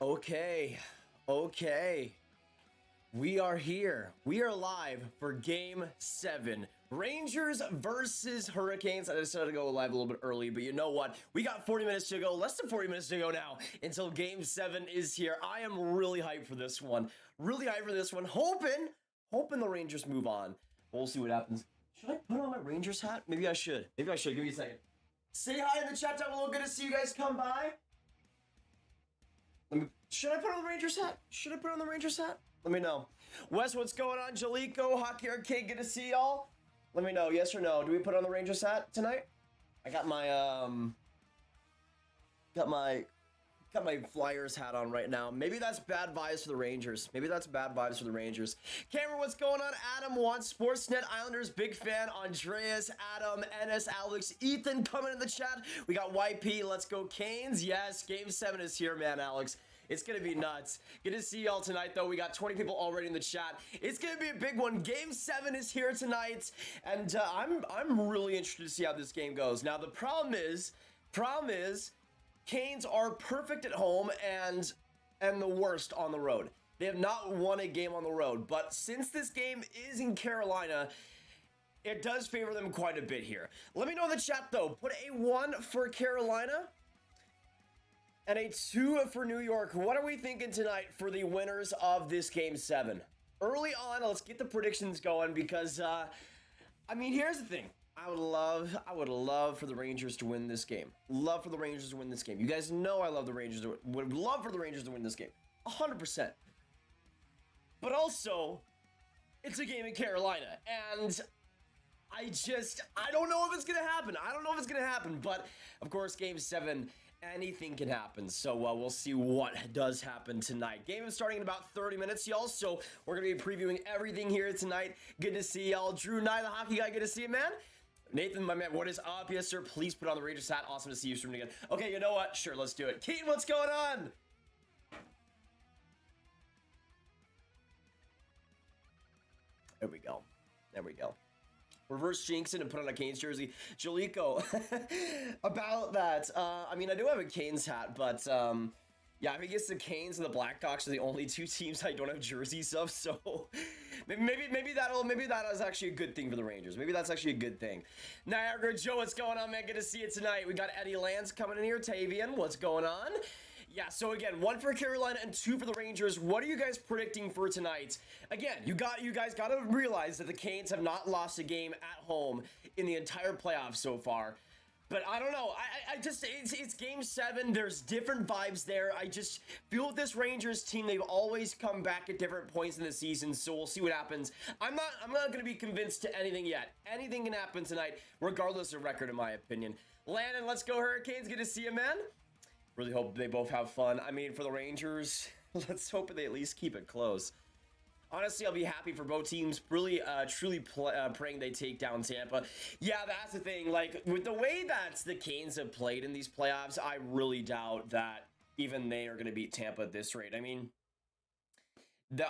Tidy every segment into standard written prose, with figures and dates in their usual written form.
Okay. We are here. We are live for Game 7. Rangers versus Hurricanes. I decided to go live a little bit early, but you know what? We got 40 minutes to go, less than 40 minutes to go now until Game 7 is here. I am really hyped for this one. Hoping the Rangers move on. We'll see what happens. Should I put on my Rangers hat? Maybe I should. Give me a second. Say hi in the chat down below. Good to see you guys come by. Should I put on the Rangers hat? Let me know. Wes, what's going on? Jalico, Hockey Arcade, good to see y'all. Let me know, yes or no. Do we put on the Rangers hat tonight? I got my Flyers hat on right now. Maybe that's bad vibes for the Rangers. Cameron, what's going on? Adam wants Sportsnet Islanders. Big fan. Andreas, Adam, NS, Alex, Ethan coming in the chat. We got YP. Let's go Canes. Yes, Game 7 is here, man, Alex. It's going to be nuts. Good to see y'all tonight, though. We got 20 people already in the chat. It's going to be a big one. Game 7 is here tonight, and I'm really interested to see how this game goes. Now, the problem is, Canes are perfect at home and the worst on the road. They have not won a game on the road, but since this game is in Carolina, it does favor them quite a bit here. Let me know in the chat, though. Put a 1 for Carolina and a 2 for New York. What are we thinking tonight for the winners of this Game 7? Early on, let's get the predictions going because, I mean, here's the thing. I would love for the Rangers to win this game. You guys know I love the Rangers. Would love for the Rangers to win this game. 100%. But also, it's a game in Carolina. And I don't know if it's going to happen. But, of course, Game 7, anything can happen. So, we'll see what does happen tonight. Game is starting in about 30 minutes, y'all. So, we're going to be previewing everything here tonight. Good to see y'all. Drew Nye, the hockey guy. Good to see you, man. Nathan, my man, what is up? Yes, sir. Please put on the Rangers hat. Awesome to see you streaming again. Okay, you know what? Sure, let's do it. Keaton, what's going on? There we go. Reverse jinx it and put on a Canes jersey. Jalico, about that. I mean, I do have a Canes hat, but yeah, I guess the Canes and the Blackhawks are the only two teams I don't have jerseys of, so maybe that is actually a good thing for the Rangers. Maybe that's actually a good thing. Niagara Joe, what's going on, man? Good to see you tonight. We got Eddie Lance coming in here. Tavian, what's going on? Yeah, so again, 1 for Carolina and 2 for the Rangers. What are you guys predicting for tonight? Again, you guys got to realize that the Canes have not lost a game at home in the entire playoffs so far. But I don't know. It's Game 7. There's different vibes there. I just feel with this Rangers team, they've always come back at different points in the season. So we'll see what happens. I'm not going to be convinced to anything yet. Anything can happen tonight, regardless of record, in my opinion. Landon, let's go Hurricanes. Good to see you, man. Really hope they both have fun. I mean, for the Rangers, let's hope they at least keep it close. Honestly, I'll be happy for both teams. Really, truly praying they take down Tampa. Yeah, that's the thing. Like, with the way that the Canes have played in these playoffs, I really doubt that even they are going to beat Tampa at this rate. I mean,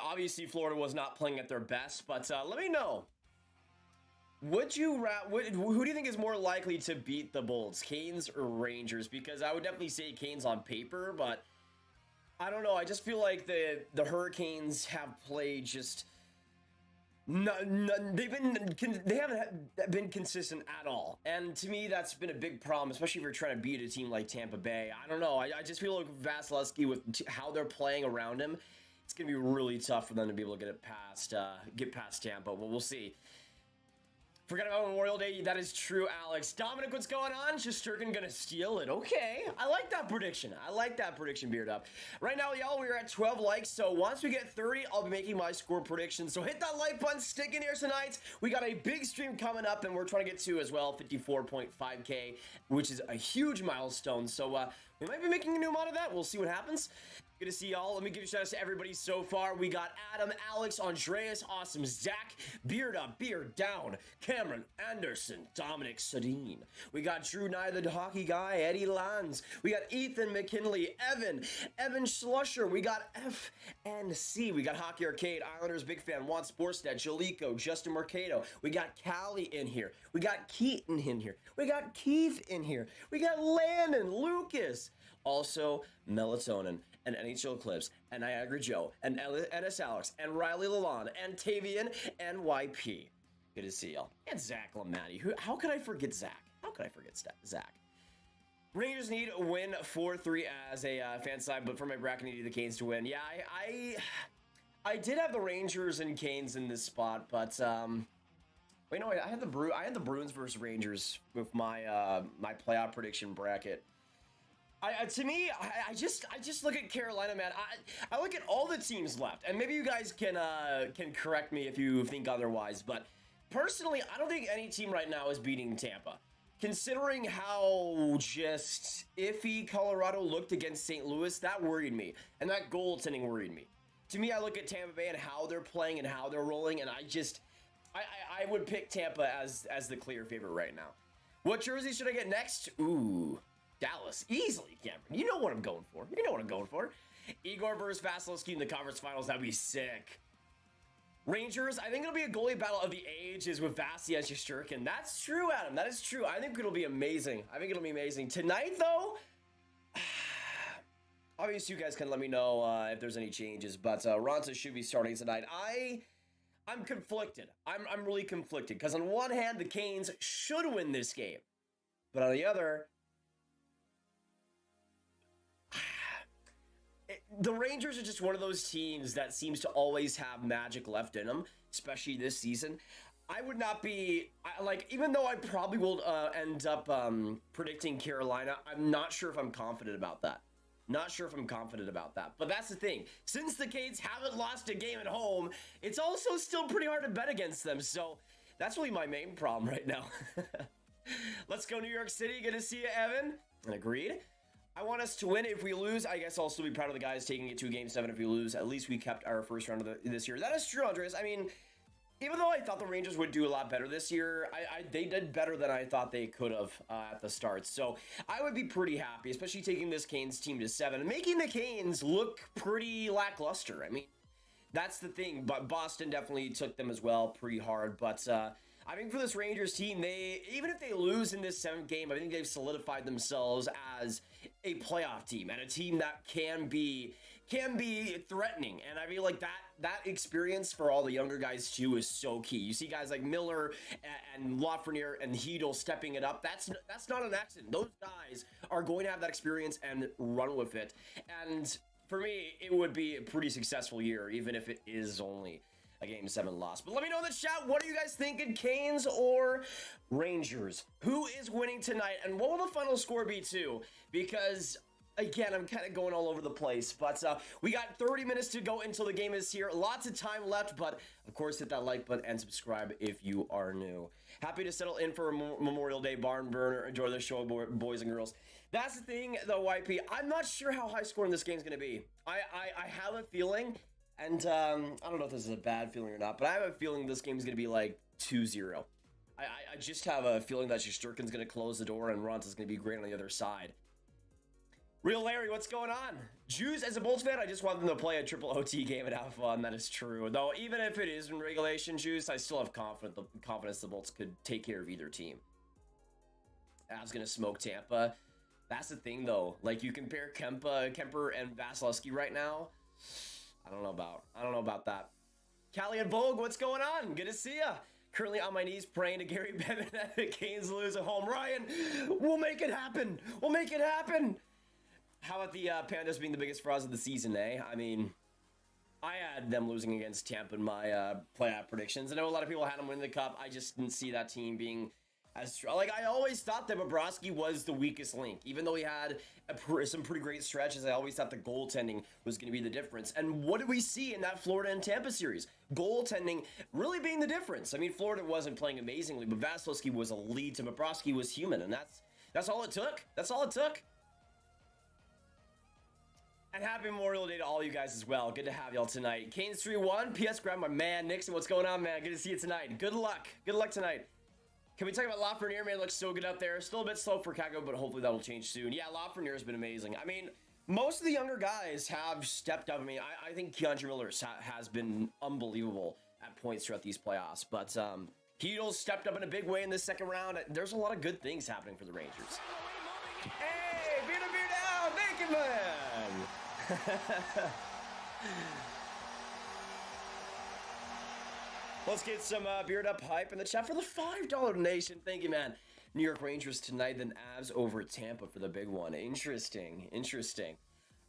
obviously Florida was not playing at their best, but let me know. Who do you think is more likely to beat the Bolts, Canes or Rangers? Because I would definitely say Canes on paper, but I don't know. I just feel like the Hurricanes have played just they haven't been consistent at all, and to me that's been a big problem, especially if you're trying to beat a team like Tampa Bay. I don't know. I just feel like Vasilevsky, with how they're playing around him, it's gonna be really tough for them to be able to get past Tampa. But we'll see. Forgot about Memorial Day. That is true, Alex. Dominic, what's going on? Shesterkin gonna steal it. Okay. I like that prediction. Beard Up. Right now, y'all, we're at 12 likes. So once we get 30, I'll be making my score predictions. So hit that like button. Stick in here tonight. We got a big stream coming up, and we're trying to get to as well 54.5K, which is a huge milestone. So we might be making a new mod of that. We'll see what happens. Good to see y'all. Let me give a shout out to everybody so far. We got Adam, Alex, Andreas, Awesome, Zach, Beard Up, Beard Down, Cameron, Anderson, Dominic, Sadine. We got Drew Nye, the hockey guy, Eddie Lanz. We got Ethan McKinley, Evan Schlusher. We got FNC. We got Hockey Arcade, Islanders, big fan, Want Sportsnet, Jalico, Justin Mercado. We got Callie in here. We got Keaton in here. We got Keith in here. We got Landon, Lucas. Also, Melatonin, and NHL Clips, and Niagara Joe, and NS Alex, and Riley Lalonde, and Tavian, and YP. Good to see y'all. And Zach Lamatti. How could I forget Zach? How could I forget Zach? Rangers need a win 4-3 as a fan side, but for my bracket, I need the Canes to win. Yeah, I did have the Rangers and Canes in this spot, but wait, no, I had the Bruins versus Rangers with my my playoff prediction bracket. To me, I just look at Carolina, man. I look at all the teams left, and maybe you guys can correct me if you think otherwise. But personally, I don't think any team right now is beating Tampa, considering how just iffy Colorado looked against St. Louis. That worried me, and that goaltending worried me. To me, I look at Tampa Bay and how they're playing and how they're rolling, and I would pick Tampa as the clear favorite right now. What jersey should I get next? Ooh. Dallas, easily, Cameron. You know what I'm going for. Igor versus Vasilevsky in the conference finals. That'd be sick. Rangers, I think it'll be a goalie battle of the ages with Vasi and Shesterkin. That's true, Adam. That is true. I think it'll be amazing. Tonight, though, obviously you guys can let me know if there's any changes, but Ronta should be starting tonight. I'm conflicted. I'm really conflicted because on one hand, the Canes should win this game, but on the other, the Rangers are just one of those teams that seems to always have magic left in them, especially this season. I would not be, even though I probably will end up predicting Carolina, I'm not sure if I'm confident about that. But that's the thing. Since the Canes haven't lost a game at home, it's also still pretty hard to bet against them. So that's really my main problem right now. Let's go New York City. Good to see you, Evan. And agreed. I want us to win. If we lose, I guess I'll still be proud of the guys taking it to Game 7. If we lose, at least we kept our first round of this year. That is true, Andreas. I mean, even though I thought the Rangers would do a lot better this year, they did better than I thought they could have at the start. So I would be pretty happy, especially taking this Canes team to 7 and making the Canes look pretty lackluster. I mean, that's the thing. But Boston definitely took them as well pretty hard. But I think for this Rangers team, even if they lose in this 7th game, I think they've solidified themselves as a playoff team and a team that can be threatening. And I feel like that experience for all the younger guys too is so key. You see guys like Miller and Lafreniere and Hedl stepping it up. That's not an accident. Those guys are going to have that experience and run with it. And for me, it would be a pretty successful year, even if it is only a Game 7 loss. But let me know in the chat, what are you guys thinking, Canes or Rangers? Who is winning tonight, and what will the final score be too? Because again, I'm kind of going all over the place, but we got 30 minutes to go until the game is here. Lots of time left, but of course, hit that like button and subscribe if you are new. Happy to settle in for a Memorial Day barn burner. Enjoy the show, boys and girls. That's the thing, though, YP. I'm not sure how high scoring this game's going to be. I have a feeling. And I don't know if this is a bad feeling or not, but I have a feeling this game is going to be like 2-0. I just have a feeling that Shesterkin's going to close the door and Ronta's going to be great on the other side. Real Larry, what's going on? Jews, as a Bolts fan, I just want them to play a triple OT game and have fun. That is true. Though, even if it is in regulation, Jews, I still have confidence the Bolts could take care of either team. Avs going to smoke Tampa. That's the thing, though. Like, you compare Kemper and Vasilevsky right now. I don't know about that. Callie and Vogue, what's going on? Good to see ya. Currently on my knees praying to Gary Bettman that the Canes lose at home. Ryan, we'll make it happen. How about the Panthers being the biggest frauds of the season, eh? I mean, I had them losing against Tampa in my playoff predictions. I know a lot of people had them win the cup. I just didn't see that team being as strong. Like, I always thought that Bobrovsky was the weakest link. Even though he had some pretty great stretches, I always thought the goaltending was going to be the difference. And what did we see in that Florida and Tampa series? Goaltending really being the difference. I mean, Florida wasn't playing amazingly, but Vasilevsky was elite and Bobrovsky was human. And that's all it took. And happy Memorial Day to all you guys as well. Good to have y'all tonight. Canes 3-1. P.S. Grab my man, Nixon. What's going on, man? Good to see you tonight. Good luck tonight. Can we talk about Lafreniere, man? Looks so good out there. Still a bit slow for Chicago, but hopefully that'll change soon. Yeah, Lafreniere's been amazing. I mean, most of the younger guys have stepped up. I mean, I think Keandre Miller has been unbelievable at points throughout these playoffs. But Hedl stepped up in a big way in this second round. There's a lot of good things happening for the Rangers. Hey, Vita down. Thank you Friedman! Let's get some beard up hype in the chat for the $5 donation. Thank you, man. New York Rangers tonight, then Avs over Tampa for the big one. Interesting.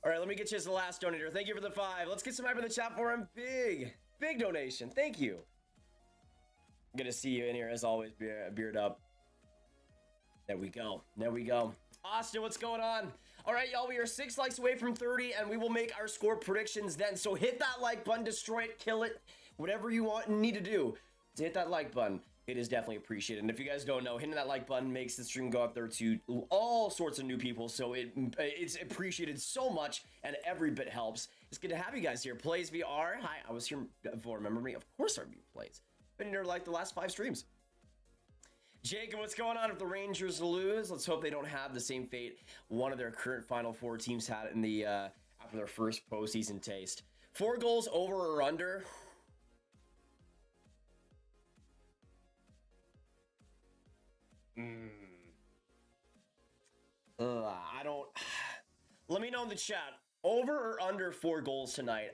All right, let me get you as the last donator. Thank you for the 5. Let's get some hype in the chat for him. Big donation. Thank you. I'm gonna see you in here as always, beard up. There we go. Austin, what's going on? All right, y'all, we are 6 likes away from 30, and we will make our score predictions then. So hit that like button, destroy it, kill it, whatever you want and need to do to hit that like button. It is definitely appreciated. And if you guys don't know, hitting that like button makes the stream go up there to all sorts of new people. So it's appreciated so much, and every bit helps. It's good to have you guys here. Plays VR. Hi, I was here before. Remember me? Of course I remember Plays. Been here like the last 5 streams. Jacob, what's going on if the Rangers lose? Let's hope they don't have the same fate one of their current Final Four teams had in the after their first postseason taste. 4 goals over or under? I don't. Let me know in the chat. Over or under 4 goals tonight?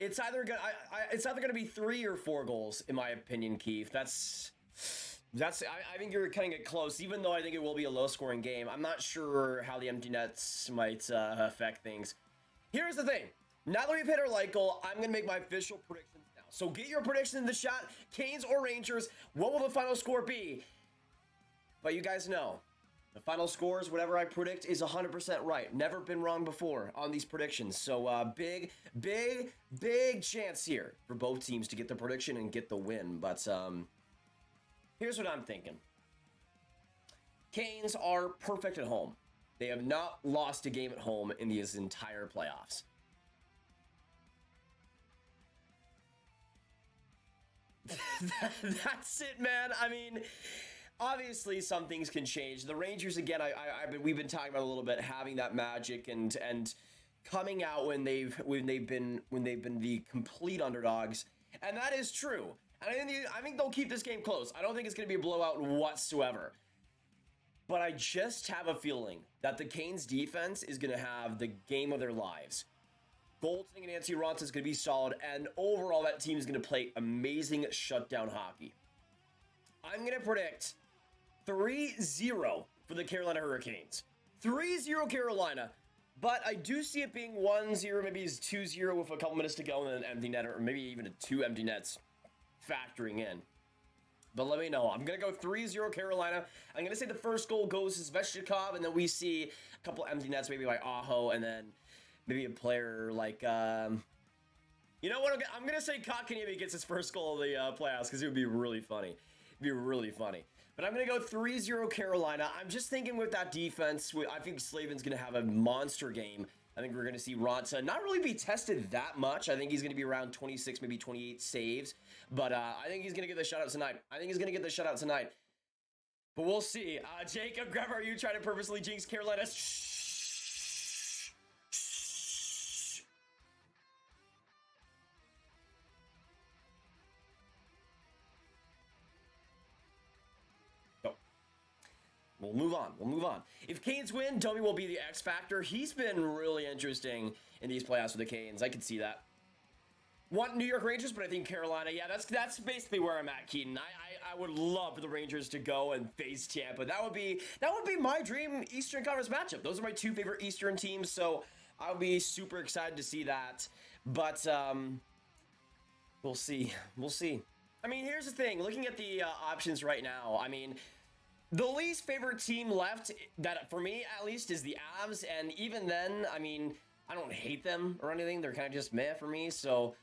It's either gonna be 3 or 4 goals, in my opinion, Keith. That's. I think you're cutting it close, even though I think it will be a low-scoring game. I'm not sure how the empty nets might affect things. Here's the thing. Now that we've hit our like goal, I'm gonna make my official predictions now. So get your predictions in the chat. Canes or Rangers. What will the final score be? But you guys know, the final scores, whatever I predict, is 100% right. Never been wrong before on these predictions. So big chance here for both teams to get the prediction and get the win. But here's what I'm thinking. Canes are perfect at home. They have not lost a game at home in these entire playoffs. That's it, man. I mean, obviously some things can change. The Rangers, again, we've been talking about a little bit, having that magic and coming out when they've been the complete underdogs, and that is true. And I think they'll keep this game close. I don't think it's going to be a blowout whatsoever. But I just have a feeling that the Canes defense is going to have the game of their lives. Goaltending and Nancy Ronta is going to be solid, and overall that team is going to play amazing shutdown hockey. I'm going to predict 3-0 for the Carolina Hurricanes. 3-0 Carolina, but I do see it being 1-0, maybe it's 2-0 with a couple minutes to go and then an empty net, or maybe even 2 empty nets factoring in. But let me know. I'm going to go 3-0 Carolina. I'm going to say the first goal goes to Svechnikov, and then we see a couple empty nets, maybe by Aho, and then maybe a player like, you know what? I'm going to say Kotkaniemi gets his first goal of the playoffs, because it would be really funny. It'd be really funny. But I'm going to go 3-0 Carolina. I'm just thinking with that defense, I think Slavin's going to have a monster game. I think we're going to see Ronta not really be tested that much. I think he's going to be around 26, maybe 28 saves. But I think he's going to get the shutout tonight. But we'll see. Jacob Grever, are you trying to purposely jinx Carolina? We'll move on. If Canes win, Domi will be the X factor. He's been really interesting in these playoffs with the Canes. I can see that. Want New York Rangers, but I think Carolina. Yeah, that's basically where I'm at, Keaton. I would love for the Rangers to go and face Tampa. That would be my dream Eastern Conference matchup. Those are my 2 favorite Eastern teams, so I'll be super excited to see that. But we'll see. I mean, here's the thing. Looking at the options right now, I mean, the least favorite team left, that for me at least, is the Avs, and even then, I mean, I don't hate them or anything. They're kind of just meh for me, so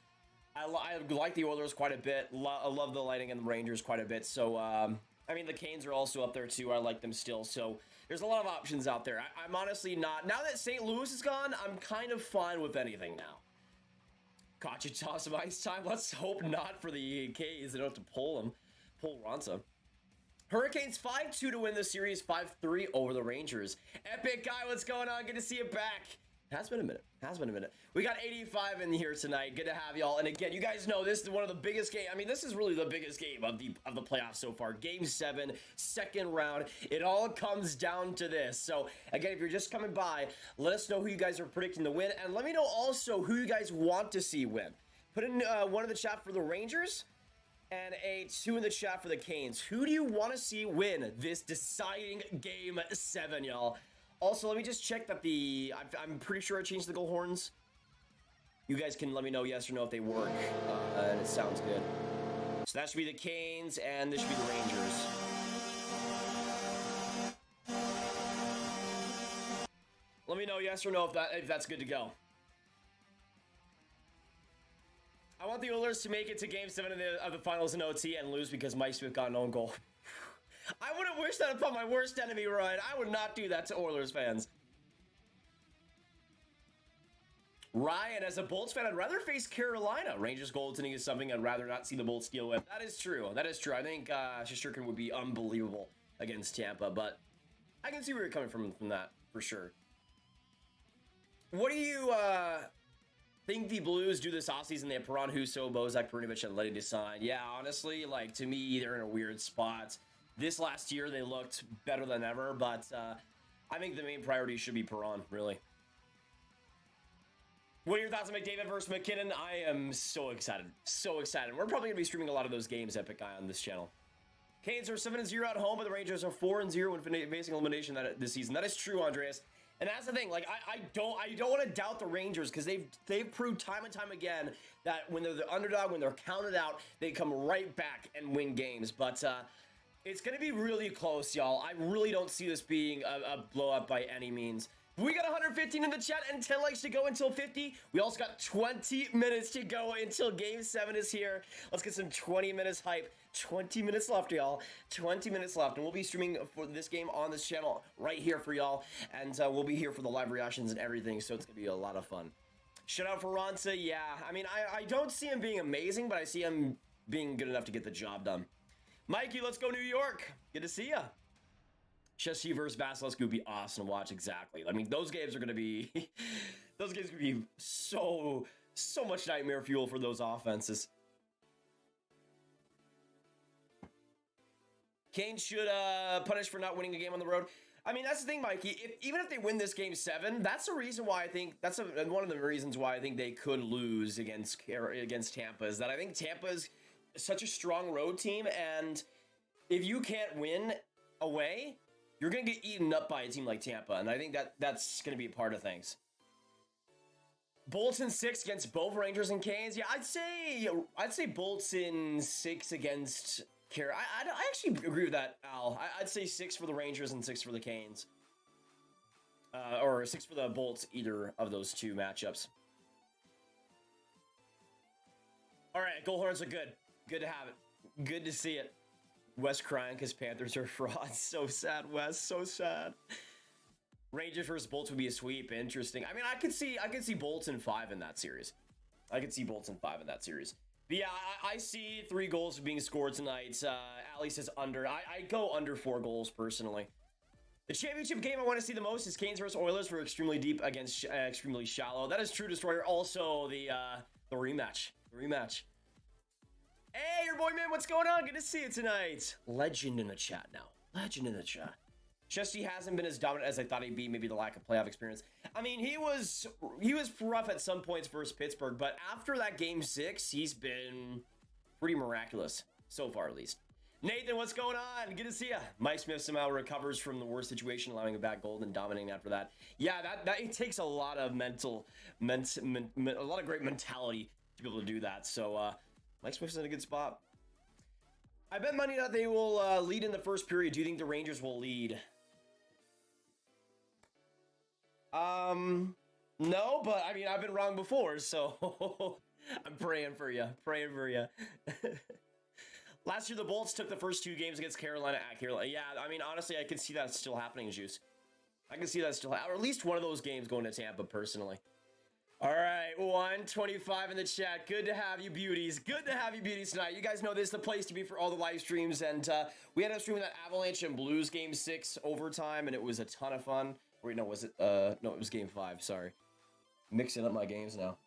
I like the Oilers quite a bit. I love the Lightning and the Rangers quite a bit, so I mean, the Canes are also up there too. I like them still, so there's a lot of options out there. I'm honestly not, now that St. Louis is gone, I'm kind of fine with anything now. Caught you toss some ice time. Let's hope not for the K's. They don't have to pull Ronta. Hurricanes 5-2 to win the series, 5-3 over the Rangers. Epic guy, what's going on? Good to see you back. Has been a minute. Has been a minute. We got 85 in here tonight. Good to have y'all. And again, you guys know this is one of the biggest games. I mean, this is really the biggest game of the playoffs so far. Game 7, second round. It all comes down to this. So again, if you're just coming by, let us know who you guys are predicting to win, and let me know also who you guys want to see win. Put in one in the chat for the Rangers and a 2 in the chat for the Canes. Who do you want to see win this deciding game 7, y'all? Also, let me just check that I'm pretty sure I changed the goal horns. You guys can let me know yes or no if they work, and it sounds good. So that should be the Canes, and this should be the Rangers. Let me know yes or no if that's good to go. I want the Oilers to make it to Game 7 of the finals in OT and lose because Mike Smith got an own goal. I wouldn't wish that upon my worst enemy, Ryan. I would not do that to Oilers fans. Ryan, as a Bolts fan, I'd rather face Carolina. Rangers goaltending is something I'd rather not see the Bolts deal with. That is true. That is true. I think Shesterkin would be unbelievable against Tampa, but I can see where you're coming from that, for sure. What do you think the Blues do this offseason? They have Perron, Husso, Bozak, Perunovic, and Letty to sign. Yeah, honestly, like, to me, they're in a weird spot. This last year, they looked better than ever, but I think the main priority should be Perron, really. What are your thoughts on McDavid versus McKinnon? I am so excited. So excited. We're probably going to be streaming a lot of those games, Epic Eye, on this channel. Canes are 7-0 at home, but the Rangers are 4-0 when facing elimination this season. That is true, Andreas. And that's the thing, like, I don't want to doubt the Rangers, because they've proved time and time again that when they're the underdog, when they're counted out, they come right back and win games. But it's going to be really close, y'all. I really don't see this being a blow-up by any means. We got 115 in the chat and 10 likes to go until 50. We also got 20 minutes to go until Game 7 is here. Let's get some 20 minutes hype. 20 minutes left, y'all. 20 minutes left. And we'll be streaming for this game on this channel right here for y'all. And we'll be here for the live reactions and everything. So it's going to be a lot of fun. Shout out for Ronsa. Yeah, I mean, I don't see him being amazing, but I see him being good enough to get the job done. Mikey, let's go New York. Good to see ya. Chelsea versus Vasilevsky would be awesome to watch. Exactly. I mean, those games are going to be those games could be so much nightmare fuel for those offenses. Kane should punish for not winning a game on the road. I mean, that's the thing, Mikey. Even if they win this Game 7, that's the reason why I think that's one of the reasons why I think they could lose against Tampa, is that I think Tampa is such a strong road team, and if you can't win away, you're going to get eaten up by a team like Tampa, and I think that's going to be a part of things. Bolts in 6 against both Rangers and Canes. Yeah, I'd say Bolts in 6 against Carolina. I actually agree with that, Al. I'd say 6 for the Rangers and 6 for the Canes. Or 6 for the Bolts, either of those two matchups. All right, goal horns are good. Good to have it. Good to see it. Wes crying because Panthers are frauds. So sad, Wes. So sad. Rangers versus Bolts would be a sweep. Interesting. I mean, I could see Bolts in 5 in that series. I could see Bolts in 5 in that series. But yeah, I see 3 goals being scored tonight. Ali says under. I go under 4 goals personally. The championship game I want to see the most is Canes versus Oilers for extremely deep against extremely shallow. That is true, Destroyer. Also, the rematch. The rematch. Hey, your boy, man, what's going on? Good to see you tonight. Legend in the chat now. Legend in the chat. Chesty hasn't been as dominant as I thought he'd be. Maybe the lack of playoff experience. I mean, he was rough at some points versus Pittsburgh, but after that Game 6, he's been pretty miraculous. So far, at least. Nathan, what's going on? Good to see you. Mike Smith somehow recovers from the worst situation, allowing a back goal and dominating after that. Yeah, that it takes a lot of a lot of great mentality to be able to do that. So, Mike Smith's in a good spot. I bet money that they will lead in the first period. Do you think the Rangers will lead? No, but I mean, I've been wrong before, so I'm praying for you. Praying for you. Last year, the Bolts took the first 2 games against Carolina at Carolina. Yeah, I mean, honestly, I can see that still happening, Juice. I can see that still or at least one of those games going to Tampa, personally. All right, 125 in the chat. Good to have you, beauties. Good to have you, beauties, tonight. You guys know this is the place to be for all the live streams, and we ended up streaming that Avalanche and Blues Game 6 overtime, and it was a ton of fun. Wait, no, was it? No, it was Game 5, sorry. Mixing up my games now.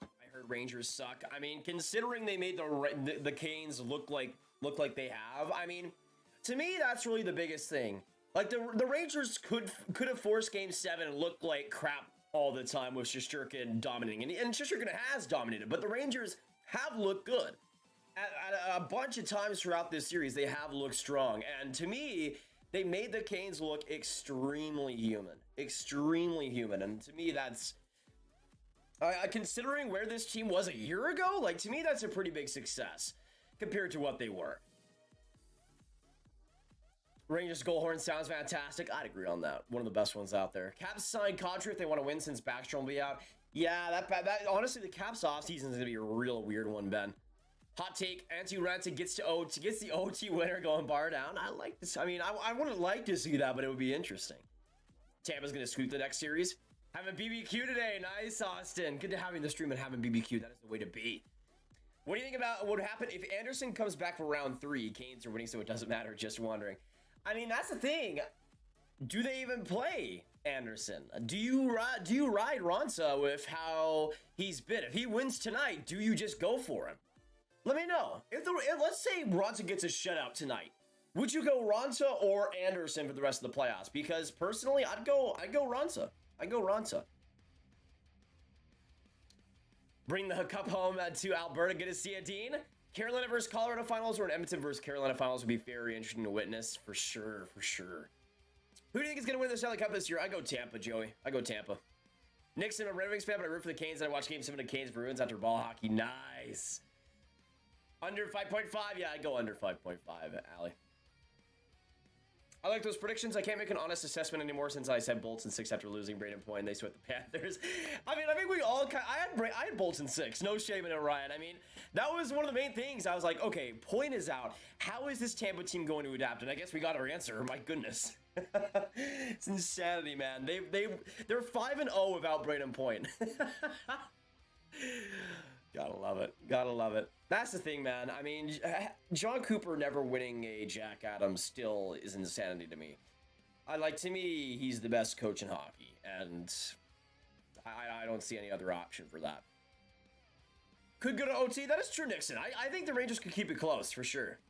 I heard Rangers suck. I mean, considering they made the Canes look like they have, I mean, to me that's really the biggest thing. Like the Rangers could have forced Game 7 and looked like crap all the time with Shesterkin dominating, and Shesterkin has dominated, but the Rangers have looked good. At a bunch of times throughout this series, they have looked strong, and to me, they made the Canes look extremely human, and to me, that's considering where this team was a year ago. Like, to me, that's a pretty big success compared to what they were. Rangers goal horn sounds fantastic. I'd agree on that. One of the best ones out there. Caps signed Kadri if they want to win since Backstrom will be out. Yeah, that honestly, the Caps offseason is going to be a real weird one, Ben. Hot take, Antti Raanta gets the OT winner going bar down. I like this. I mean, I wouldn't like to see that, but it would be interesting. Tampa's going to sweep the next series. Having BBQ today. Nice, Austin. Good to having the stream and having BBQ. That is the way to be. What do you think about what would happen if Anderson comes back for round 3? Canes are winning, so it doesn't matter. Just wondering. I mean, that's the thing. Do they even play Anderson? Do you ride Raanta with how he's been? If he wins tonight, do you just go for him? Let me know. If let's say Raanta gets a shutout tonight, would you go Raanta or Anderson for the rest of the playoffs? Because personally, I'd go Raanta. I'd go Raanta. Bring the cup home to Alberta. Good to see you, Dean. Carolina versus Colorado finals or an Edmonton versus Carolina finals would be very interesting to witness, for sure. Who do you think is going to win the Stanley Cup this year? I go Tampa, Joey. I go Tampa. Nick's, I'm a Red Wings fan, but I root for the Canes, and I watch Game 7 of Canes Bruins after ball hockey. Nice. Under 5.5? Yeah, I go under 5.5, Allie. I like those predictions. I can't make an honest assessment anymore since I said Bolts in 6 after losing Braden Point and they swept the Panthers. I mean, I think we all I had Bolts in 6. No shame in it, Ryan. I mean, that was one of the main things. I was like, okay, Point is out. How is this Tampa team going to adapt? And I guess we got our answer. My goodness. It's insanity, man. They're 5-0 without Braden Point. Gotta love it. That's the thing, man. I mean, John Cooper never winning a Jack Adams still is insanity to me. To me, he's the best coach in hockey, and I don't see any other option for that. Could go to OT. That is true, Nixon. I think the Rangers could keep it close, for sure.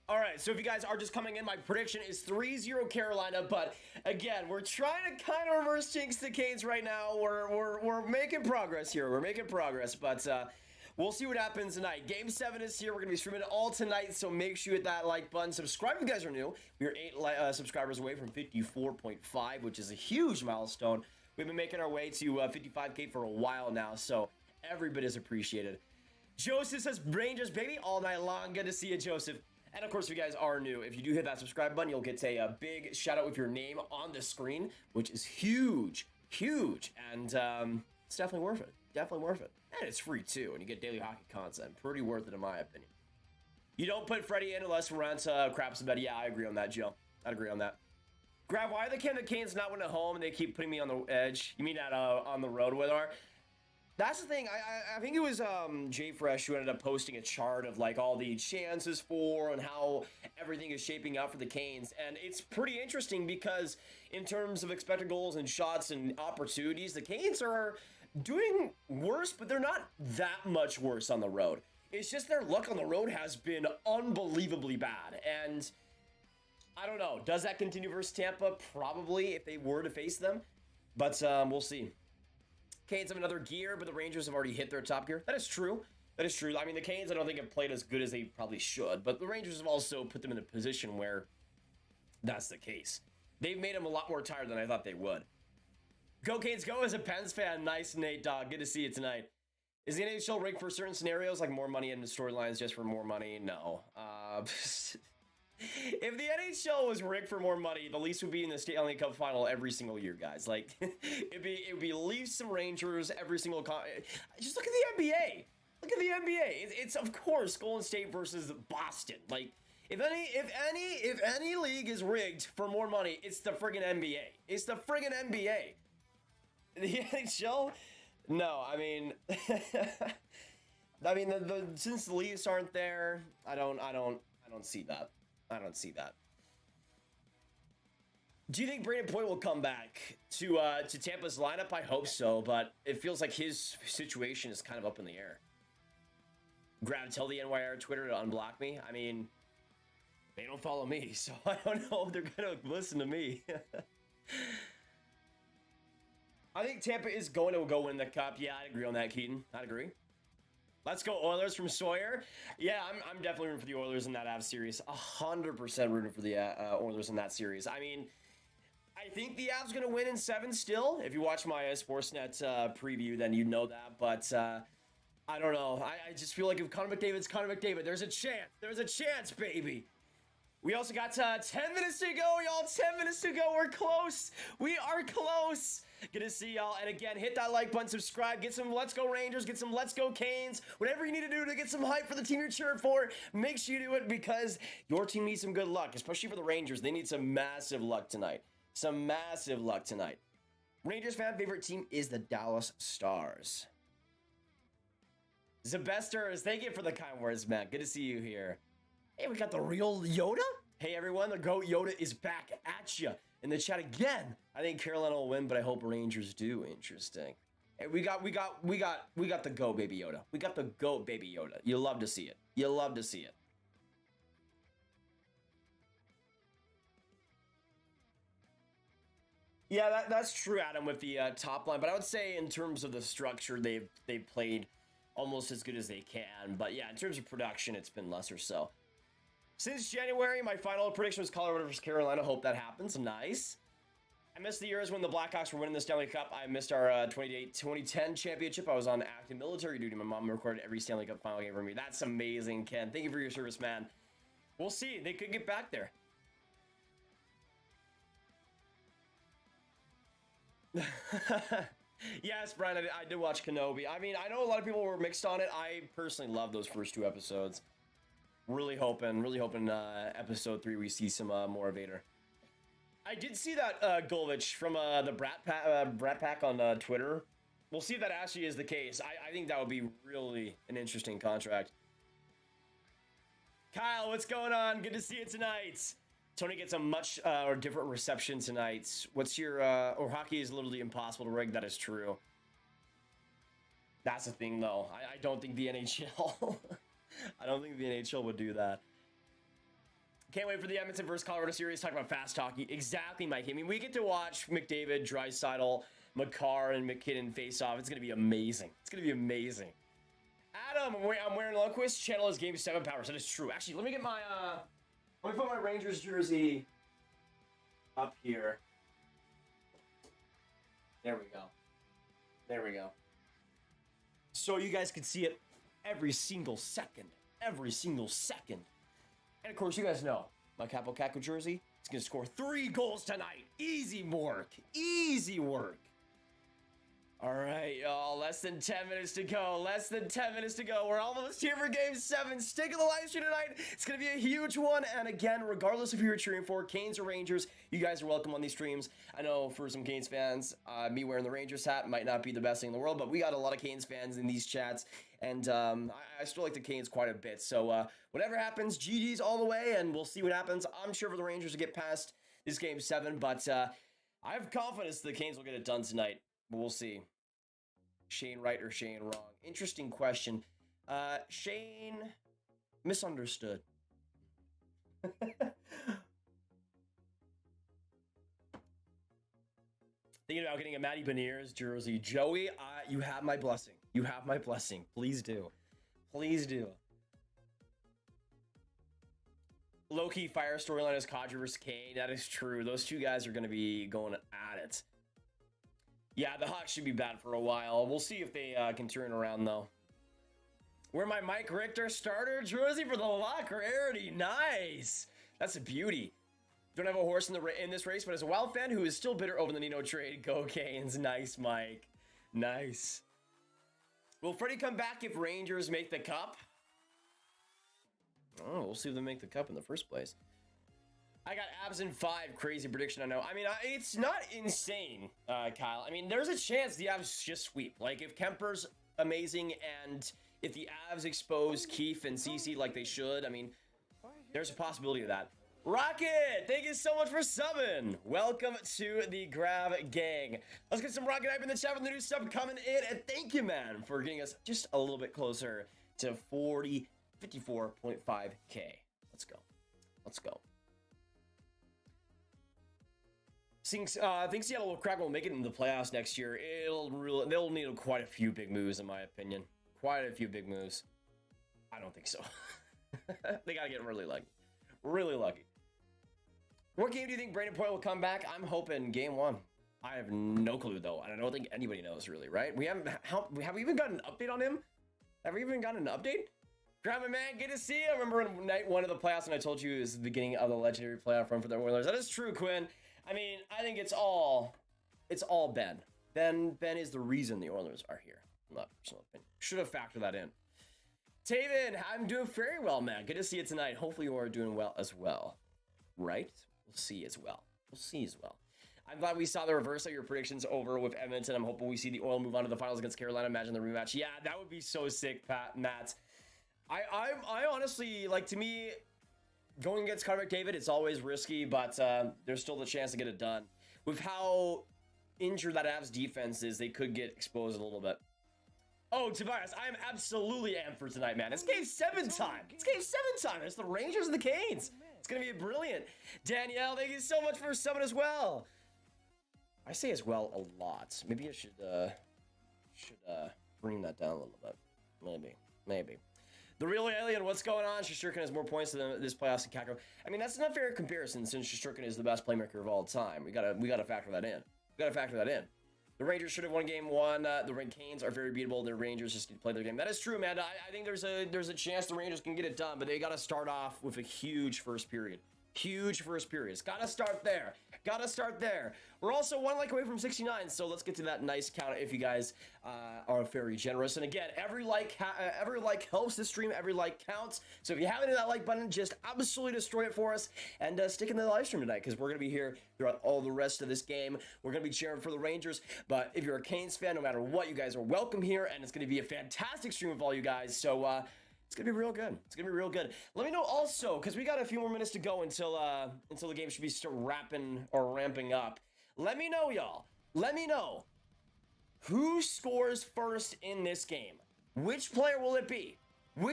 All right, so if you guys are just coming in, my prediction is 3-0 Carolina, but again, we're trying to kind of reverse jinx the Canes right now. We're making progress here. But we'll see what happens tonight. Game 7 is here. We're going to be streaming it all tonight, so make sure you hit that like button. Subscribe if you guys are new. We are 8 subscribers away from 54.5, which is a huge milestone. We've been making our way to 55K for a while now, so every bit is appreciated. Joseph says, Rangers, baby, all night long. Good to see you, Joseph. And of course, if you guys are new, if you do hit that subscribe button, you'll get a big shout out with your name on the screen, which is huge. And it's definitely worth it. And it's free too, and you get daily hockey content. Pretty worth it, in my opinion. You don't put Freddie in unless Raanta craps the bed. Yeah, I agree on that, Joe. I'd agree on that. Grav, why are the Canucks not winning at home and they keep putting me on the edge? You mean on the road with our? That's the thing. I think it was Jay Fresh who ended up posting a chart of like all the chances for and how everything is shaping up for the Canes, and it's pretty interesting because in terms of expected goals and shots and opportunities, the Canes are doing worse, but they're not that much worse on the road. It's just their luck on the road has been unbelievably bad, and I don't know. Does that continue versus Tampa? Probably, if they were to face them, but we'll see. Canes have another gear, but the Rangers have already hit their top gear. That is true. I mean, the Canes, I don't think have played as good as they probably should, but the Rangers have also put them in a position where that's the case. They've made them a lot more tired than I thought they would. Go Canes, go as a Pens fan. Nice, Nate, dog. Good to see you tonight. Is the NHL rigged for certain scenarios, like more money in the storylines just for more money? No. If the NHL was rigged for more money, the Leafs would be in the Stanley Cup final every single year, guys. Like, it'd be Leafs and Rangers every single just look at the NBA. It's of course Golden State versus Boston. Like, if any league is rigged for more money, it's the friggin' NBA. The NHL? No, I mean, since the Leafs aren't there, I don't see that. Do you think Brandon Point will come back to Tampa's lineup? I hope so, but it feels like his situation is kind of up in the air. Tell the NYR Twitter to unblock me. I mean, they don't follow me, so I don't know if they're gonna listen to me. I think Tampa is going to go win the cup. Yeah, I'd agree on that, Keaton. I'd agree. Let's go Oilers from Sawyer. Yeah, I'm definitely rooting for the Oilers in that Avs series. 100% rooting for the Oilers in that series. I mean, I think the Avs going to win in 7 still. If you watch my Sportsnet preview, then you know that. But I don't know. I just feel like if Connor McDavid's Connor McDavid, there's a chance. There's a chance, baby. We also got 10 minutes to go, y'all. 10 minutes to go. We're close. We are close. Good to see y'all. And again, hit that like button, subscribe, get some Let's Go Rangers, get some Let's Go Canes. Whatever you need to do to get some hype for the team you're cheering for, make sure you do it because your team needs some good luck, especially for the Rangers. They need some massive luck tonight. Some massive luck tonight. Rangers fan favorite team is the Dallas Stars. Zebesters, thank you for the kind words, man. Good to see you here. Hey, we got the real Yoda. Hey, everyone, the GOAT Yoda is back at you in the chat again. I think Carolina will win, but I hope Rangers do. Interesting. Hey, we got the GOAT baby Yoda. We got the GOAT baby Yoda. You love to see it. You love to see it. Yeah, that's true, Adam, with the top line. But I would say in terms of the structure, they've played almost as good as they can. But yeah, in terms of production, it's been lesser so. Since January, my final prediction was Colorado versus Carolina. Hope that happens. Nice. I missed the years when the Blackhawks were winning the Stanley Cup. I missed our 2010 championship. I was on active military duty. My mom recorded every Stanley Cup final game for me. That's amazing, Ken. Thank you for your service, man. We'll see. They could get back there. Yes, Brian, I did watch Kenobi. I mean, I know a lot of people were mixed on it. I personally love those first 2 episodes. Really hoping episode 3 we see some more of Vader. I did see that Gulvich from the Brat Pack on Twitter. We'll see if that actually is the case. I think that would be really an interesting contract. Kyle, what's going on? Good to see you tonight. Tony gets a much or different reception tonight. What's your or hockey is literally impossible to rig. That is true. That's the thing, though. I don't think the NHL. I don't think the NHL would do that. Can't wait for the Edmonton versus Colorado series. Talk about fast hockey. Exactly, Mike. I mean, we get to watch McDavid, Draisaitl, Makar, and McKinnon face off. It's going to be amazing. It's going to be amazing. Adam, I'm wearing Lundqvist. Channel is Game 7 powers. That is true. Actually, let me get my... let me put my Rangers jersey up here. There we go. There we go. So you guys can see it every single second. Every single second. And of course, you guys know my Capo Caco jersey is going to score 3 goals tonight. Easy work. Easy work. All right, y'all. Less than 10 minutes to go. Less than 10 minutes to go. We're almost here for Game 7. Stick in the live stream tonight. It's going to be a huge one. And again, regardless of who you're cheering for, Canes or Rangers, you guys are welcome on these streams. I know for some Canes fans, me wearing the Rangers hat might not be the best thing in the world, but we got a lot of Canes fans in these chats. And I still like the Canes quite a bit. So whatever happens, GG's all the way, and we'll see what happens. I'm sure for the Rangers to get past this Game 7, but I have confidence the Canes will get it done tonight. But we'll see. Shane right or Shane wrong? Interesting question. Shane misunderstood. Thinking about getting a Matty Beniers jersey. Joey, you have my blessing. You have my blessing. Please do. Please do. Low-key fire storyline is Kadri versus Kane. That is true. Those two guys are going to be going at it. Yeah, the Hawks should be bad for a while. We'll see if they can turn around, though. Wear my Mike Richter starter jersey for the lock rarity. Nice. That's a beauty. Don't have a horse in this race, but as a Wild fan who is still bitter over the Nino trade, go Canes. Nice, Mike. Nice. Will Freddie come back if Rangers make the cup? Oh, we'll see if they make the cup in the first place. I got Abs in 5. Crazy prediction, I know. I mean, it's not insane, Kyle. I mean, there's a chance the Abs just sweep. Like, if Kemper's amazing and if the Abs expose Keefe and Cece like they should, I mean, there's a possibility of that. Rocket, thank you so much for subbing. Welcome to the Grav Gang. Let's get some Rocket hype in the chat with the new sub coming in. And thank you, man, for getting us just a little bit closer to 54.5K. Let's go. Let's go. Think Seattle will crack will make it into the playoffs next year. They'll need quite a few big moves, in my opinion. Quite a few big moves. I don't think so. They gotta get really lucky. Really lucky. What game do you think Brandon Point will come back? I'm hoping game 1. I have no clue though, and I don't think anybody knows really, right? Have we even got an update on him? Have we even gotten an update? Grandma man, good to see you. I remember in night 1 of the playoffs, and I told you it was the beginning of the legendary playoff run for the Oilers. That is true, Quinn. I mean, I think it's all Ben. Ben is the reason the Oilers are here. Not personal opinion. Should have factored that in. Taven, I'm doing very well, man. Good to see you tonight. Hopefully you are doing well as well. Right? We'll see as well. We'll see as well. I'm glad we saw the reverse of your predictions over with Edmonton. I'm hoping we see the Oil move on to the finals against Carolina. Imagine the rematch. Yeah, that would be so sick, Matt. I honestly, like, to me, going against Connor McDavid, it's always risky, but there's still the chance to get it done. With how injured that Avs defense is, they could get exposed a little bit. Oh, Tobias, I am absolutely amped for tonight, man. It's game 7 time. It's game 7 time. It's the Rangers and the Canes. It's going to be brilliant. Danielle, thank you so much for subbing as well. I say as well a lot. Maybe I should bring that down a little bit. Maybe. The real Elliotte, what's going on? Shesterkin has more points than this playoffs than Kakko. I mean, that's not a fair comparison since Shesterkin is the best playmaker of all time. We gotta factor that in. The Rangers should have won game 1. The Canes are very beatable. The Rangers just need to play their game. That is true, man. I think there's a chance the Rangers can get it done, but they got to start off with a huge first period. Huge first period. It's got to start there. We're also 1 like away from 69, so let's get to that nice count if you guys are very generous. And again, every like helps the stream. Every like counts. So if you haven't hit that like button, just absolutely destroy it for us and stick in the live stream tonight because we're going to be here throughout all the rest of this game. We're going to be cheering for the Rangers, but if you're a Canes fan, no matter what, you guys are welcome here, and it's going to be a fantastic stream with all you guys. So, it's gonna be real good. Let me know also, because we got a few more minutes to go until the game should be ramping up. Let me know, y'all. Let me know who scores first in this game. Which player will it be? I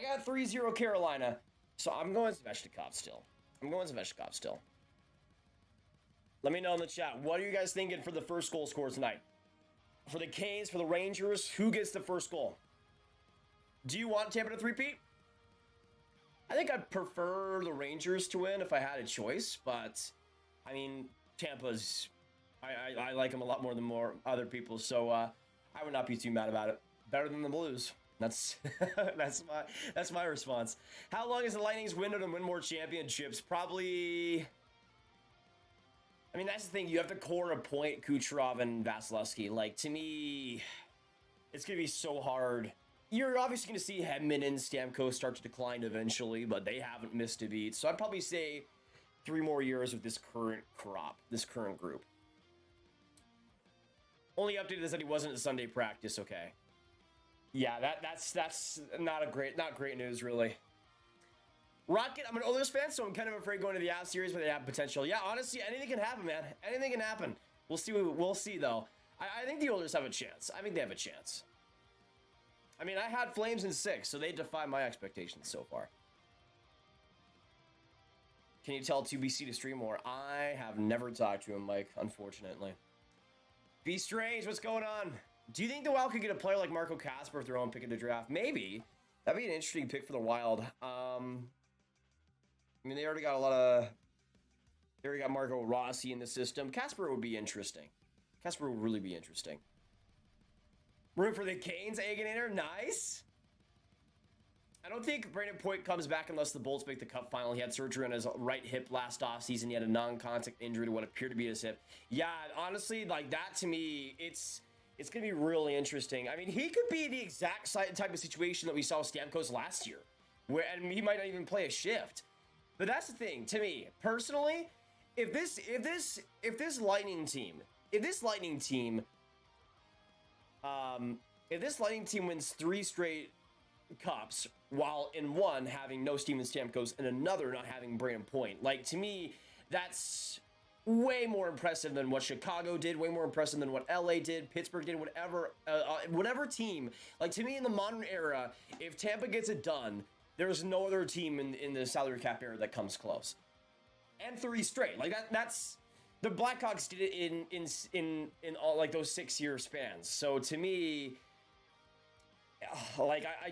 got 3-0 Carolina, so I'm going Svechnikov still. Let me know in the chat. What are you guys thinking for the first goal score tonight? For the Canes, for the Rangers, who gets the first goal? Do you want Tampa to three-peat? I think I'd prefer the Rangers to win if I had a choice, but I mean, Tampa's, I like them a lot more than other people, so I would not be too mad about it. Better than the Blues. That's that's my response. How long is the Lightning's window to win more championships? Probably. I mean, that's the thing. You have to core a point Kucherov and Vasilevsky. Like, to me, it's gonna be so hard. You're obviously going to see Hedman and Stamkos start to decline eventually, but they haven't missed a beat. So I'd probably say 3 more years with this current crop, this current group. Only update is that he wasn't at Sunday practice. Okay. Yeah, that's not great news, really. Rocket, I'm an Oilers fan, so I'm kind of afraid going to the Avs series, but they have potential. Yeah, honestly, anything can happen, man. Anything can happen. We'll see, though. I think the Oilers have a chance. I think they have a chance. I mean, I had Flames in 6, so they defy my expectations so far. Can you tell 2BC to stream more? I have never talked to him, Mike, unfortunately. Be Strange, what's going on? Do you think the Wild could get a player like Marco Kasper if their own pick in the draft? Maybe. That'd be an interesting pick for the Wild. I mean, they already got they already got Marco Rossi in the system. Kasper would be interesting. Kasper would really be interesting. Room for the Canes, Eggenator. Nice. I don't think Brandon Point comes back unless the Bolts make the Cup final. He had surgery on his right hip last offseason. He had a non-contact injury to what appeared to be his hip. Yeah, honestly, like that to me, it's going to be really interesting. I mean, he could be the exact type of situation that we saw with Stamkos last year, and he might not even play a shift. But that's the thing, to me, personally, if this Lightning team wins Cups, while in one having no Steven Stamkos and another not having Brayden Point. Like, to me, that's way more impressive than what Chicago did, way more impressive than what LA did, Pittsburgh did, whatever team. Like, to me, in the modern era, if Tampa gets it done, there's no other team in the salary cap era that comes close. And 3 straight. Like, that's the Blackhawks did it in all, like, those 6-year spans. So to me, like, I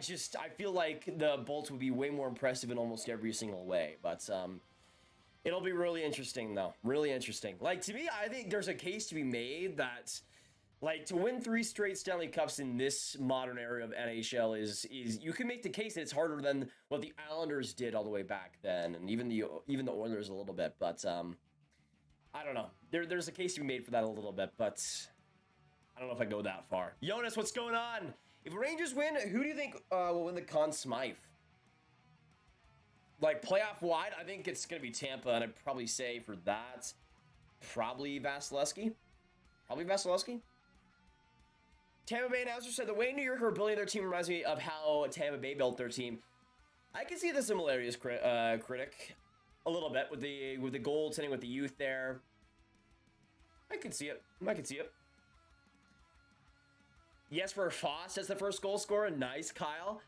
feel like the Bolts would be way more impressive in almost every single way. But it'll be really interesting, though. Really interesting. Like, to me, I think there's a case to be made that, like, to win 3 straight Stanley Cups in this modern era of NHL is you can make the case that it's harder than what the Islanders did all the way back then, and even the Oilers a little bit. But I don't know. There's a case to be made for that a little bit, but I don't know if I go that far. Jonas, what's going on? If Rangers win, who do you think will win the Conn Smythe? Like, playoff wide, I think it's going to be Tampa, and I'd probably say for that, probably Vasilevsky. Tampa Bay announcer said the way New York are building their team reminds me of how Tampa Bay built their team. I can see the similarities, critic, a little bit with the goaltending, with the youth there. I can see it. Yes, for Foss as the first goal scorer. Nice, Kyle.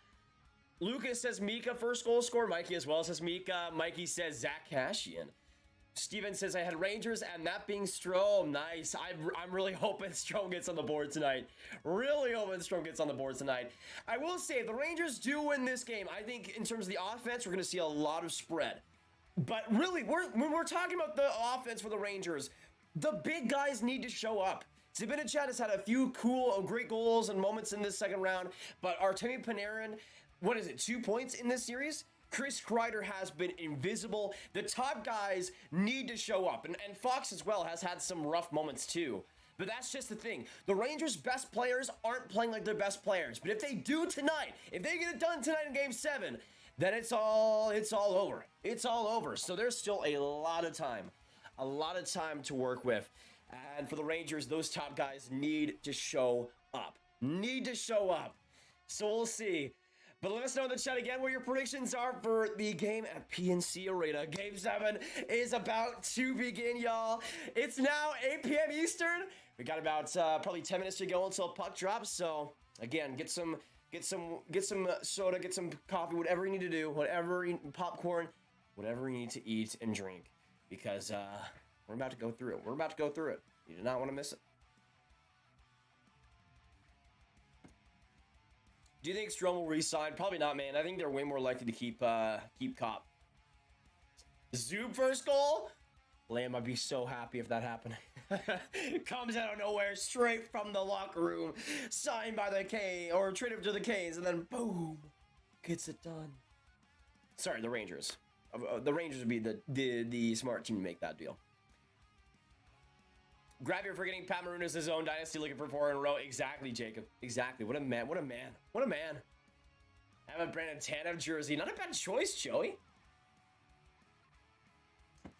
Lucas says Mika first goal scorer. Mikey as well says Mika. Mikey says Zach Cashian. Steven says I had Rangers and that being Strome. Nice. I'm really hoping Strome gets on the board tonight. I will say, if the Rangers do win this game, I think in terms of the offense, we're going to see a lot of spread. But really, when we're talking about the offense for the Rangers, the big guys need to show up. Zibanejad has had a few great goals and moments in this second round, but Artemi Panarin, 2 points in this series? Chris Kreider has been invisible. The top guys need to show up, and Fox as well has had some rough moments too. But that's just the thing. The Rangers' best players aren't playing like their best players. But if they do tonight, if they get it done tonight in Game 7, then it's all over. It's all over. So there's still a lot of time to work with. And for the Rangers, those top guys need to show up. So we'll see. But let us know in the chat again what your predictions are for the game at PNC Arena. Game 7 is about to begin, y'all. It's now 8 p.m. Eastern. We got about probably 10 minutes to go until puck drops. So again, get some soda, get some coffee, whatever you need to do, popcorn, whatever you need to eat and drink, because we're about to go through it. You do not want to miss it. Do you think Strome will re-sign? Probably not, man. I think they're way more likely to keep Kopp. Zub first goal? Lamb, I'd be so happy if that happened. Comes out of nowhere, straight from the locker room, signed by the Canes, or traded to the Canes, and then boom, gets it done. Sorry, the Rangers. The Rangers would be the smart team to make that deal. Graviteh for getting Pat Maroon as his own dynasty, looking for 4 in a row. Exactly, Jacob. Exactly. What a man. I have a Brandon Tanev jersey. Not a bad choice, Joey.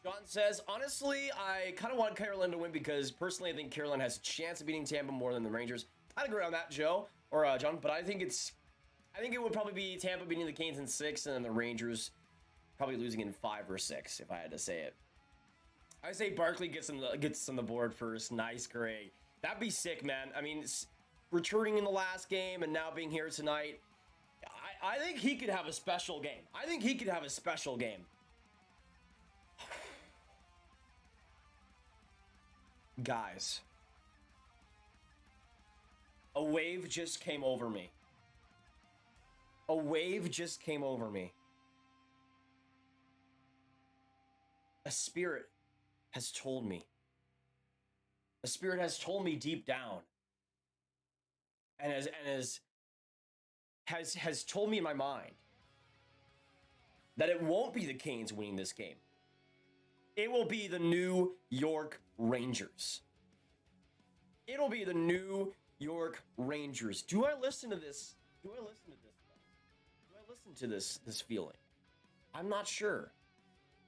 John says, honestly, I kind of want Carolina to win because personally I think Carolina has a chance of beating Tampa more than the Rangers. I'd agree on that, Joe, or John, but I think it would probably be Tampa beating the Canes in 6 and then the Rangers probably losing in 5 or 6, if I had to say it. I say Barkley gets on the board first. Nice, Greg. That'd be sick, man. I mean, returning in the last game and now being here tonight, I think he could have a special game. Guys, a wave just came over me. A spirit has told me. A spirit has told me deep down, and has told me in my mind that it won't be the Canes winning this game. It will be the New York Rangers. It'll be the New York Rangers. Do I listen to this? Do I listen to this feeling? I'm not sure.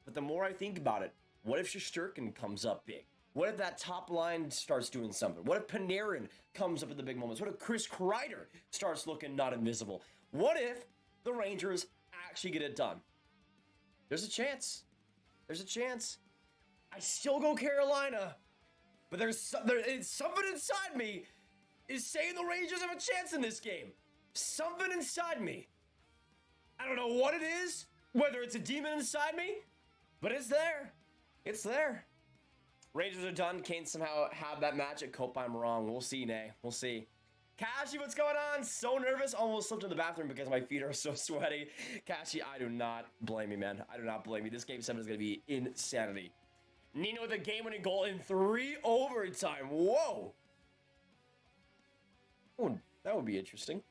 But the more I think about it, what if Shesterkin comes up big? What if that top line starts doing something? What if Panarin comes up at the big moments? What if Chris Kreider starts looking not invisible? What if the Rangers actually get it done. There's a chance. There's a chance. I still go Carolina, but it's something inside me is saying the Rangers have a chance in this game. Something inside me. I don't know what it is, whether it's a demon inside me, but it's there. It's there. Rangers are done. Canes somehow have that magic. Hope I'm wrong. We'll see, Nay. We'll see. Cashy, what's going on? So nervous. Almost slipped in the bathroom because my feet are so sweaty. Cashy, I do not blame you, man. I do not blame you. This game 7 is going to be insanity. Nino with a game-winning goal in 3 overtime. Whoa. Oh, that would be interesting.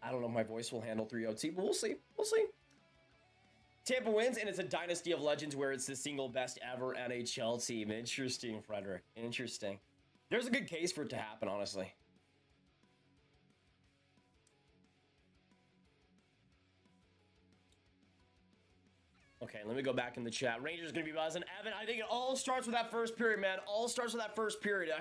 I don't know if my voice will handle 3 OT, but we'll see. We'll see. Tampa wins, and it's a dynasty of legends where it's the single best ever NHL team. Interesting, Frederick. Interesting. There's a good case for it to happen, honestly. Okay, let me go back in the chat. Rangers going to be buzzing. Evan, I think it all starts with that first period, man. All starts with that first period.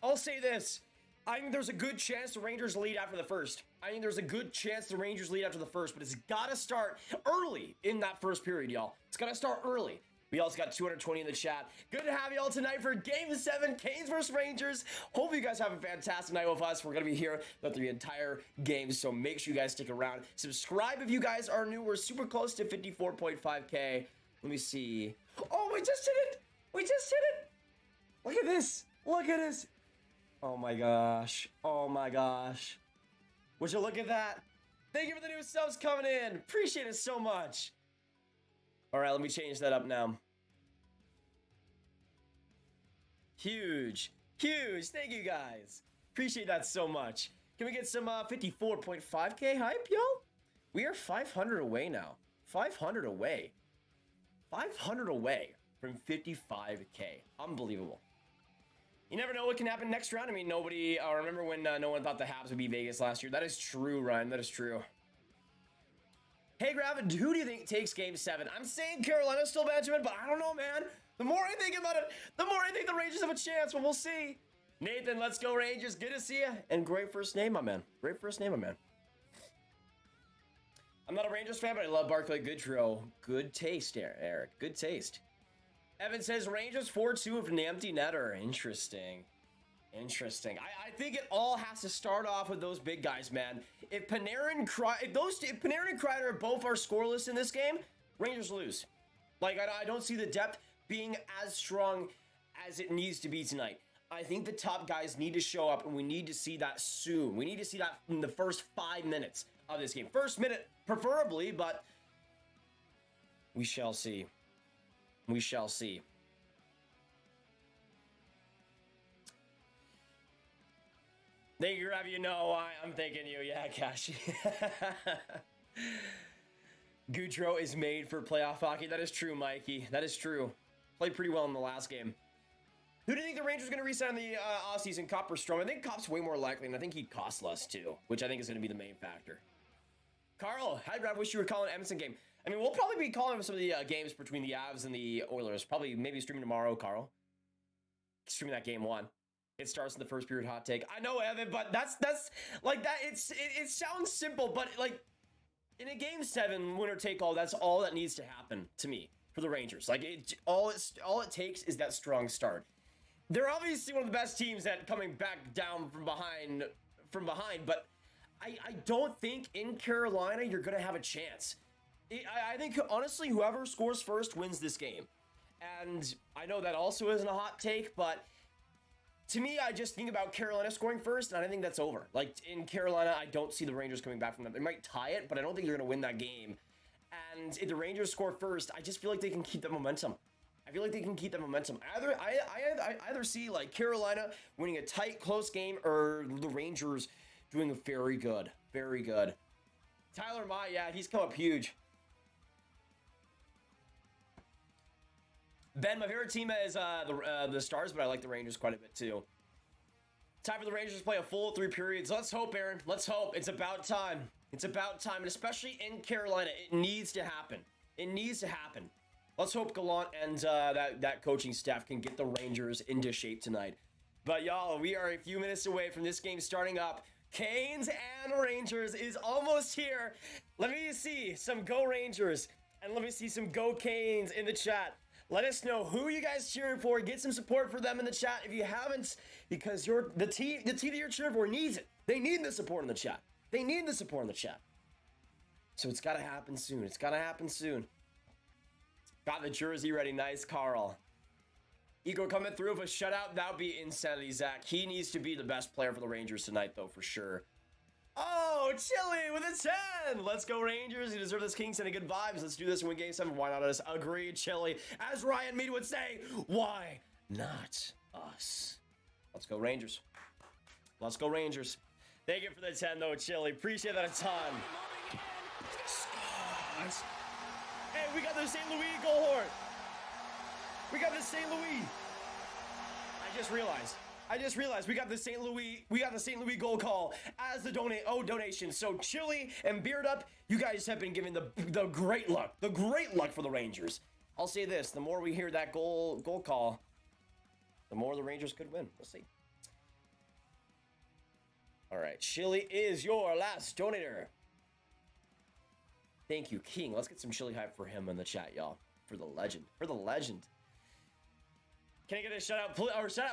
I'll say this. I think there's a good chance the Rangers lead after the first. I think there's a good chance the Rangers lead after the first, but it's got to start early in that first period, y'all. It's got to start early. We also got 220 in the chat. Good to have you all tonight for Game 7, Canes versus Rangers. Hope you guys have a fantastic night with us. We're going to be here throughout the entire game, so make sure you guys stick around. Subscribe if you guys are new. We're super close to 54.5K. Let me see. Oh, we just hit it. We just hit it. Look at this. Look at this. Oh my gosh. Oh my gosh. Would you look at that? Thank you for the new subs coming in. Appreciate it so much. All right, let me change that up now. Huge. Huge. Thank you guys. Appreciate that so much. Can we get some 54.5K hype, y'all? We are 500 away now. 500 away. 500 away from 55K. Unbelievable. You never know what can happen next round. I mean, nobody... remember when no one thought the Habs would be Vegas last year? That is true, Ryan. That is true. Hey, Graviteh, who do you think takes Game 7? I'm saying Carolina still, Benjamin, but I don't know, man. The more I think about it, the more I think the Rangers have a chance, but we'll see. Nathan, let's go, Rangers. Good to see you. And great first name, my man. Great first name, my man. I'm not a Rangers fan, but I love Barclay Goodrow. Good taste, Eric. Good taste. Evan says Rangers 4-2 from the empty netter. Interesting. Interesting. I think it all has to start off with those big guys, man. If Panarin and Kreider are both are scoreless in this game, Rangers lose. Like, I don't see the depth being as strong as it needs to be tonight. I think the top guys need to show up, and we need to see that soon. We need to see that in the first 5 minutes of this game. First minute, preferably, but we shall see. We shall see. Thank you, Rav. You know, I'm thanking you. Yeah, Cashy. Goudreau is made for playoff hockey. That is true, Mikey. That is true. Played pretty well in the last game. Who do you think the Rangers are going to re-sign the offseason? Cup or Strom? I think Cup's way more likely, and I think he'd cost less too, which I think is going to be the main factor. Carl, hi, Rav. Wish you were calling Edmonton game. I mean, we'll probably be calling some of the games between the Avs and the Oilers. Probably, maybe streaming tomorrow, Carl. Streaming that game 1. It starts in the first period hot take. I know, Evan, but that's like that. It sounds simple, but like in a game 7 winner take all, that's all that needs to happen to me for the Rangers. Like all it takes is that strong start. They're obviously one of the best teams at coming back down from behind, but I don't think in Carolina you're gonna have a chance. I think honestly, whoever scores first wins this game, and I know that also isn't a hot take, but. To me, I just think about Carolina scoring first, and I think that's over. Like, in Carolina, I don't see the Rangers coming back from that. They might tie it, but I don't think they're going to win that game. And if the Rangers score first, I just feel like they can keep that momentum. I feel like they can keep that momentum. I either see, like, Carolina winning a tight, close game, or the Rangers doing very good. Very good. Tyler Ma, yeah, he's come up huge. Ben, my favorite team is the Stars, but I like the Rangers quite a bit too. Time for the Rangers to play a full 3 periods. Let's hope, Aaron. Let's hope. It's about time. It's about time, and especially in Carolina, it needs to happen. It needs to happen. Let's hope Gallant and that coaching staff can get the Rangers into shape tonight. But y'all, we are a few minutes away from this game starting up. Canes and Rangers is almost here. Let me see some Go Rangers and let me see some Go Canes in the chat. Let us know who you guys cheering for. Get some support for them in the chat if you haven't, because the team that you're cheering for needs it. They need the support in the chat. They need the support in the chat. So it's got to happen soon. It's got to happen soon. Got the jersey ready. Nice, Carl. Igor coming through with a shutout. That would be insanity, Zach. He needs to be the best player for the Rangers tonight, though, for sure. Oh, Chili with a 10. Let's go, Rangers. You deserve this, Kings, and good vibes. Let's do this and win game 7. Why not us? Agreed, Chili. As Ryan Mead would say, why not us? Let's go, Rangers. Let's go, Rangers. Thank you for the 10, though, Chili. Appreciate that a ton. Hey, we got the St. Louis goal horn. We got the St. Louis. I just realized we got the St. Louis goal call as the donation. So Chili and Beard Up, you guys have been given the great luck for the Rangers. I'll say this: the more we hear that goal call, the more the Rangers could win. We'll see. All right, Chili is your last donator. Thank you, King. Let's get some Chili hype for him in the chat, y'all. For the legend. Can I get a shout out,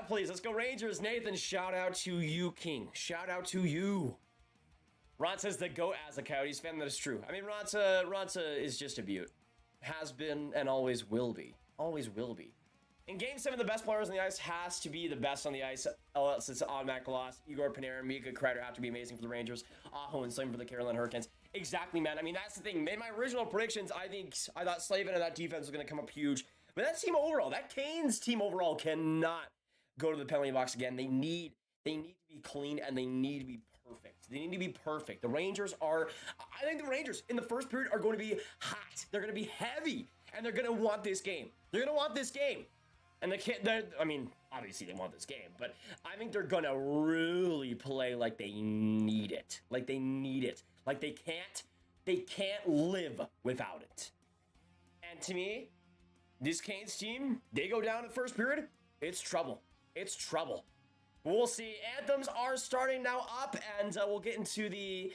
please? Let's go, Rangers. Nathan, shout out to you, King. Shout out to you. Ron says the go as a Coyotes fan. That is true. I mean, Ronta is just a beaut. Has been and always will be. Always will be. In Game 7, the best players on the ice has to be the best on the ice. Elliotte says automatic loss. Igor Panarin, Mika Kreider have to be amazing for the Rangers. Aho and Slavin for the Carolina Hurricanes. Exactly, man. I mean, that's the thing. In my original predictions, I thought Slavin and that defense was going to come up huge. But that team overall, that Canes team overall cannot go to the penalty box again. They need to be clean and they need to be perfect. They need to be perfect. I think the Rangers in the first period are going to be hot. They're going to be heavy and they're going to want this game. And obviously they want this game, but I think they're going to really play like they need it. Like they can't live without it. And to me, this Canes team, they go down in the first period, it's trouble. It's trouble. We'll see. Anthems are starting now up, and we'll get into the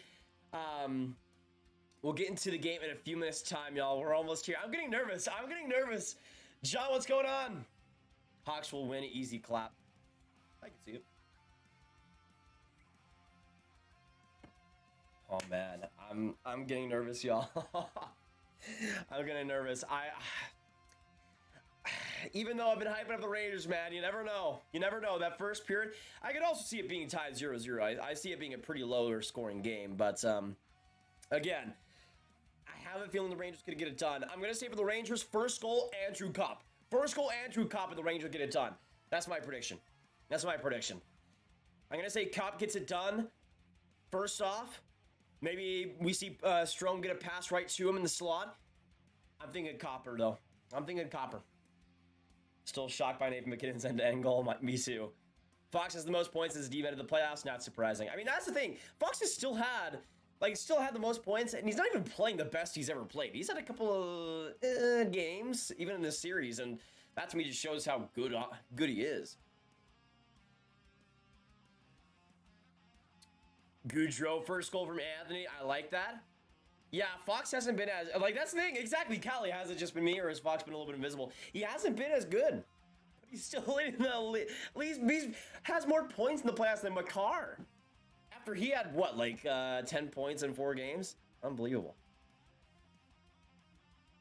game in a few minutes' time, y'all. We're almost here. I'm getting nervous. John, what's going on? Hawks will win. Easy clap. I can see it. Oh man, I'm getting nervous, y'all. I'm getting nervous. Even though I've been hyping up the Rangers, man, you never know. That first period, I could also see it being tied 0-0. I see it being a pretty lower scoring game, but again, I have a feeling the Rangers could get it done. I'm gonna say for the Rangers, first goal, Andrew Copp. And the Rangers get it done. That's my prediction. I'm gonna say Copp gets it done. First off, maybe we see Strome get a pass right to him in the slot. I'm thinking Copper, though. Still shocked by Nathan McKinnon's end-to-end goal. Me too. Fox has the most points as deep end of the playoffs. Not surprising. I mean, that's the thing. Fox has still had the most points, and he's not even playing the best he's ever played. He's had a couple of games, even in this series, and that to me just shows how good he is. Goudreau, first goal from Anthony. I like that. Yeah, Fox hasn't been as... that's the thing. Exactly. Callie, has it just been me, or has Fox been a little bit invisible? He hasn't been as good. But he's still leading the league. At least he has more points in the playoffs than Makar. After he had, 10 points in 4 games? Unbelievable.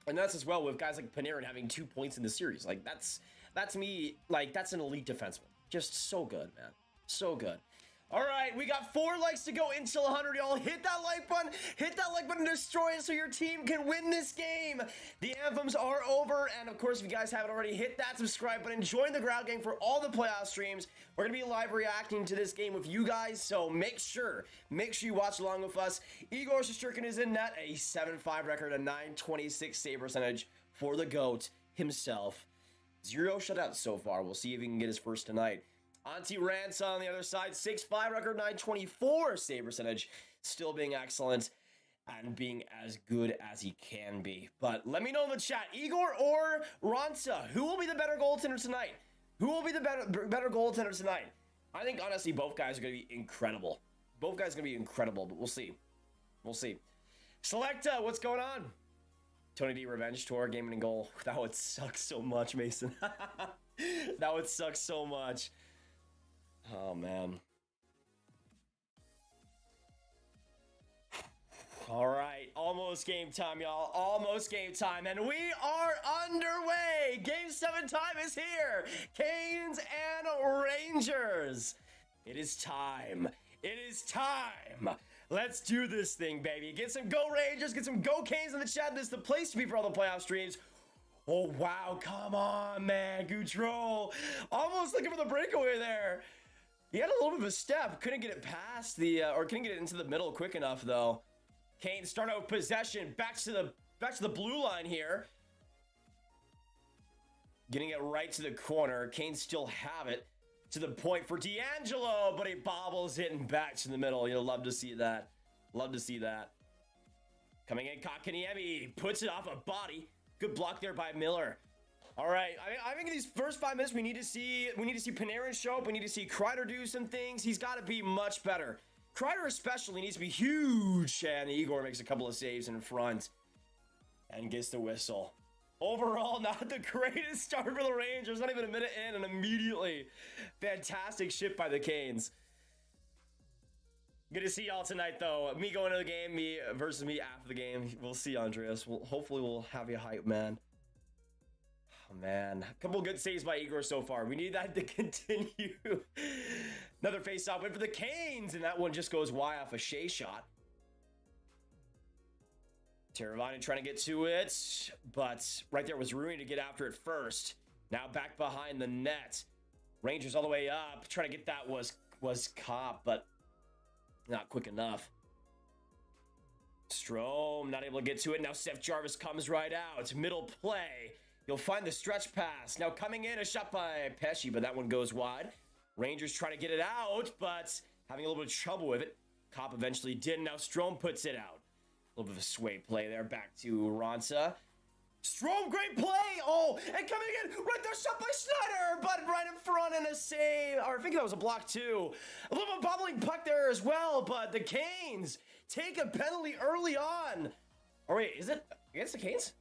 And that's as well with guys like Panarin having 2 points in the series. That's to me, that's an elite defenseman. Just so good, man. So good. All right, we got 4 likes to go until 100, y'all. Hit that like button, destroy it so your team can win this game. The anthems are over, and of course, if you guys haven't already, hit that subscribe button. Join the Ground Gang for all the playoff streams. We're gonna be live reacting to this game with you guys, so make sure you watch along with us. Igor Shesterkin is in net, a 7-5 record, a .926 save percentage for the GOAT himself. 0 shutouts so far. We'll see if he can get his first tonight. Antti Raanta on the other side, 6-5 record, .924 save percentage, still being excellent and being as good as he can be. But let me know in the chat, Igor or Raanta, who will be the better goaltender tonight? I think honestly both guys are going to be incredible. Both guys going to be incredible, but we'll see. We'll see. Selecta, what's going on? Tony D Revenge Tour, gaming and goal. That would suck so much, Mason. That would suck so much. Oh, man. All right, almost game time, y'all. Almost game time, and we are underway. Game 7 time is here. Canes and Rangers. It is time. It is time. Let's do this thing, baby. Get some Go Rangers, get some Go Canes in the chat. This is the place to be for all the playoff streams. Oh, wow, come on, man. Goudreau. Almost looking for the breakaway there. He had a little bit of a step. Couldn't get it past the, or couldn't get it into the middle quick enough, though. Canes start out with possession. Back to the blue line here. Getting it right to the corner. Canes still have it. To the point for D'Angelo, but he bobbles it and back to the middle. You'll love to see that. Love to see that. Coming in, Kotkaniemi puts it off a body. Good block there by Miller. All right, I think in these first 5 minutes we need to see Panarin show up. We need to see Kreider do some things. He's got to be much better. Kreider especially needs to be huge, and Igor makes a couple of saves in front and gets the whistle. Overall, not the greatest start for the Rangers. Not even a minute in, and immediately fantastic shit by the Canes. Good to see y'all tonight, though. Me going into the game, me versus me after the game. We'll see, Andreas. Hopefully we'll have you hype, man. Oh, man. A couple good saves by Igor so far. We need that to continue. Another face-off win for the Canes, and that one just goes wide off a Shea shot. Teravainen trying to get to it, but right there was Rooney to get after it first. Now back behind the net. Rangers all the way up. Trying to get that was Kopp, but not quick enough. Strome not able to get to it. Now Seth Jarvis comes right out. Middle play. You'll find the stretch pass. Now coming in, a shot by Pesci, but that one goes wide. Rangers trying to get it out, but having a little bit of trouble with it. Kopp eventually did. Now Strome puts it out. A little bit of a sway play there. Back to Ronsa. Strome, great play. Oh, and coming in right there, shot by Schneider, but right in front and a save. Or I think that was a block too. A little bit of bubbling puck there as well, but the Canes take a penalty early on. Or wait, is it against the Canes?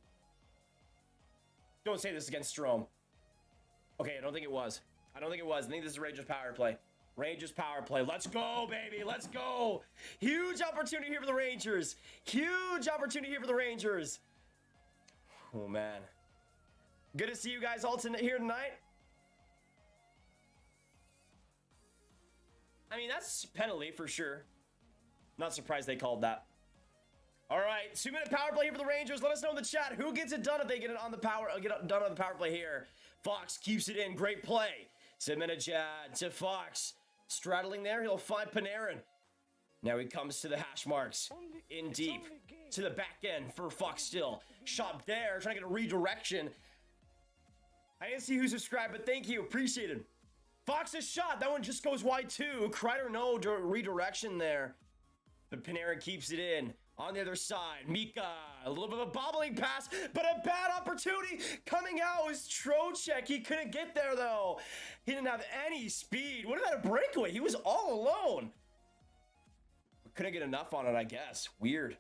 Don't say this against Strome. Okay, I don't think it was. I think this is Rangers power play. Rangers power play. Let's go, baby. Let's go. Huge opportunity here for the Rangers. Huge opportunity here for the Rangers. Oh, man. Good to see you guys all here tonight. I mean, that's penalty for sure. Not surprised they called that. All right, 2-minute power play here for the Rangers. Let us know in the chat who gets it done if they get it on the power. Get it done on the power play here. Fox keeps it in. Great play. Zibanejad to Fox. Straddling there, he'll find Panarin. Now he comes to the hash marks. In deep. To the back end for Fox still. Shot there, trying to get a redirection. I didn't see who subscribed, but thank you. Appreciate it. Fox's shot. That one just goes wide too. Kreider, no redirection there. But Panarin keeps it in. On the other side, Mika, a little bit of a bobbling pass, but a bad opportunity coming out was Trocheck. He couldn't get there, though. He didn't have any speed. What about a breakaway? He was all alone. Couldn't get enough on it, I guess. Weird.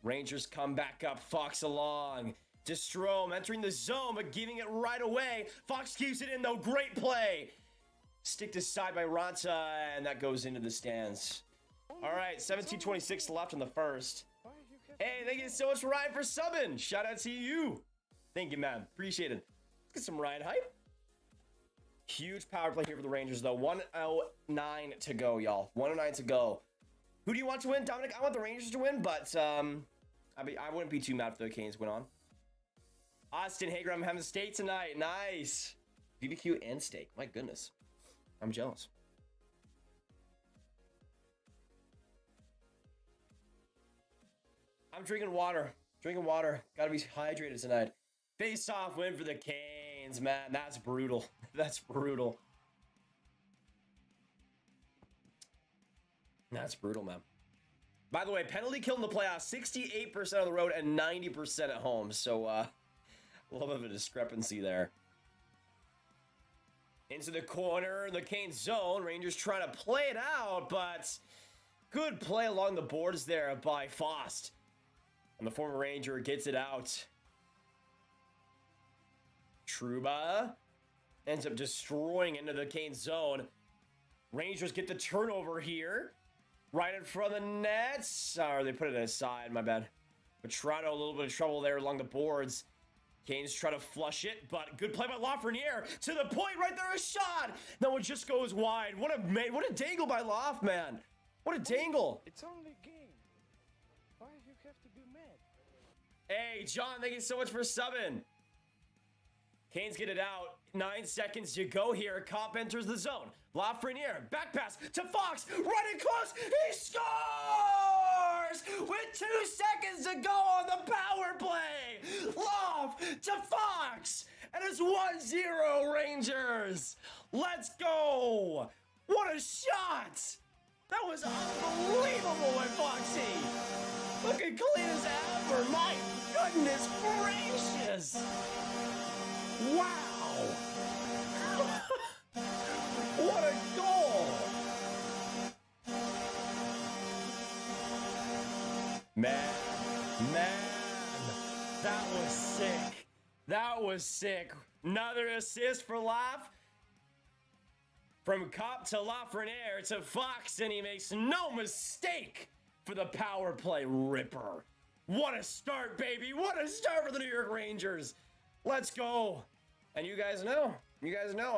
Rangers come back up. Fox along. To Strome, entering the zone, but giving it right away. Fox keeps it in, though. Great play. Stick to side by Ronta, and that goes into the stands. All right, 17:26 left in the first. Hey, thank you so much, Ryan, for subbing. Shout out to you. Thank you, man. Appreciate it. Let's get some Ryan hype. Huge power play here for the Rangers, though. 1:09 to go, y'all. 1:09 to go. Who do you want to win, Dominic? I want the Rangers to win, but I wouldn't be too mad if the Canes went on. Austin Hager, I'm having a steak tonight. Nice. BBQ and steak. My goodness. I'm jealous. I'm drinking water. Gotta be hydrated tonight. Face-off win for the Canes, man. That's brutal. That's brutal. That's brutal, man. By the way, penalty kill in the playoffs, 68% on the road and 90% at home. So, a little bit of a discrepancy there. Into the corner, the Canes zone. Rangers trying to play it out, but good play along the boards there by Faust. And the former Ranger gets it out. Trouba ends up destroying into the Canes zone. Rangers get the turnover here. Right in front of the nets. Or they put it aside, my bad. But Toronto, a little bit of trouble there along the boards. Canes try to flush it, but good play by Lafreniere. To the point, right there, a shot. That one just goes wide. What a dangle by Loff, man. What a dangle. It's only a game. Why do you have to be mad? Hey, John, thank you so much for subbing. Canes get it out. 9 seconds to go here. Comp enters the zone. Lafreniere, back pass to Fox. Running close. He scores! With 2 seconds to go on the power play. Loff to Fox. And it's 1-0 Rangers. Let's go. What a shot. That was unbelievable by Foxy. Looking clean as ever. My goodness gracious. Wow. What a goal. Man. That was sick. That was sick. Another assist for Laugh. From Cop to Lafreniere to Fox, and he makes no mistake for the power play ripper. What a start, baby. What a start for the New York Rangers. Let's go. And you guys know,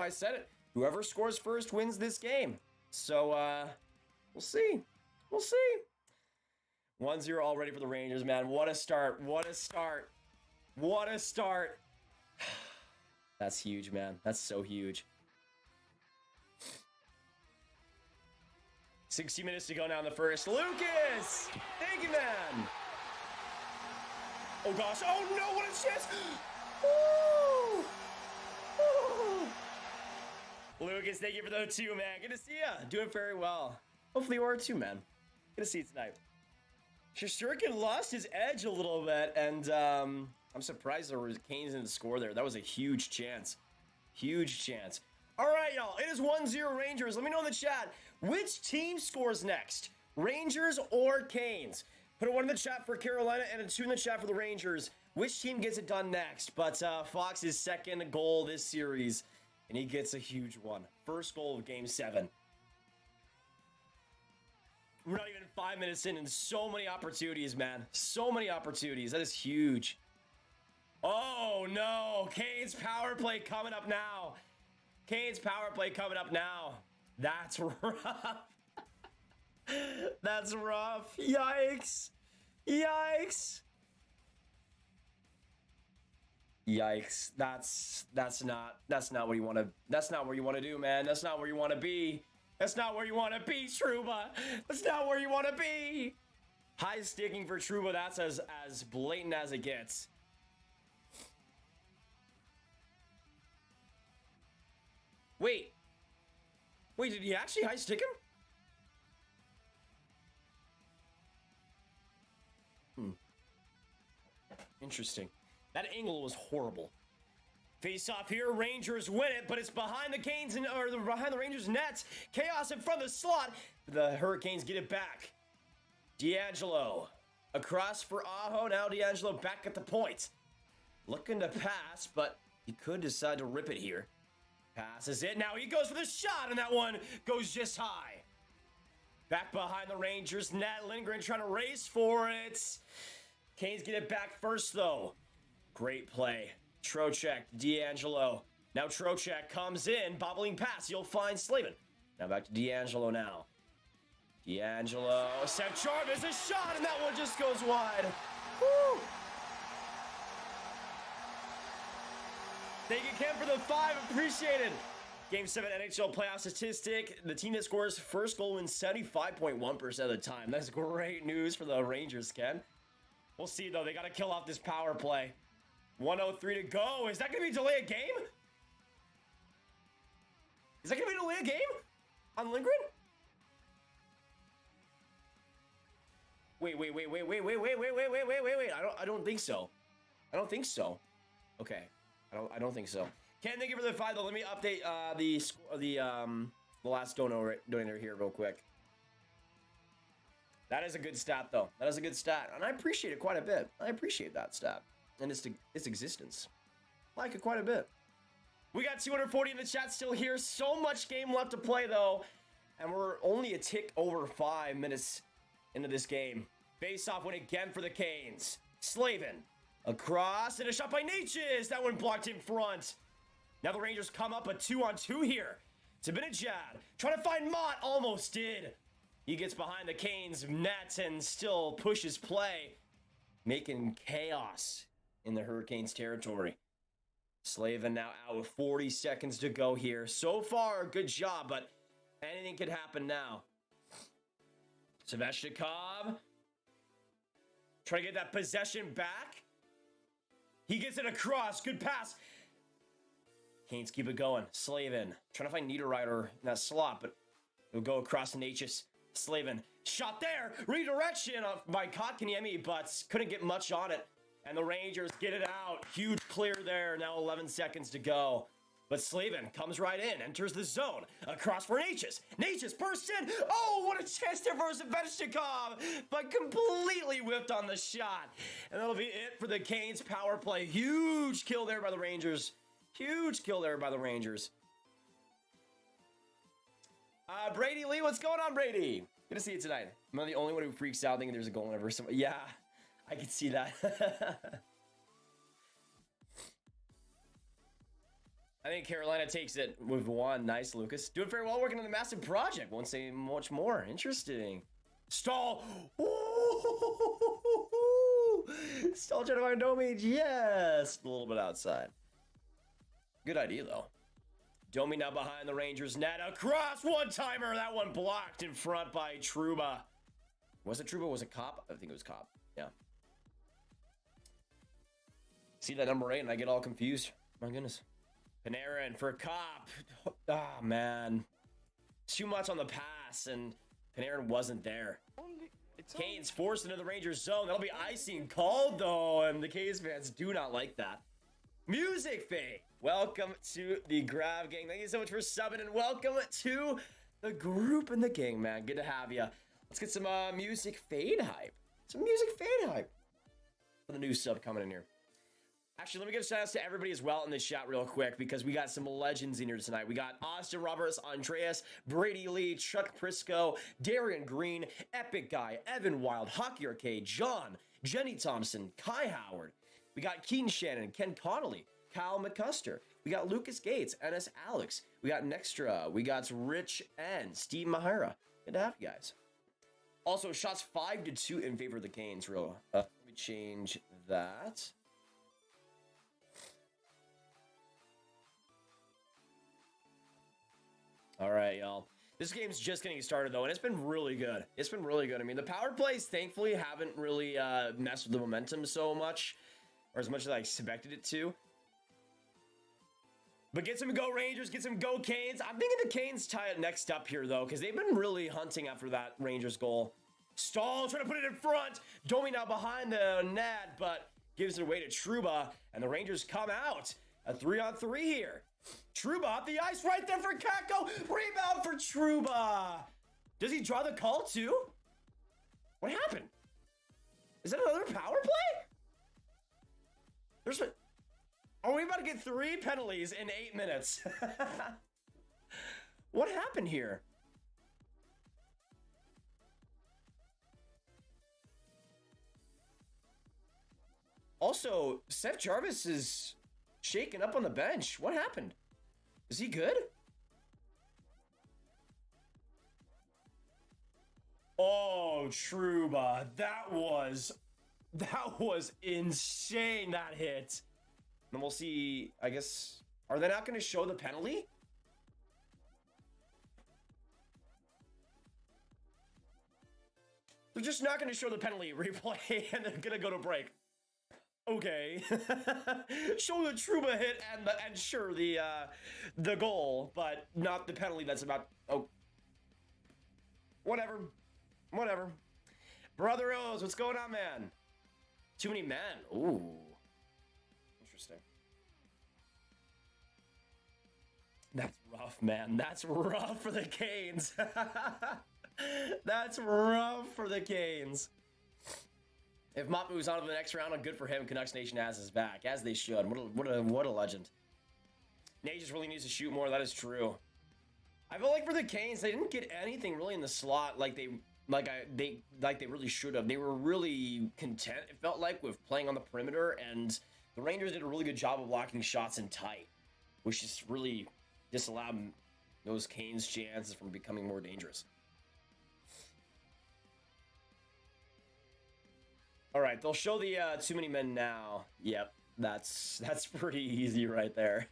I said it. Whoever scores first wins this game. So, we'll see. 1-0 already for the Rangers, man. What a start. That's huge, man. That's so huge. 60 minutes to go now in the first. Lucas! Thank you, man. Oh, gosh. Oh, no. What a chance. Woo! Woo! Lucas, thank you for the 2, man. Good to see ya. Doing very well. Hopefully you are too, man. Good to see you tonight. Shesterkin lost his edge a little bit, and I'm surprised there was Canes in the score there. That was a huge chance. All right, y'all. It is 1-0 Rangers. Let me know in the chat, which team scores next? Rangers or Canes? Put a 1 in the chat for Carolina and a 2 in the chat for the Rangers. Which team gets it done next? But Fox's second goal this series, and he gets a huge one. First goal of Game 7. We're not even 5 minutes in, and so many opportunities, man. So many opportunities. That is huge. Oh, no. Canes power play coming up now. That's rough. That's rough. Yikes. That's not what you want to. That's not where you want to do, man. That's not where you want to be. Trouba. That's not where you want to be. High sticking for Trouba. That's as blatant as it gets. Wait, did he actually high stick him? Interesting. That angle was horrible. Face off here, Rangers win it, but it's behind the Canes behind the Rangers nets. Chaos in front of the slot. The Hurricanes get it back. D'Angelo across for Aho. Now D'Angelo back at the point. Looking to pass, but he could decide to rip it here. Passes it. Now he goes for the shot, and that one goes just high. Back behind the Rangers net. Lindgren trying to race for it. Canes get it back first, though. Great play. Trocheck, D'Angelo. Now Trocheck comes in. Bobbling pass. You'll find Slavin. Now back to D'Angelo now. D'Angelo. Seth Jarvis, a shot, and that one just goes wide. Woo! Thank you, Ken, for the 5. Appreciate it. Game 7 NHL playoff statistic. The team that scores first goal wins 75.1% of the time. That's great news for the Rangers, Ken. We'll see, though. They got to kill off this power play. 1:03 to go. Is that going to be delay a game? Is that going to be delay a game? On Lindgren? Wait. I don't think so. Okay. I don't think so. Ken, thank you for the 5 though. Let me update the last donator here real quick. That is a good stat though. That is a good stat, and I appreciate it quite a bit. I appreciate that stat and its existence. I like it quite a bit. We got 240 in the chat still here. So much game left to play though, and we're only a tick over 5 minutes into this game. Face-off win again for the Canes. Slavin across and a shot by Natchez. That one blocked in front. Now the Rangers come up a 2-on-2 here. Zibanejad trying to find Mott. Almost did. He gets behind the Canes net and still pushes play, making chaos in the Hurricanes territory. Slavin now out with 40 seconds to go here. So far, good job, but anything could happen now. Svechnikov trying to get that possession back. He gets it across. Good pass. Canes keep it going. Slavin trying to find Niederreiter in that slot, but it'll go across to Natchez. Slavin shot there. Redirection by Kotkaniemi, but couldn't get much on it. And the Rangers get it out. Huge clear there. Now 11 seconds to go. But Slavin comes right in, enters the zone. Across for Natchez. Natchez bursts in. Oh, what a chance there for Svechnikov, but completely whipped on the shot. And that'll be it for the Canes power play. Huge kill there by the Rangers. Huge kill there by the Rangers. Brady Lee, what's going on, Brady? Good to see you tonight. Am I the only one who freaks out thinking there's a goal whenever somebody... Yeah, I can see that. I think Carolina takes it with 1. Nice, Lucas. Doing very well working on the massive project. Won't say much more. Interesting. Stall. Stall trying to find Domi. Yes. A little bit outside. Good idea, though. Domi now behind the Rangers net. Across, one-timer. That one blocked in front by Trouba. Was it Trouba? Was it Cop? I think it was Cop. Yeah. See that number 8 and I get all confused. My goodness. Panarin for Cop. Ah, man. Too much on the pass, and Panarin wasn't there. Canes forced into the Rangers zone. That'll be icing called, though, and the Canes fans do not like that. Music Fade. Welcome to the Grav Gang. Thank you so much for subbing, and welcome to the group and the gang, man. Good to have you. Let's get some Music Fade hype. Some Music Fade hype for the new sub coming in here. Actually, let me give a shout out to everybody as well in the chat real quick, because we got some legends in here tonight. We got Austin Roberts, Andreas, Brady Lee, Chuck Prisco, Darian Green, Epic Guy, Evan Wild, Hockey Arcade, John, Jenny Thompson, Kai Howard. We got Keaton Shannon, Ken Connolly, Kyle McCuster. We got Lucas Gates, NS Alex. We got Nextra. We got Rich and Steve Mahira. Good to have you guys. Also, shots 5-2 in favor of the Canes. Let me change that. All right, y'all. This game's just getting started, though, and it's been really good. It's been really good. I mean, the power plays, thankfully, haven't really messed with the momentum so much, or as much as I expected it to. But get some go Rangers, get some go Canes. I'm thinking the Canes tie it next up here, though, because they've been really hunting after that Rangers goal. Stahl trying to put it in front. Domi now behind the net, but gives it away to Trouba, and the Rangers come out. A 3-on-3 here. Trouba off the ice right there for Kakko. Rebound for Trouba. Does he draw the call too? What happened? Is that another power play? Are we about to get 3 penalties in 8 minutes? What happened here? Also, Seth Jarvis is shaken up on the bench. What happened? Is he good? Oh, Trouba. That was insane, that hit. And we'll see, I guess, are they not going to show the penalty? They're just not going to show the penalty replay, and they're going to go to break. Okay. Show the Trouba hit and sure the goal, but not the penalty that's about. Oh, whatever. Brother O's, what's going on, man? Too many men. Ooh, interesting. That's rough, man. That's rough for the Canes. That's rough for the Canes. If Mott moves on to the next round, good for him. Canucks Nation has his back, as they should. What a legend. Nate just really needs to shoot more. That is true. I feel like for the Canes, they didn't get anything really in the slot like they really should have. They were really content, it felt like, with playing on the perimeter, and the Rangers did a really good job of blocking shots in tight, which just really disallowed those Canes' chances from becoming more dangerous. All right, they'll show the too many men now. Yep, that's pretty easy right there.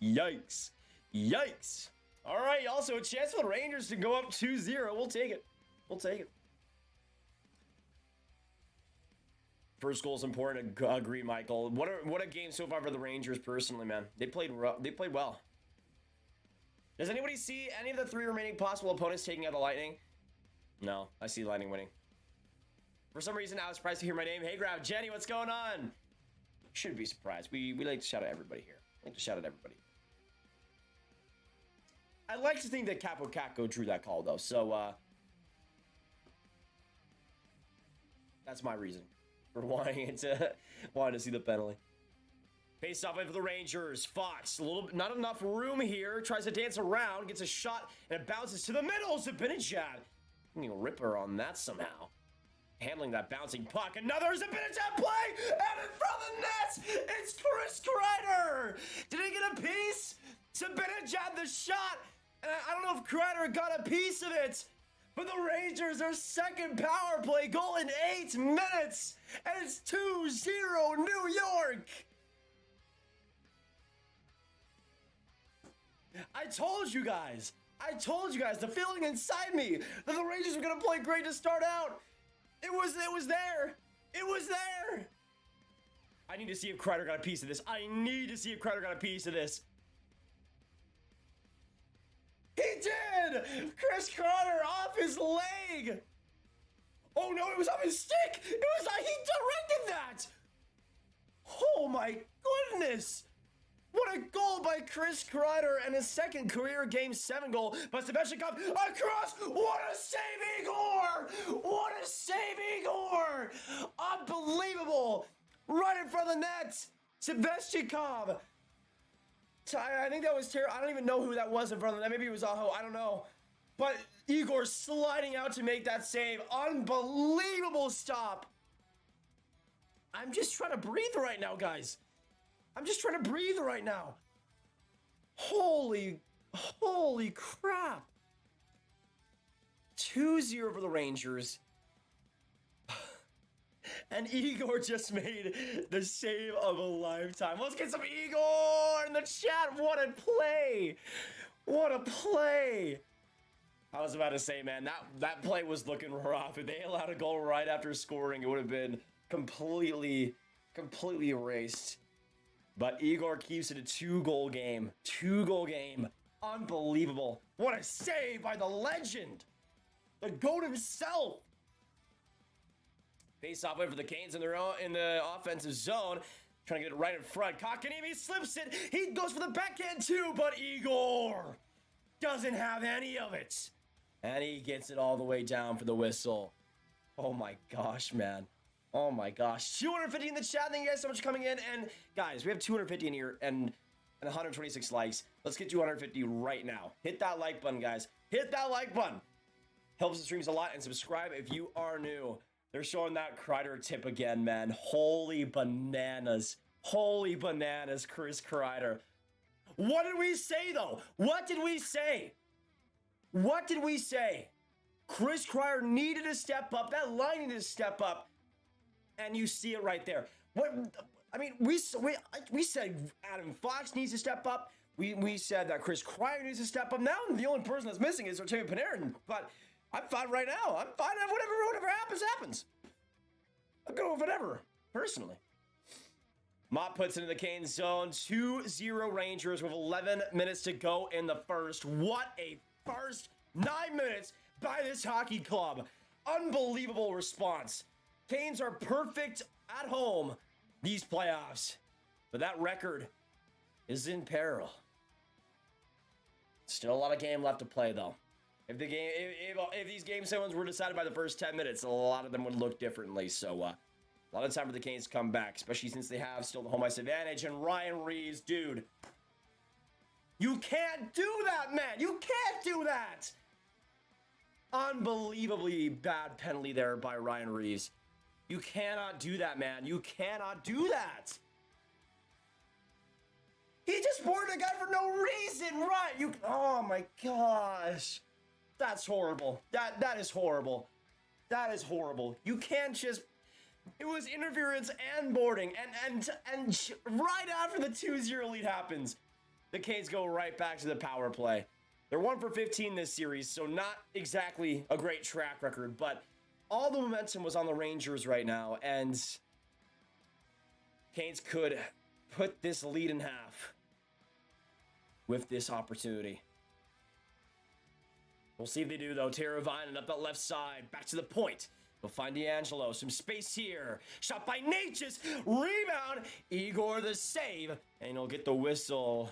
Yikes. Yikes. All right, also a chance for the Rangers to go up 2-0. We'll take it. We'll take it. First goal is important. Agree, Michael. What a game so far for the Rangers personally, man. They played well. Does anybody see any of the 3 remaining possible opponents taking out the Lightning? No, I see Lightning winning. For some reason, I was surprised to hear my name. Hey, Grav, Jenny, what's going on? Shouldn't be surprised. We like to shout at everybody here. I like to shout at everybody. I like to think that Capo Caco drew that call, though. So, that's my reason for wanting to see the penalty. Face off for the Rangers. Fox, not enough room here. Tries to dance around, gets a shot, and it bounces to the middle. Zibanejad. Ripper on that somehow. Handling that bouncing puck. Another Zibanejad play! And in front of the net! It's Chris Kreider! Did he get a piece? Zibanejad the shot! And I don't know if Kreider got a piece of it, but the Rangers, their second power play goal in 8 minutes! And it's 2-0 New York! I told you guys, the feeling inside me that the Rangers were gonna play great to start out. It was there. It was there. I need to see if Kreider got a piece of this. He did! Chris Kreider off his leg. Oh no, it was off his stick. He directed that. Oh my goodness. What a goal by Chris Kreider, and his second career Game 7 goal by Svechnikov across. What a save, Igor! What a save, Igor! Unbelievable! Right in front of the net, Svechnikov. I think that was terrible. I don't even know who that was in front of the net. Maybe it was Aho. I don't know. But Igor sliding out to make that save. Unbelievable stop. I'm just trying to breathe right now, guys. I'm just trying to breathe right now. Holy crap. 2-0 for the Rangers. And Igor just made the save of a lifetime. Let's get some Igor in the chat. What a play. What a play. I was about to say, man, that play was looking rough. If they allowed a goal right after scoring, it would have been completely erased. But Igor keeps it a 2-goal game. 2-goal game. Unbelievable. What a save by the legend. The GOAT himself. Face off for the Canes in the offensive zone. Trying to get it right in front. Kotkaniemi slips it. He goes for the backhand too, but Igor doesn't have any of it. And he gets it all the way down for the whistle. Oh my gosh, man. Oh my gosh. 250 in the chat. Thank you guys so much for coming in. And guys, we have 250 in here and 126 likes. Let's get 250 right now. Hit that like button, guys. Hit that like button. Helps the streams a lot. And subscribe if you are new. They're showing that Kreider tip again, man. Holy bananas. Holy bananas, Chris Kreider. What did we say, though? What did we say? What did we say? Chris Kreider needed to step up. That line needed to step up. And you see it right there. We said Adam Fox needs to step up. We said that Chris Kreider needs to step up. Now the only person that's missing is Artemi Panarin. But I'm fine right now. I'm fine. Whatever happens. I'll go with whatever, personally. Mott puts it in the Canes zone. 2-0 Rangers with 11 minutes to go in the first. What a first 9 minutes by this hockey club. Unbelievable response. Canes are perfect at home these playoffs. But that record is in peril. Still a lot of game left to play, though. If these game 7s were decided by the first 10 minutes, a lot of them would look differently. So, a lot of time for the Canes to come back, especially since they have still the home ice advantage. And Ryan Reeves, dude, you can't do that, man. You can't do that. Unbelievably bad penalty there by Ryan Reeves. You cannot do that, man. You cannot do that. He just boarded a guy for no reason, right? Oh my gosh. That's horrible. That is horrible. That is horrible. You can't just... It was interference and boarding, and right after the 2-0 lead happens, the Canes go right back to the power play. They're 1 for 15 this series, so not exactly a great track record, but all the momentum was on the Rangers right now, and Canes could put this lead in half with this opportunity. We'll see if they do, though. Teravainen up that left side. Back to the point. We'll find DeAngelo. Some space here. Shot by Natchez. Rebound. Igor the save. And he'll get the whistle.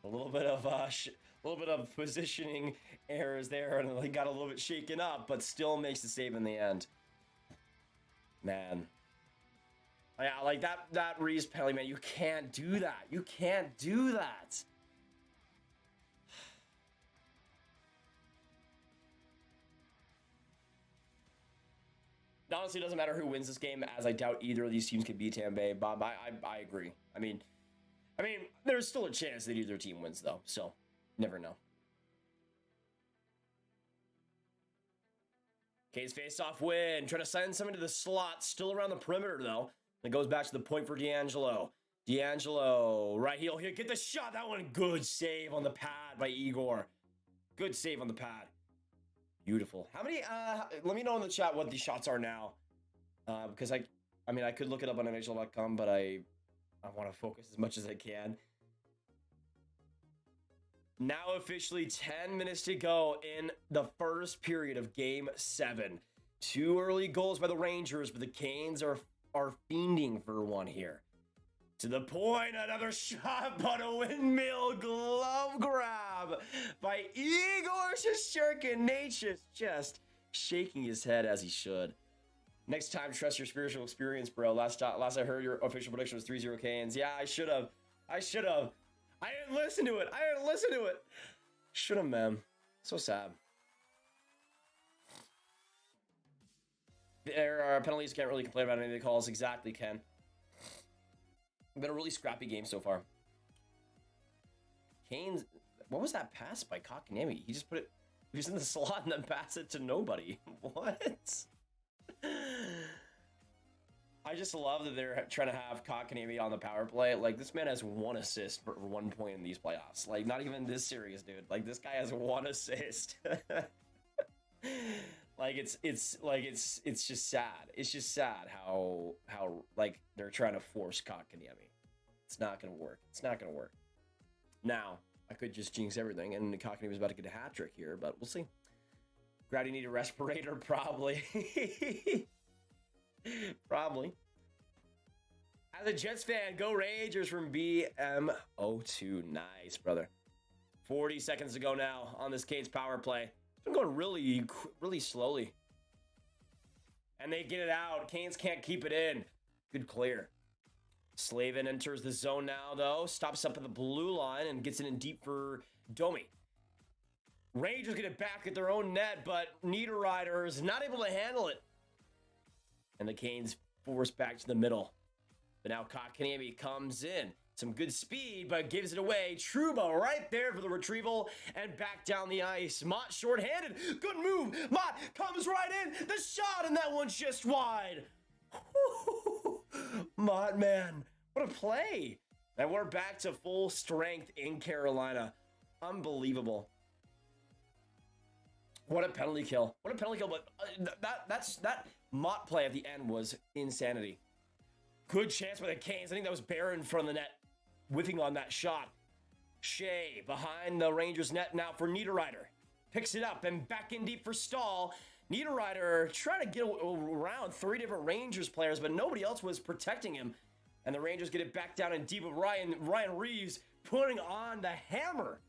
A little bit of positioning errors there. And he got a little bit shaken up, but still makes the save in the end. Man. Yeah, like that Reeves penalty, man. You can't do that. You can't do that. Honestly, it doesn't matter who wins this game, as I doubt either of these teams can beat Tampa Bay. Bob, I agree. I mean, there's still a chance that either team wins, though. So, never know. Canes face-off win. Trying to send some into the slot. Still around the perimeter, though. It goes back to the point for DeAngelo. DeAngelo, right heel here. Get the shot. That one, good save on the pad by Igor. Good save on the pad. Beautiful. How many, let me know in the chat what these shots are now. Because I could look it up on NHL.com, but I want to focus as much as I can. Now officially 10 minutes to go in the first period of Game 7. 2 early goals by the Rangers, but the Canes are fiending for one here. To the point, another shot, but a windmill glove grab by Igor Shesterkin. Natchez just shaking his head as he should. Next time, trust your spiritual experience, bro. Last I heard, your official prediction was 3-0 Canes. Yeah, I should have. I didn't listen to it. Should have, man. So sad. There are penalties. Can't really complain about any of the calls. Exactly, Ken. Been a really scrappy game so far. Canes, what was that pass by Kotkaniemi? He just put it, he was in the slot and then passed it to nobody. What? I just love that they're trying to have Kotkaniemi on the power play. Like, this man has 1 assist for 1 point in these playoffs. Like, not even this series, dude. Like, this guy has 1 assist. Like, it's just sad. It's just sad how like they're trying to force Kotkaniemi. It's not gonna work. It's not gonna work. Now, I could just jinx everything, and Kotkaniemi was about to get a hat trick here, but we'll see. Grady need a respirator, probably. Probably. As a Jets fan, go Rangers from BM02. Nice, brother. 40 seconds to go now on this Canes power play. It's been going really slowly. And they get it out. Canes can't keep it in. Good clear. Slavin enters the zone now, though. Stops up at the blue line and gets it in deep for Domi. Rangers get it back at their own net, but Niederreiter is not able to handle it. And the Canes force back to the middle. But now Kotkaniemi comes in. Some good speed, but gives it away. Trouba right there for the retrieval and back down the ice. Mott shorthanded. Good move. Mott comes right in. The shot, and that one's just wide. Mott, man. What a play. And we're back to full strength in Carolina. Unbelievable. What a penalty kill. What a penalty kill, but that Mott play at the end was insanity. Good chance by the Canes. I think that was Barron in front of the net, whiffing on that shot. Shea behind the Rangers net now for Niederreiter. Picks it up and back in deep for Stahl. Niederreiter trying to get around 3 different Rangers players, but nobody else was protecting him. And the Rangers get it back down in deep with Ryan Reeves putting on the hammer.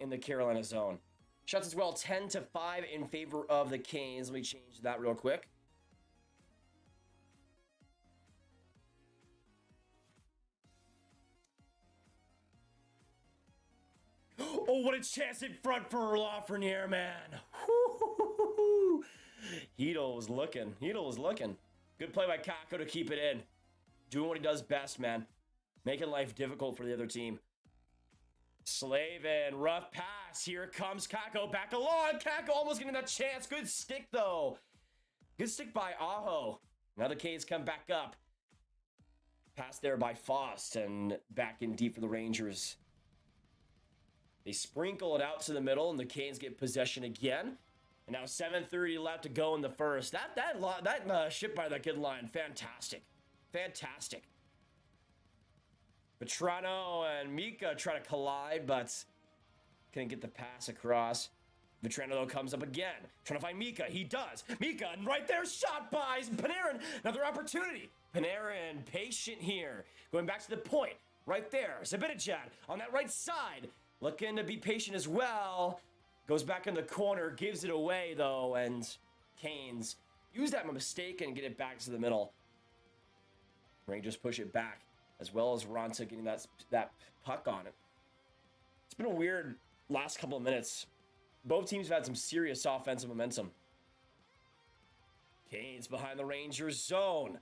in the Carolina zone. Shots as well, 10-5 in favor of the Canes. Let me change that real quick. Oh, what a chance in front for Lafreniere, man. Hito was looking. Good play by Kakko to keep it in. Doing what he does best, man. Making life difficult for the other team. Slavin, rough pass. Here comes Kakko back along. Kakko almost getting that chance. Good stick, though. Good stick by Aho. Now the Canes come back up. Pass there by Faust and back in deep for the Rangers. They sprinkle it out to the middle, and the Canes get possession again. And now 7:30 left to go in the first. That ship by that good line, fantastic. Vetrano and Mika try to collide, but couldn't get the pass across. Vetrano, though, comes up again, trying to find Mika. He does. Mika, and right there, shot by Panarin. Another opportunity. Panarin, patient here. Going back to the point. Right there. Zibanejad on that right side. Looking to be patient as well. Goes back in the corner, gives it away, though, and Canes use that mistake and get it back to the middle. Rangers push it back, as well as Ronta getting that puck on it. It's been a weird last couple of minutes. Both teams have had some serious offensive momentum. Canes behind the Rangers zone.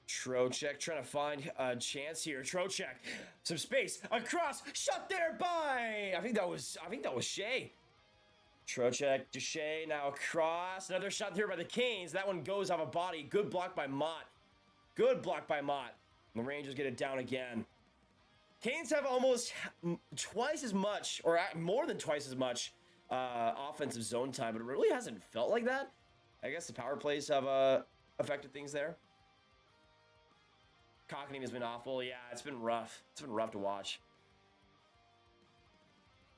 Trocheck trying to find a chance here. Trocheck, some space across, shot there by I think that was Shea. Trocheck to Shea, now across, another shot here by the Canes. That one goes off a body. Good block by Mott. And the Rangers get it down again. Canes have almost twice as much, or more than twice as much, offensive zone time, but it really hasn't felt like that. I guess the power plays have affected things there. Kotkaniemi has been awful. Yeah, it's been rough. It's been rough to watch.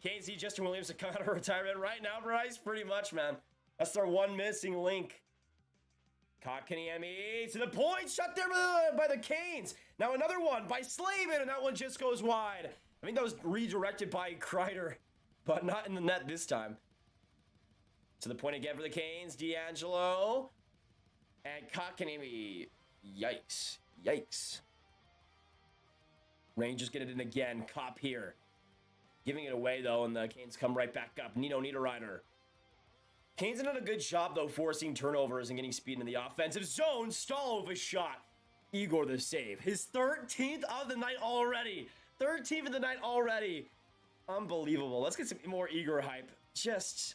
Can't see Justin Williams to come out of retirement right now, Bryce. Pretty much, man. That's our one missing link. Kotkaniemi to the point. Shut there by the Canes. Now another one by Slavin, and that one just goes wide. I think that was redirected by Kreider, but not in the net this time. To the point again for the Canes. D'Angelo. And Kotkaniemi. Yikes. Rangers get it in again. Cop here. Giving it away, though, and the Canes come right back up. Nino Niederreiter. Canes have done a good job, though, forcing turnovers and getting speed in the offensive zone. Stahl of a shot. Igor the save. His 13th of the night already. 13th of the night already. Unbelievable. Let's get some more Igor hype. Just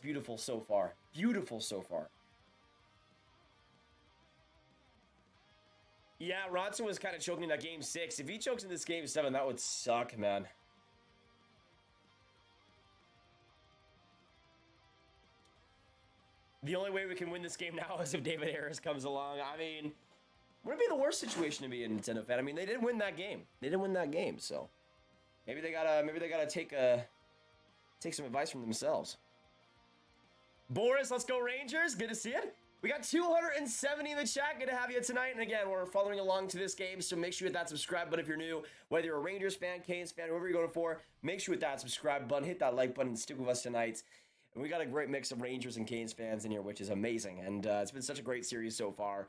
beautiful so far. Yeah, Ronson was kind of choking in that game 6. If he chokes in this game 7, that would suck, man. The only way we can win this game now is if David Harris comes along. I mean, wouldn't it be the worst situation to be a Nintendo fan? I mean, they didn't win that game. So maybe they gotta take some advice from themselves. Boris, let's go Rangers. Good to see it. We got 270 in the chat. Good to have you tonight. And again, we're following along to this game, so make sure you hit that subscribe button if you're new. Whether you're a Rangers fan, Canes fan, whoever you're going for, make sure you hit that subscribe button, hit that like button, and stick with us tonight. And we got a great mix of Rangers and Canes fans in here, which is amazing. And it's been such a great series so far.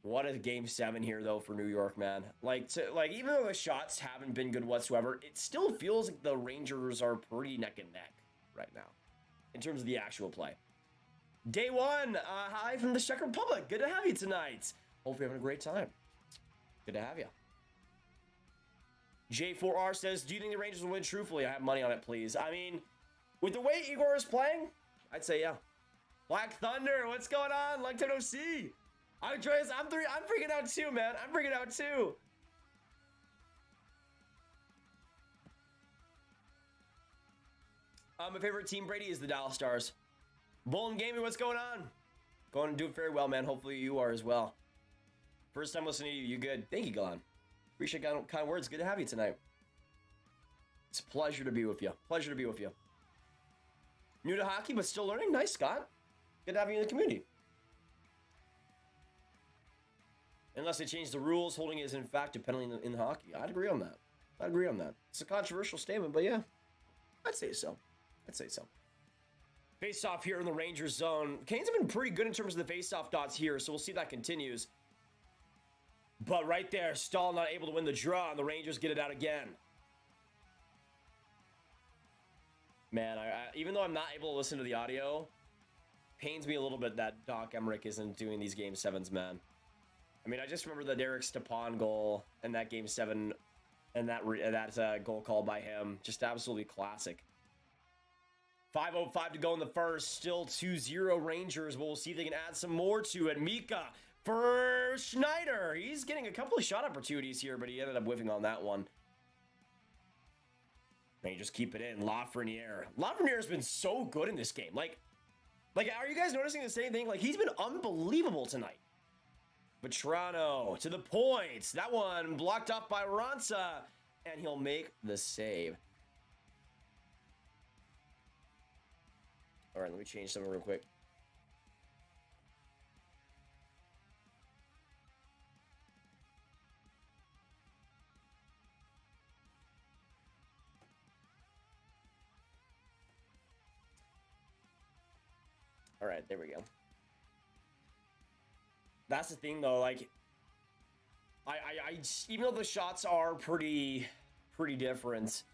What a game 7 here, though, for New York, man. Even though the shots haven't been good whatsoever, it still feels like the Rangers are pretty neck and neck right now in terms of the actual play. Day 1, hi from the Czech Republic. Good to have you tonight. Hope you're having a great time. Good to have you. J4R says, do you think the Rangers will win? Truthfully, I have money on it, please. I mean, with the way Igor is playing, I'd say yeah. Black Thunder, what's going on? Like to no see. Andreas, I'm freaking out too, man. I'm freaking out too. My favorite team, Brady, is the Dallas Stars. Bolin Gaming, what's going on? Going to do it very well, man. Hopefully you are as well. First time listening to you. You good? Thank you, Glenn. Appreciate kind words. Good to have you tonight. It's a pleasure to be with you. New to hockey, but still learning. Nice, Scott. Good to have you in the community. Unless they change the rules, holding is in fact a penalty in hockey. I'd agree on that. I agree on that. It's a controversial statement, but yeah, I'd say so. I'd say so. Face off here in the Rangers zone. Canes have been pretty good in terms of the face-off dots here, so we'll see if that continues. But right there, Stahl not able to win the draw, and the Rangers get it out again. Man, even though I'm not able to listen to the audio, pains me a little bit that Doc Emmerich isn't doing these Game 7s, man. I mean, I just remember the Derek Stepan goal and that Game 7 and that goal call by him. Just absolutely classic. 5:05 to go in the first. Still 2-0 Rangers, but we'll see if they can add some more to it. Mika for Schneider. He's getting a couple of shot opportunities here, but he ended up whiffing on that one. Rangers keep it in. Lafreniere. Lafreniere's been so good in this game. Like, are you guys noticing the same thing? Like, he's been unbelievable tonight. Vetrano to the point. That one blocked off by Ransa, and he'll make the save. All right, let me change something real quick. All right, there we go. That's the thing, though. Like, I even though the shots are pretty different,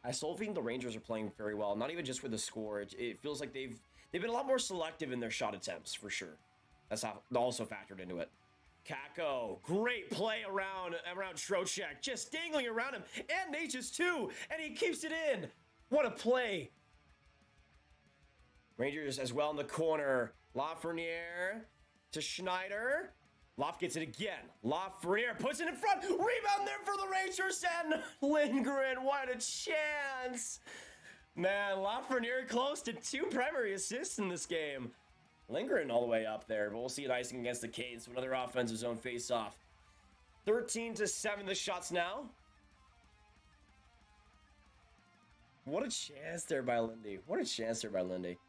I still think the Rangers are playing very well. Not even just with the score. It feels like they've been a lot more selective in their shot attempts, for sure. That's also factored into it. Kako, great play around Trocheck, just dangling around him, and Natchez too, and he keeps it in. What a play! Rangers as well in the corner. Lafreniere to Schneider. Loft gets it again. Lafreniere puts it in front. Rebound there for the Rangers, and Lindgren. What a chance. Man, Lafreniere close to 2 primary assists in this game. Lindgren all the way up there, but we'll see it icing against the Canes. So another offensive zone face-off. 13-7 the shots now. What a chance there by Lindy. What a chance there by Lindy.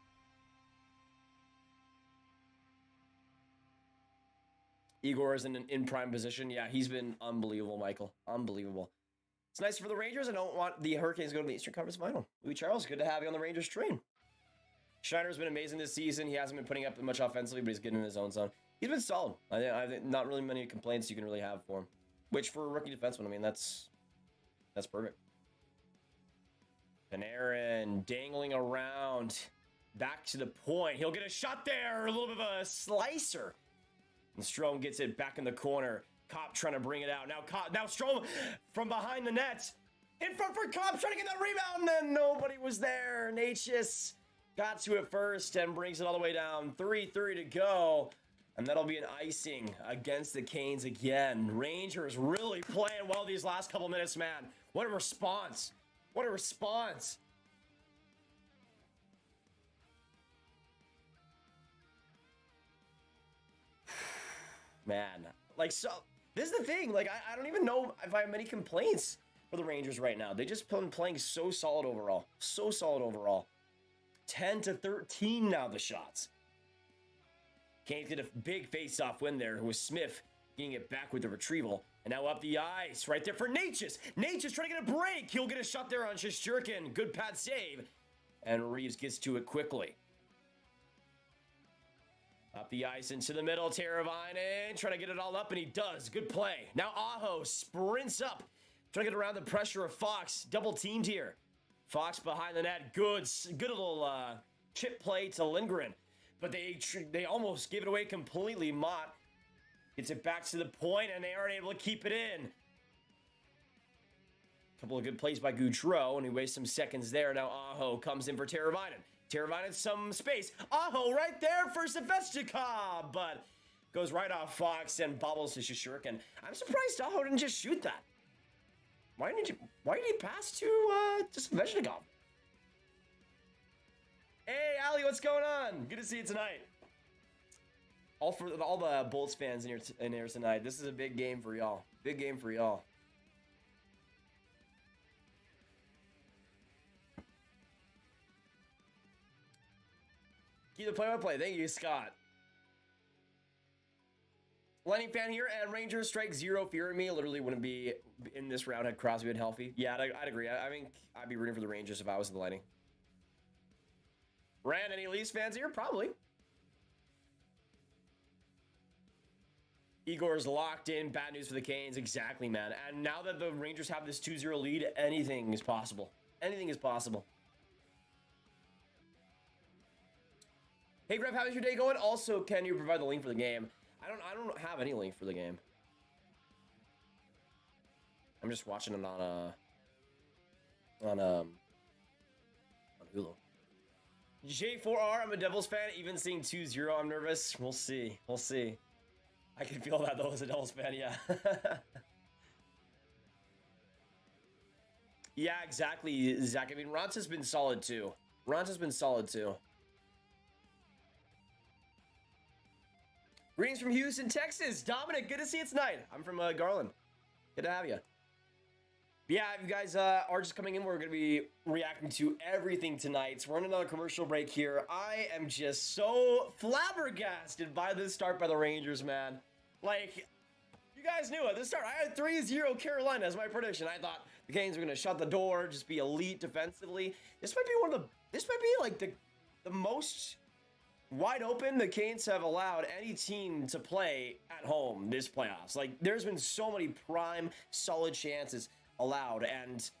Igor is in prime position. Yeah, he's been unbelievable, Michael. Unbelievable. It's nice for the Rangers. I don't want the Hurricanes to go to the Eastern Conference Final. Louis Charles, good to have you on the Rangers train. Schneider's been amazing this season. He hasn't been putting up much offensively, but he's getting in his own zone. He's been solid. I think not really many complaints you can really have for him. Which, for a rookie defenseman, I mean, that's perfect. Panarin dangling around. Back to the point. He'll get a shot there. A little bit of a slicer. And Strome gets it back in the corner. Kopp trying to bring it out. Now Strome from behind the net. In front for Kopp, trying to get that rebound, and nobody was there. Natchez got to it first and brings it all the way down. 3:30 to go. And that'll be an icing against the Canes again. Rangers really playing well these last couple minutes, man. What a response. What a response. Man, like, so this is the thing. Like, I don't even know if I have many complaints for the Rangers right now. They just been playing so solid overall. So solid overall. 10-13 now the shots. Canes get a big face-off win there with Smith getting it back with the retrieval. And now up the ice right there for Natchez. Natchez trying to get a break. He'll get a shot there on Shesterkin. Good pad save. And Reeves gets to it quickly. Up the ice into the middle, Teravainen trying to get it all up, and he does. Good play. Now Aho sprints up, trying to get around the pressure of Fox. Double teamed here. Fox behind the net. Good little chip play to Lindgren, but they almost gave it away completely. Mott gets it back to the point, and they aren't able to keep it in. Couple of good plays by Gaudreau, and he wastes some seconds there. Now Aho comes in for Teravainen. Teravainen some space. Aho right there for Svechnikov, but goes right off Fox and bobbles to Shesterkin. I'm surprised Aho didn't just shoot that. Why did he pass to Svechnikov? Hey, Ali, what's going on? Good to see you tonight. All the Bolts fans in here tonight. This is a big game for y'all. Big game for y'all. Keep the play-by-play. Thank you, Scott. Lightning fan here, and Rangers strike 0 fear in me. Literally wouldn't be in this round had Crosby been healthy. Yeah, I'd agree. I mean, I'd be rooting for the Rangers if I was the Lightning. Rand, any Leafs fans here? Probably. Igor's locked in. Bad news for the Canes. Exactly, man. And now that the Rangers have this 2-0 lead, anything is possible. Anything is possible. Hey, Grev, how's your day going? Also, can you provide the link for the game? I don't have any link for the game. I'm just watching it on Hulu. J4R, I'm a Devils fan. Even seeing 2-0, I'm nervous. We'll see. We'll see. I can feel that though as a Devils fan, yeah. Yeah, exactly, Zach. I mean, Ron's has been solid too. Greetings from Houston, Texas. Dominic, good to see you tonight. I'm from Garland. Good to have you. Yeah, if you guys are just coming in, we're going to be reacting to everything tonight. So we're on another commercial break here. I am just so flabbergasted by this start by the Rangers, man. Like, you guys knew at the start. I had 3-0 Carolina as my prediction. I thought the Canes were going to shut the door, just be elite defensively. This might be like the most wide open the Canes have allowed any team to play at home this playoffs. Like, there's been so many prime, solid chances allowed, and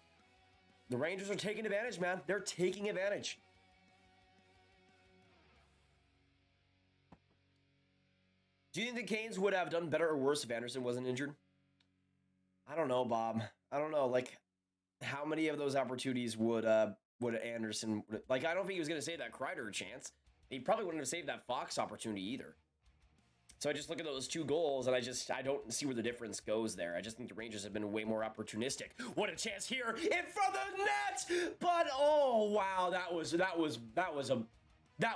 the Rangers are taking advantage, man. They're taking advantage. Do you think the Canes would have done better or worse if Anderson wasn't injured? I don't know, Bob. I don't know. Like, how many of those opportunities would Anderson, like, I don't think he was going to save that Kreider chance. He probably wouldn't have saved that Fox opportunity either. So I just look at those 2 goals, and I don't see where the difference goes there. I just think the Rangers have been way more opportunistic. What a chance here in front of the net! But oh wow, that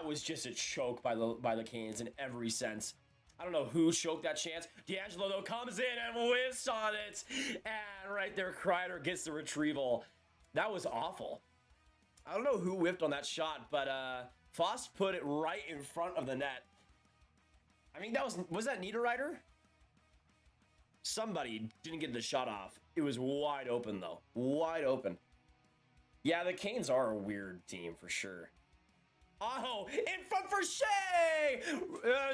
was just a choke by the Canes in every sense. I don't know who choked that chance. D'Angelo though comes in and whiffs on it, and right there, Kreider gets the retrieval. That was awful. I don't know who whiffed on that shot, but Foss put it right in front of the net. I mean, was that Niederreiter? Somebody didn't get the shot off. It was wide open, though. Wide open. Yeah, the Canes are a weird team, for sure. Aho, in front for Shea!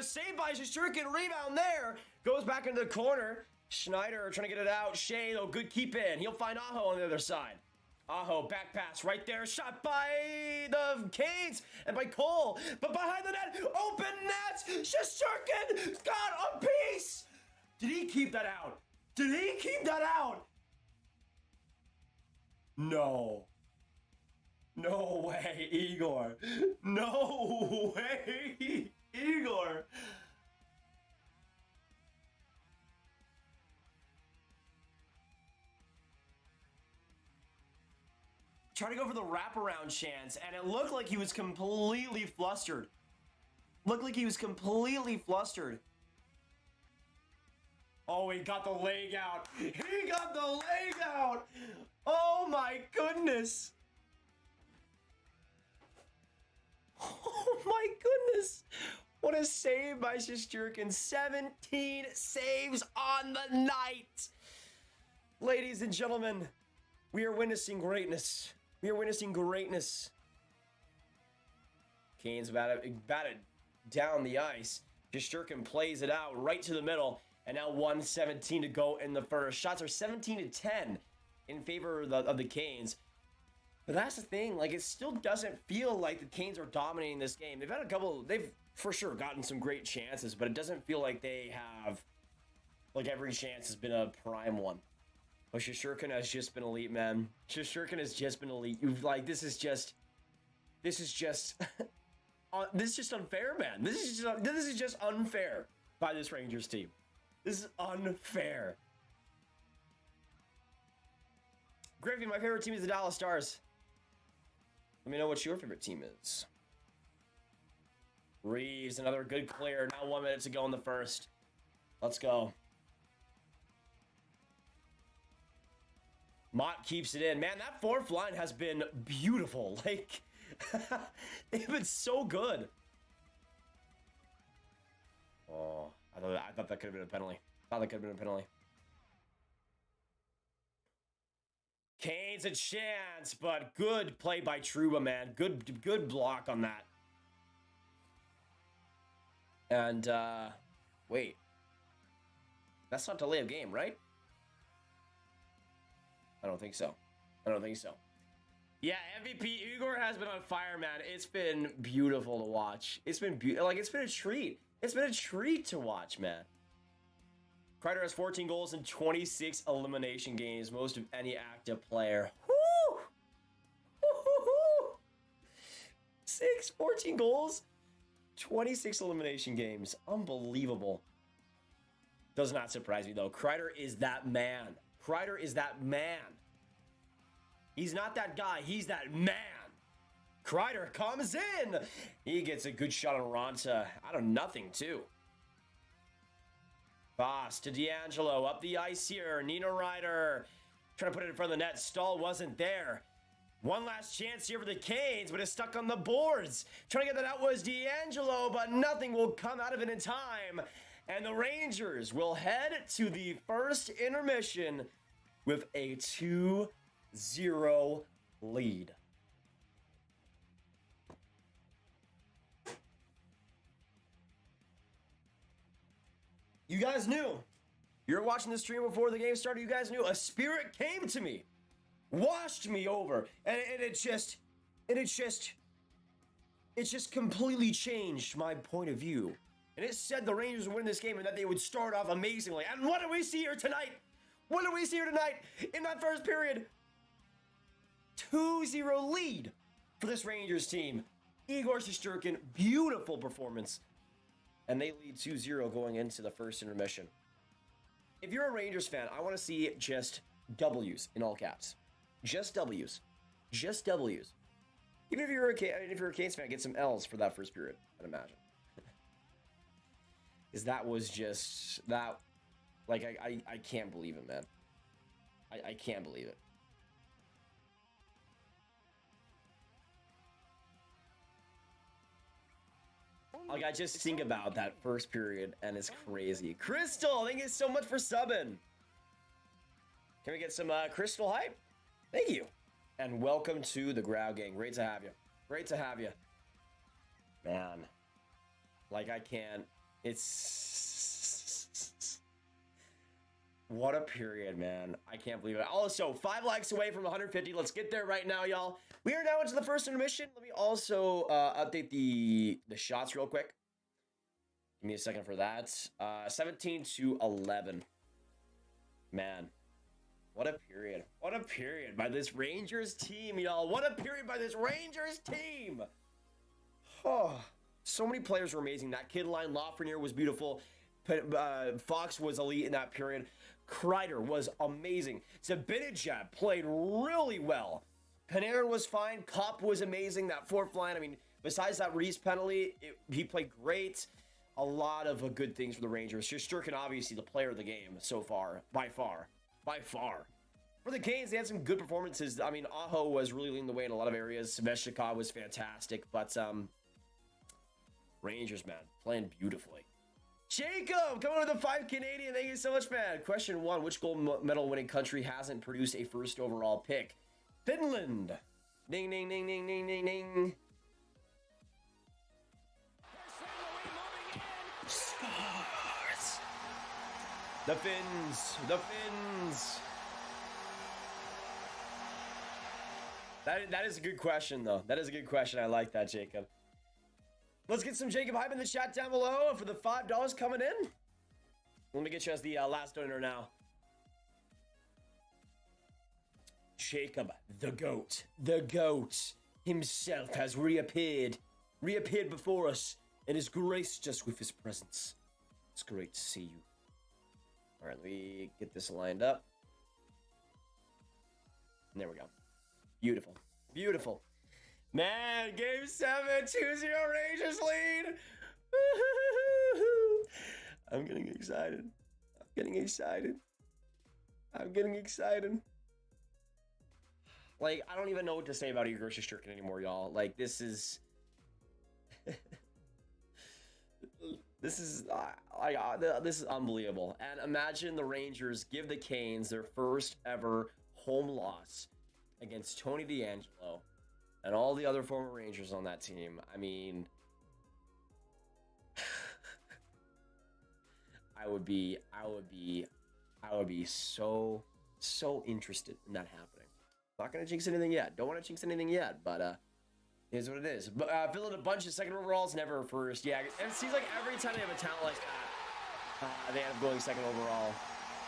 Saved by Shesterkin, rebound there. Goes back into the corner. Schneider trying to get it out. Shea, though, good keep in. He'll find Aho on the other side. Aho, back pass right there, shot by the Canes and by Cole, but behind the net, open net, Shesterkin got a piece. Did he keep that out? Did he keep that out? No. No way, Igor. No way, Igor. Trying to go for the wraparound chance, and it looked like he was completely flustered. Oh, he got the leg out. He got the leg out. Oh my goodness. Oh my goodness. What a save by Shesterkin. 17 saves on the night. Ladies and gentlemen, we are witnessing greatness. Canes batted down the ice. Shesterkin plays it out right to the middle, and now 1:17 to go in the first. Shots are 17-10 in favor of the Canes. But that's the thing, like, it still doesn't feel like the Canes are dominating this game. They've for sure gotten some great chances, but it doesn't feel like they have, like, every chance has been a prime one. But Shesterkin has just been elite, man. Shesterkin has just been elite. This is just unfair, man. This is just unfair by this Rangers team. This is unfair. Graviteh, my favorite team is the Dallas Stars. Let me know what your favorite team is. Reeves, another good clear. Now 1 minute to go in the first. Let's go. Mott keeps it in. Man, that fourth line has been beautiful. Like, they've been so good. Oh, I thought that could have been a penalty. Kane's a chance, but good play by Trouba, man. Good block on that. And, wait. That's not delay of game, right? I don't think so. Yeah, MVP Igor has been on fire, man. It's been beautiful to watch. It's been it's been a treat. It's been a treat to watch, man. Kreider has 14 goals in 26 elimination games, most of any active player. Woo! 14 goals, 26 elimination games. Unbelievable. Does not surprise me, though. Kreider is that man. He's not that guy. He's that man. Kreider comes in. He gets a good shot on Ronta out of nothing, too. Boss to D'Angelo. Up the ice here. Nino Ryder trying to put it in front of the net. Stahl wasn't there. One last chance here for the Canes, but it's stuck on the boards. Trying to get that out was D'Angelo, but nothing will come out of it in time. And the Rangers will head to the first intermission with a 2-0 lead. You guys knew. You were watching the stream before the game started. You guys knew. A spirit came to me, washed me over, and it just completely changed my point of view. And it said the Rangers would win this game and that they would start off amazingly. And what do we see here tonight? In that first period? 2-0 lead for this Rangers team. Igor Shesterkin, beautiful performance. And they lead 2-0 going into the first intermission. If you're a Rangers fan, I want to see just W's in all caps. Just W's. Even if you're a Canes fan, get some L's for that first period, I'd imagine. Because that was just that. Like, I can't believe it, man. I can't believe it. Like, I just think about that first period, and it's crazy. Crystal, thank you so much for subbing. Can we get some Crystal hype? Thank you. And welcome to the Grow Gang. Great to have you. Man. Like, I can't. It's... What a period, man. I can't believe it. Also, 5 likes away from 150. Let's get there right now, y'all. We are now into the first intermission. Let me also update the shots real quick. Give me a second for that. 17-11. Man. What a period. What a period by this Rangers team, y'all. What a period by this Rangers team. Oh, so many players were amazing. That kid line, Lafreniere was beautiful. Fox was elite in that period. Kreider was amazing. Zibanejad played really well. Panarin was fine. Kopp was amazing. That fourth line, I mean, besides that Reese penalty, he played great. A lot of good things for the Rangers. Shesterkin, obviously, the player of the game so far. By far. For the Canes, they had some good performances. I mean, Aho was really leading the way in a lot of areas. Svechnikov was fantastic. But, Rangers, man, playing beautifully. Jacob, coming with the 5 Canadian. Thank you so much, man. Question 1, which gold medal winning country hasn't produced a first overall pick? Finland. Ding, ding, ding, ding, ding, ding, ding. Scores. The Finns. That is a good question, though. That is a good question. I like that, Jacob. Let's get some Jacob hype in the chat down below for the $5 coming in. Let me get you as the last donor now. Jacob, the GOAT himself has reappeared before us and has graced us with his presence. It's great to see you. All right, let me get this lined up. And there we go. Beautiful. Man, game 7, 2-0 Rangers lead. I'm getting excited. Like, I don't even know what to say about Igor Shesterkin anymore, y'all. Like, this is This is this is unbelievable. And imagine the Rangers give the Canes their first ever home loss against Tony DeAngelo and all the other former Rangers on that team. I mean, I would be so interested in that happening. Not gonna jinx anything yet. Don't want to jinx anything yet, but it is what it is. But filling a bunch of second overalls, never first. Yeah, it seems like every time they have a talent like that, they end up going second overall.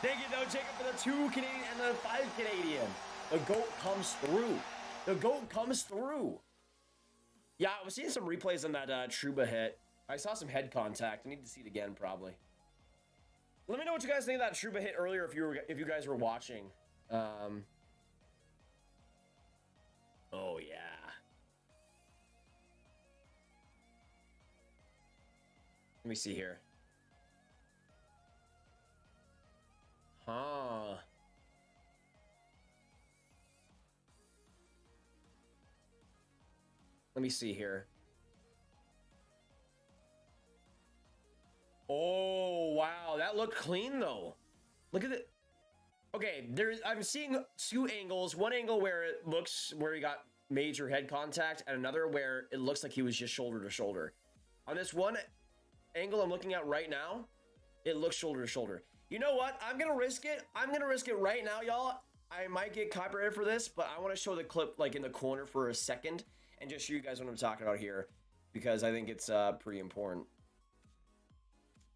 Thank you, though, Jacob, for the 2 Canadian and the 5 Canadian. The GOAT comes through. The GOAT comes through. Yeah, I was seeing some replays on that Trouba hit. I saw some head contact. I need to see it again, probably. Let me know what you guys think of that Trouba hit earlier if you guys were watching. Oh, yeah. Let me see here. Huh. Let me see here. Oh, wow. That looked clean, though. Look at it. Okay, I'm seeing 2 angles. One angle where it looks where he got major head contact, and another where it looks like he was just shoulder to shoulder. On this one angle I'm looking at right now, it looks shoulder to shoulder. You know what? I'm gonna risk it. I'm gonna risk it right now, y'all. I might get copyrighted for this, but I want to show the clip like in the corner for a second and just show you guys what I'm talking about here, because I think it's pretty important.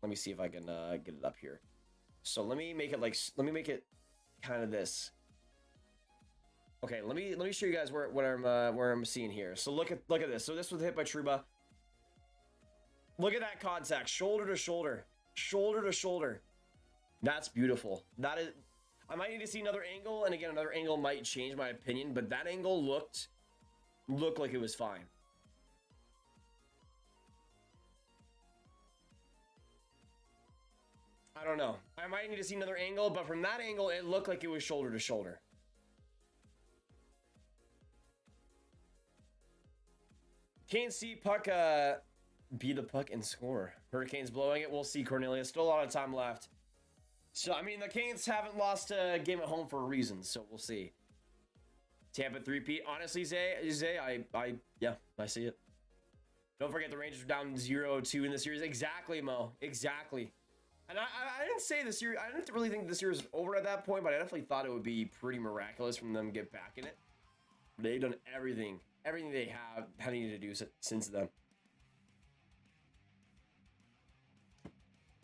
Let me see if I can get it up here. So let me make it kind of this. Okay, let me show you guys where I'm seeing here. So look at this. So this was hit by Trouba. Look at that contact, shoulder to shoulder, shoulder to shoulder. That's beautiful. That is. I might need to see another angle, and again, another angle might change my opinion, but that angle looked like it was fine. I don't know. I might need to see another angle, but from that angle, it looked like it was shoulder to shoulder. Can't see puck be the puck and score. Hurricanes blowing it. We'll see, Cornelius. Still a lot of time left. So, I mean, the Canes haven't lost a game at home for a reason, so we'll see. Tampa 3-peat. Honestly, Zay, yeah, I see it. Don't forget the Rangers are down 0-2 in the series. Exactly, Mo. Exactly. And I didn't say the series. I didn't really think the series was over at that point, but I definitely thought it would be pretty miraculous from them to get back in it. They've done everything they have needed to do since then.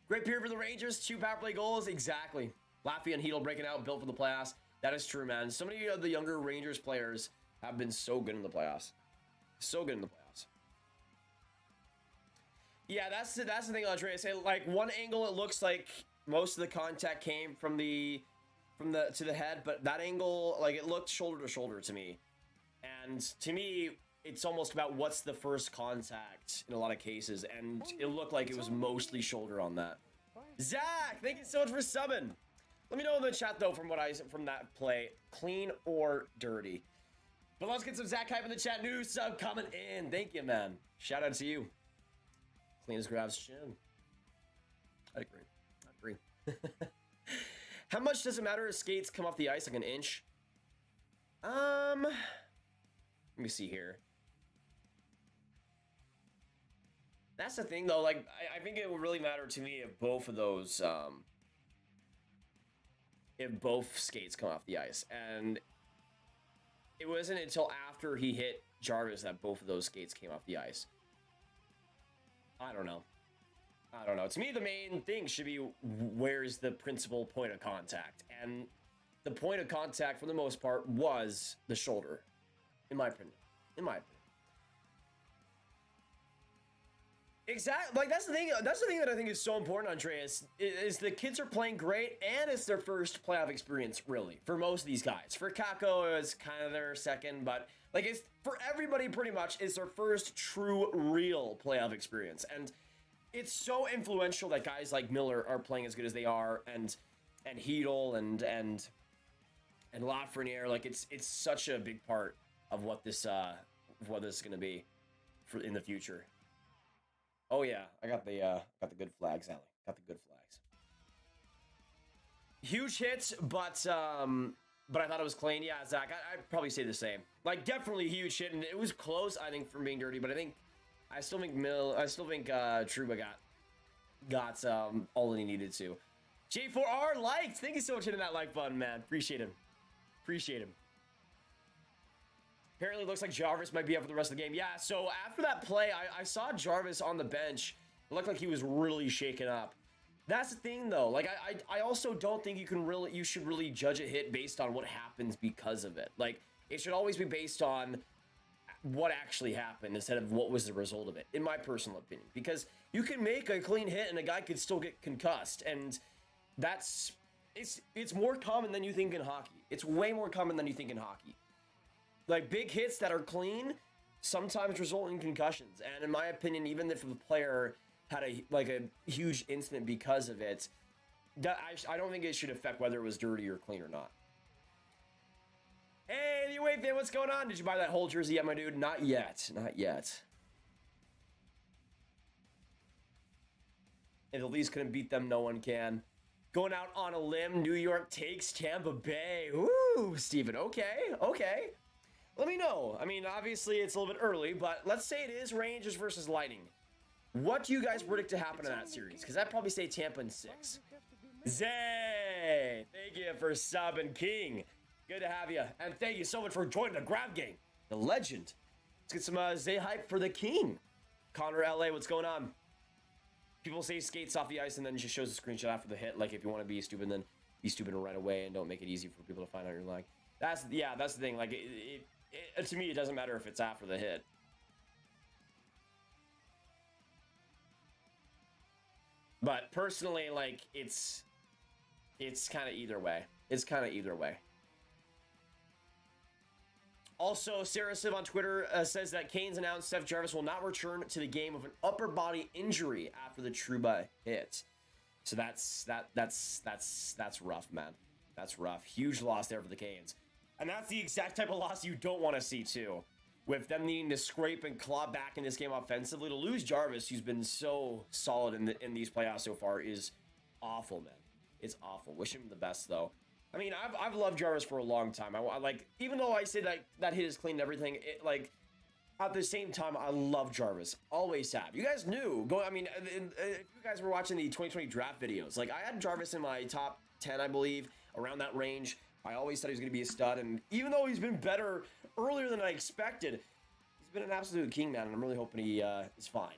Great period for the Rangers. 2 power play goals. Exactly. Laffy and Hedl breaking out, built for the playoffs. That is true, man. So many of the younger Rangers players have been so good in the playoffs. So good in the playoffs. Yeah, that's the thing, Andreas. Like one angle, it looks like most of the contact came from the to the head, but that angle, like it looked shoulder to shoulder to me. And to me, it's almost about what's the first contact in a lot of cases, and it looked like it was mostly shoulder on that. Zach, thank you so much for subbing. Let me know in the chat though from that play, clean or dirty. But let's get some Zach hype in the chat. New sub coming in. Thank you, man. Shout out to you. Clean as Grav's chin. I agree. How much does it matter if skates come off the ice like an inch? Let me see here. That's the thing though, like I think it would really matter to me if both of those if both skates come off the ice. And it wasn't until after he hit Jarvis that both of those skates came off the ice. I don't know. To me, the main thing should be where's the principal point of contact. And the point of contact, for the most part, was the shoulder. In my opinion. Exactly. Like, that's the thing that I think is so important, Andreas, is the kids are playing great, and it's their first playoff experience, really, for most of these guys. For Kako, it was kind of their second, but, like, it's for everybody, pretty much, it's their first true, real playoff experience. And it's so influential that guys like Miller are playing as good as they are, and Hedl, and Lafreniere. Like, it's such a big part of what this is going to be in the future. Oh yeah, I got the good flags, Allie. Got the good flags. Huge hits, but I thought it was clean. Yeah, Zach, I'd probably say the same. Like, definitely huge hit, and it was close, I think, from being dirty. But I still think Trouba got all that he needed to. J4R liked. Thank you so much for hitting that like button, man. Appreciate him. Appreciate him. Apparently, it looks like Jarvis might be up for the rest of the game. Yeah. So after that play, I saw Jarvis on the bench. It looked like he was really shaken up. That's the thing, though. Like, I also don't think you should really judge a hit based on what happens because of it. Like, it should always be based on what actually happened instead of what was the result of it, in my personal opinion. Because you can make a clean hit and a guy could still get concussed, and it's more common than you think in hockey. It's way more common than you think in hockey. Like, big hits that are clean sometimes result in concussions, and in my opinion, even if the player had a huge incident because of it, I don't think it should affect whether it was dirty or clean or not. Hey, the UA fan, what's going on? Did you buy that whole jersey yet, my dude? Not yet. Not yet. If the Leafs couldn't beat them, no one can. Going out on a limb, New York takes Tampa Bay. Ooh, Steven. Okay. Let me know. I mean, obviously, it's a little bit early, but let's say it is Rangers versus Lightning. What do you guys predict to happen in that series? Because I'd probably say Tampa in 6. Zay! Thank you for subbing, King. Good to have you. And thank you so much for joining the Grab Gang. The legend. Let's get some Zay hype for the King. Connor LA, what's going on? People say skates off the ice and then just shows a screenshot after the hit. Like, if you want to be stupid, then be stupid right away and don't make it easy for people to find out you're lying. That's the thing. Like, to me, it doesn't matter if it's after the hit. But personally, like, it's kind of either way. It's kind of either way. Also, Sarah Siv on Twitter says that Canes announced Seth Jarvis will not return to the game with an upper body injury after the Trouba hit. So that's rough, man. That's rough. Huge loss there for the Canes. And that's the exact type of loss you don't want to see, too. With them needing to scrape and claw back in this game offensively, to lose Jarvis, who's been so solid in these playoffs so far, is awful, man. It's awful. Wish him the best, though. I mean, I've loved Jarvis for a long time. I like, even though I say that hit is clean and everything, like, at the same time, I love Jarvis. Always have. You guys knew. I mean, if you guys were watching the 2020 draft videos, like, I had Jarvis in my top 10, I believe, around that range. I always thought he was going to be a stud, and even though he's been better earlier than I expected, he's been an absolute king, man, and I'm really hoping he is fine.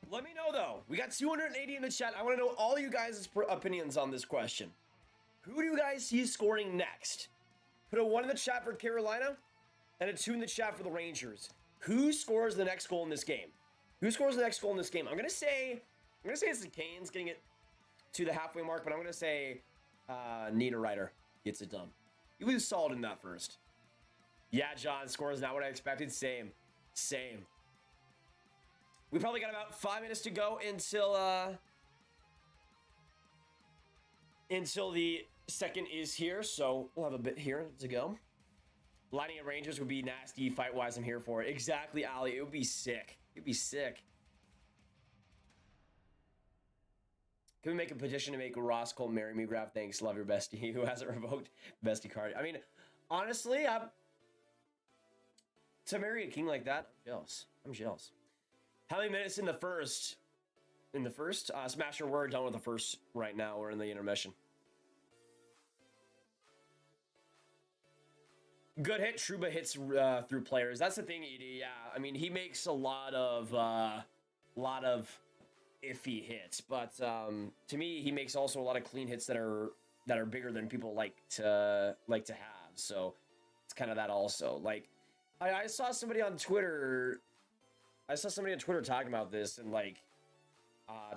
Let me know, though. We got 280 in the chat. I want to know all you guys' opinions on this question. Who do you guys see scoring next? Put a 1 in the chat for Carolina and a 2 in the chat for the Rangers. Who scores the next goal in this game? Who scores the next goal in this game? I'm gonna say it's the Canes getting it to the halfway mark, but I'm gonna say Niederreiter gets it done. He was solid in that first. Yeah, John, scores not what I expected. Same. We probably got about 5 minutes to go until the second is here, so we'll have a bit here to go. Lightning and Rangers would be nasty fight-wise. I'm here for it. Exactly, Ali. It would be sick. It'd be sick. Can we make a petition to make Ross Cole marry me? Grab, thanks. Love your bestie who hasn't revoked bestie card. I mean, honestly, to marry a king like that, I'm jealous. How many minutes in the first? Smasher, we're done with the first right now. We're in the intermission. Good hit. Trouba hits through players. That's the thing, Edie. Yeah, I mean, he makes a lot of iffy hits, but to me, he makes also a lot of clean hits that are bigger than people like to have. So it's kind of that also. Like, I saw somebody on Twitter. Talking about this and like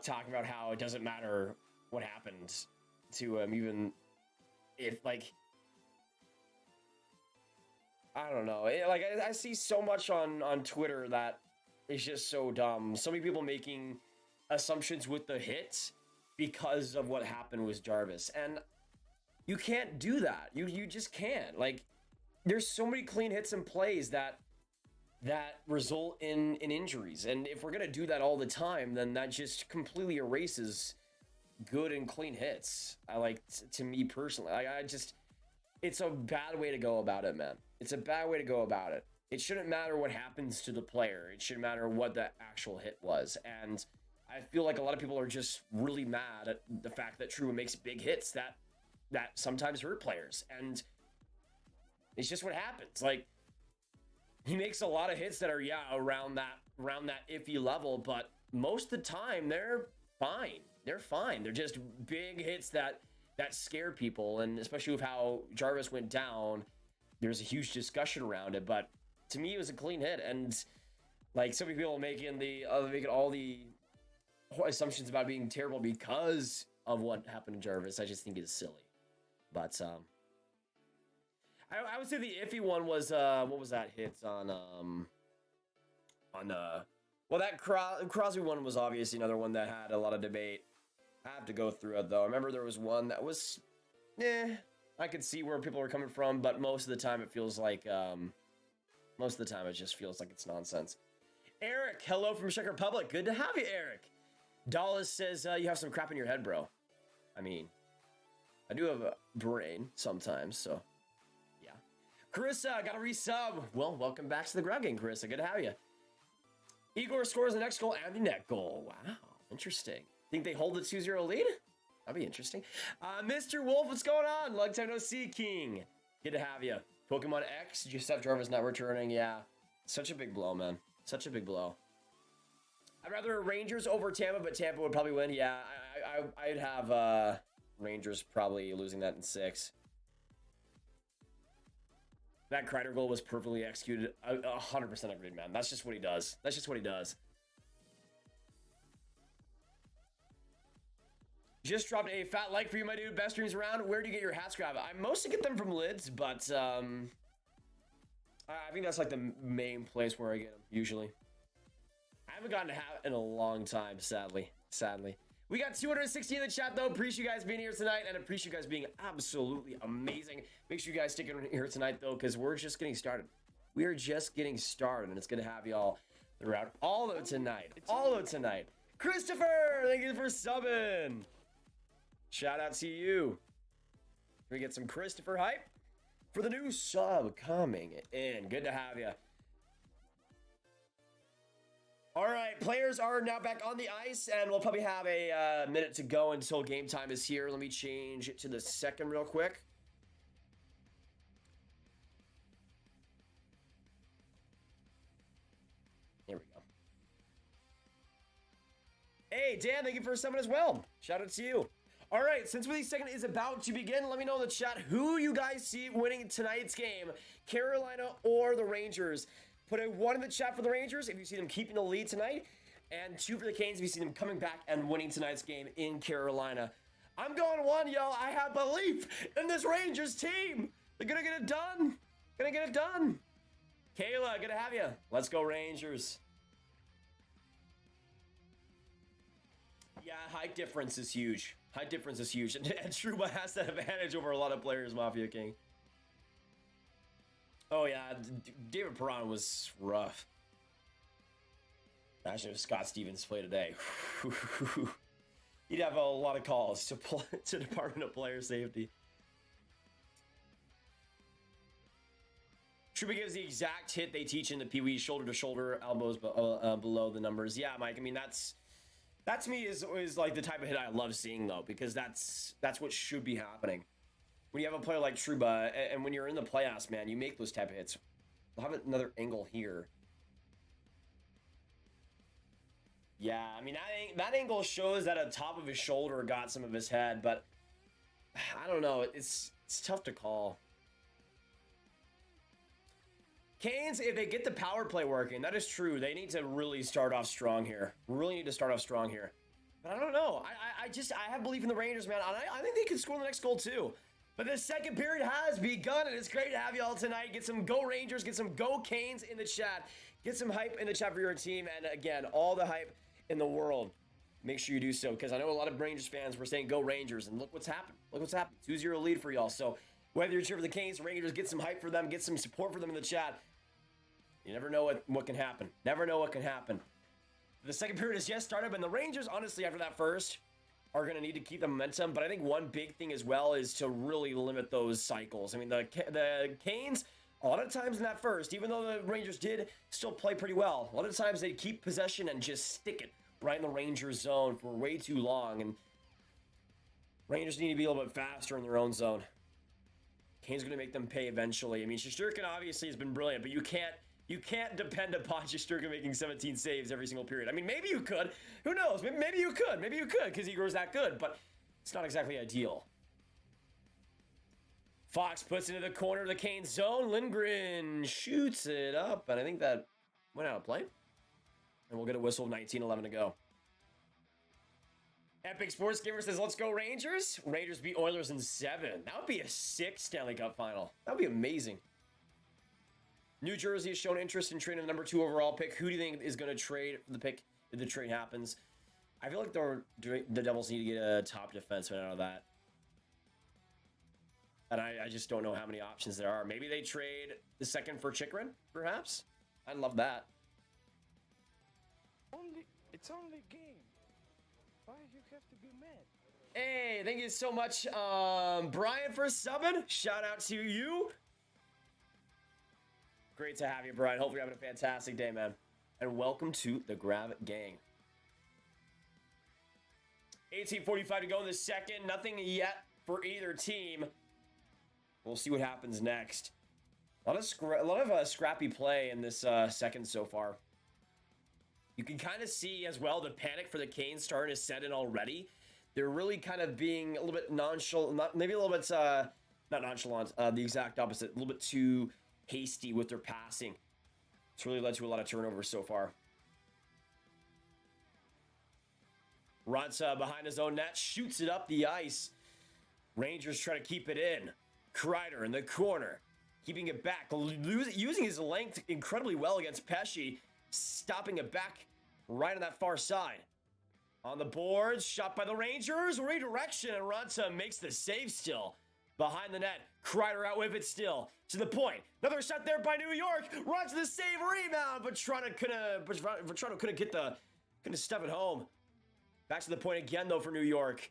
talking about how it doesn't matter what happened to him, even if like. I don't know. I see so much on Twitter that is just so dumb. So many people making assumptions with the hit because of what happened with Jarvis. And you can't do that. You just can't. Like, there's so many clean hits and plays that that result in injuries. And if we're going to do that all the time, then that just completely erases good and clean hits. To me personally, I just, it's a bad way to go about it, man. It's a bad way to go about it. It shouldn't matter what happens to the player. It shouldn't matter what the actual hit was. And I feel like a lot of people are just really mad at the fact that Trouba makes big hits that sometimes hurt players. And it's just what happens. Like, he makes a lot of hits that are, around that iffy level, but most of the time they're fine. They're fine. They're just big hits that scare people. And especially with how Jarvis went down, there's a huge discussion around it. But to me, it was a clean hit. And like, so many people making all the assumptions about being terrible because of what happened to Jarvis, I just think is silly. But I would say the iffy one was what was that hit on that Crosby one was obviously another one that had a lot of debate. I have to go through it though. I remember there was one that was I could see where people were coming from, but most of the time it feels like most of the time it just feels like it's nonsense. Eric, hello from Czech Republic. Good to have you, Eric. Dallas says you have some crap in your head, bro. I mean, I do have a brain sometimes, so yeah. Carissa, got a resub. Well, welcome back to the Grub Game, Carissa. Good to have you. Igor scores the next goal and the net goal. Wow, interesting. Think they hold the 2-0 lead? That'd be interesting. Mr. Wolf, what's going on? Long time no see, King. Good to have you. Pokemon X, Giuseppe Jarvis not returning. Yeah, such a big blow, man. Such a big blow. I'd rather Rangers over Tampa, but Tampa would probably win. Yeah, I'd have Rangers probably losing that in 6. That Kreider goal was perfectly executed. 100% agreed, man. That's just what he does. That's just what he does. Just dropped a fat like for you, my dude. Best streams around. Where do you get your hats, Graviteh? I mostly get them from Lids, but I think that's like the main place where I get them, usually. I haven't gotten a hat in a long time, sadly. We got 260 in the chat, though. Appreciate you guys being here tonight, and appreciate you guys being absolutely amazing. Make sure you guys stick in here tonight, though, because we're just getting started. We are just getting started, and it's going to have y'all throughout all of tonight. Christopher, thank you for subbing. Shout out to you. Can we get some Christopher hype for the new sub coming in? Good to have you. All right, players are now back on the ice, and we'll probably have a minute to go until game time is here. Let me change it to the second real quick. Here we go. Hey, Dan, thank you for summon as well. Shout out to you. All right, since the second is about to begin, let me know in the chat who you guys see winning tonight's game, Carolina or the Rangers. Put a 1 in the chat for the Rangers if you see them keeping the lead tonight, and 2 for the Canes if you see them coming back and winning tonight's game in Carolina. I'm going 1, y'all. I have belief in this Rangers team. They're gonna get it done. Kayla, good to have you. Let's go Rangers. Yeah, height difference is huge. And Trouba has that advantage over a lot of players, Mafia King. Oh, yeah, David Perron was rough. Imagine if Scott Stevens played today. He'd have a lot of calls to Department of Player Safety. Trouba gives the exact hit they teach in the Pee Wee, shoulder to shoulder, elbows below the numbers. Yeah, Mike, I mean, that to me is like the type of hit I love seeing, though, because that's what should be happening. When you have a player like Trouba, and when you're in the playoffs, man, you make those type of hits. We'll have another angle here. Yeah, I mean, that angle shows that a top of his shoulder got some of his head, but I don't know. It's tough to call. Canes, if they get the power play working, that is true. They need to really start off strong here. But I don't know. I have belief in the Rangers, man. I think they can score the next goal, too. But the second period has begun, and it's great to have you all tonight. Get some Go Rangers, get some Go Canes in the chat. Get some hype in the chat for your team, and again, all the hype in the world. Make sure you do so, because I know a lot of Rangers fans were saying Go Rangers, and look what's happened. 2-0 lead for y'all. So whether you're cheering for the Canes or Rangers, get some hype for them, get some support for them in the chat. You never know what can happen. Never know what can happen. The second period has just started, and the Rangers, honestly, after that first, are going to need to keep the momentum. But I think one big thing as well is to really limit those cycles. I mean, the Canes, a lot of times in that first, even though the Rangers did still play pretty well, a lot of times they keep possession and just stick it right in the Rangers zone for way too long. And Rangers need to be a little bit faster in their own zone. Kane's going to make them pay eventually. I mean, Shesterkin obviously has been brilliant, but you can't depend upon Shesterkin making 17 saves every single period. I mean, maybe you could. Who knows? Maybe you could. Maybe you could because Igor's that good, but it's not exactly ideal. Fox puts it into the corner of the Kane zone. Lindgren shoots it up, and I think that went out of play. And we'll get a whistle of 19-11 to go. Epic Sports Gamer says, let's go Rangers. Rangers beat Oilers in 7. That would be a sick Stanley Cup final. That would be amazing. New Jersey has shown interest in trading the number 2 overall pick. Who do you think is going to trade for the pick if the trade happens? I feel like the Devils need to get a top defenseman out of that. And I just don't know how many options there are. Maybe they trade the second for Chychrun, perhaps? I'd love that. It's only a game. Why you have to be mad? Hey, thank you so much, Brian, for subbing. Shout out to you. Great to have you, Brian. Hope you're having a fantastic day, man. And welcome to the Graviteh gang. 18:45 to go in the second. Nothing yet for either team. We'll see what happens next. A lot of scrappy play in this second so far. You can kind of see as well the panic for the Canes starting to set in already. They're really kind of being a little bit nonchalant, maybe a little bit, not nonchalant, the exact opposite, a little bit too hasty with their passing. It's really led to a lot of turnovers so far. Raanta behind his own net, shoots it up the ice. Rangers try to keep it in. Kreider in the corner, keeping it back, using his length incredibly well against Pesce, stopping it back right on that far side. On the boards, shot by the Rangers, redirection, and Raanta makes the save still. Behind the net, Kreider out with it still, to the point. Another shot there by New York, Raanta the save, rebound, but Toronto couldn't stuff it home. Back to the point again though for New York.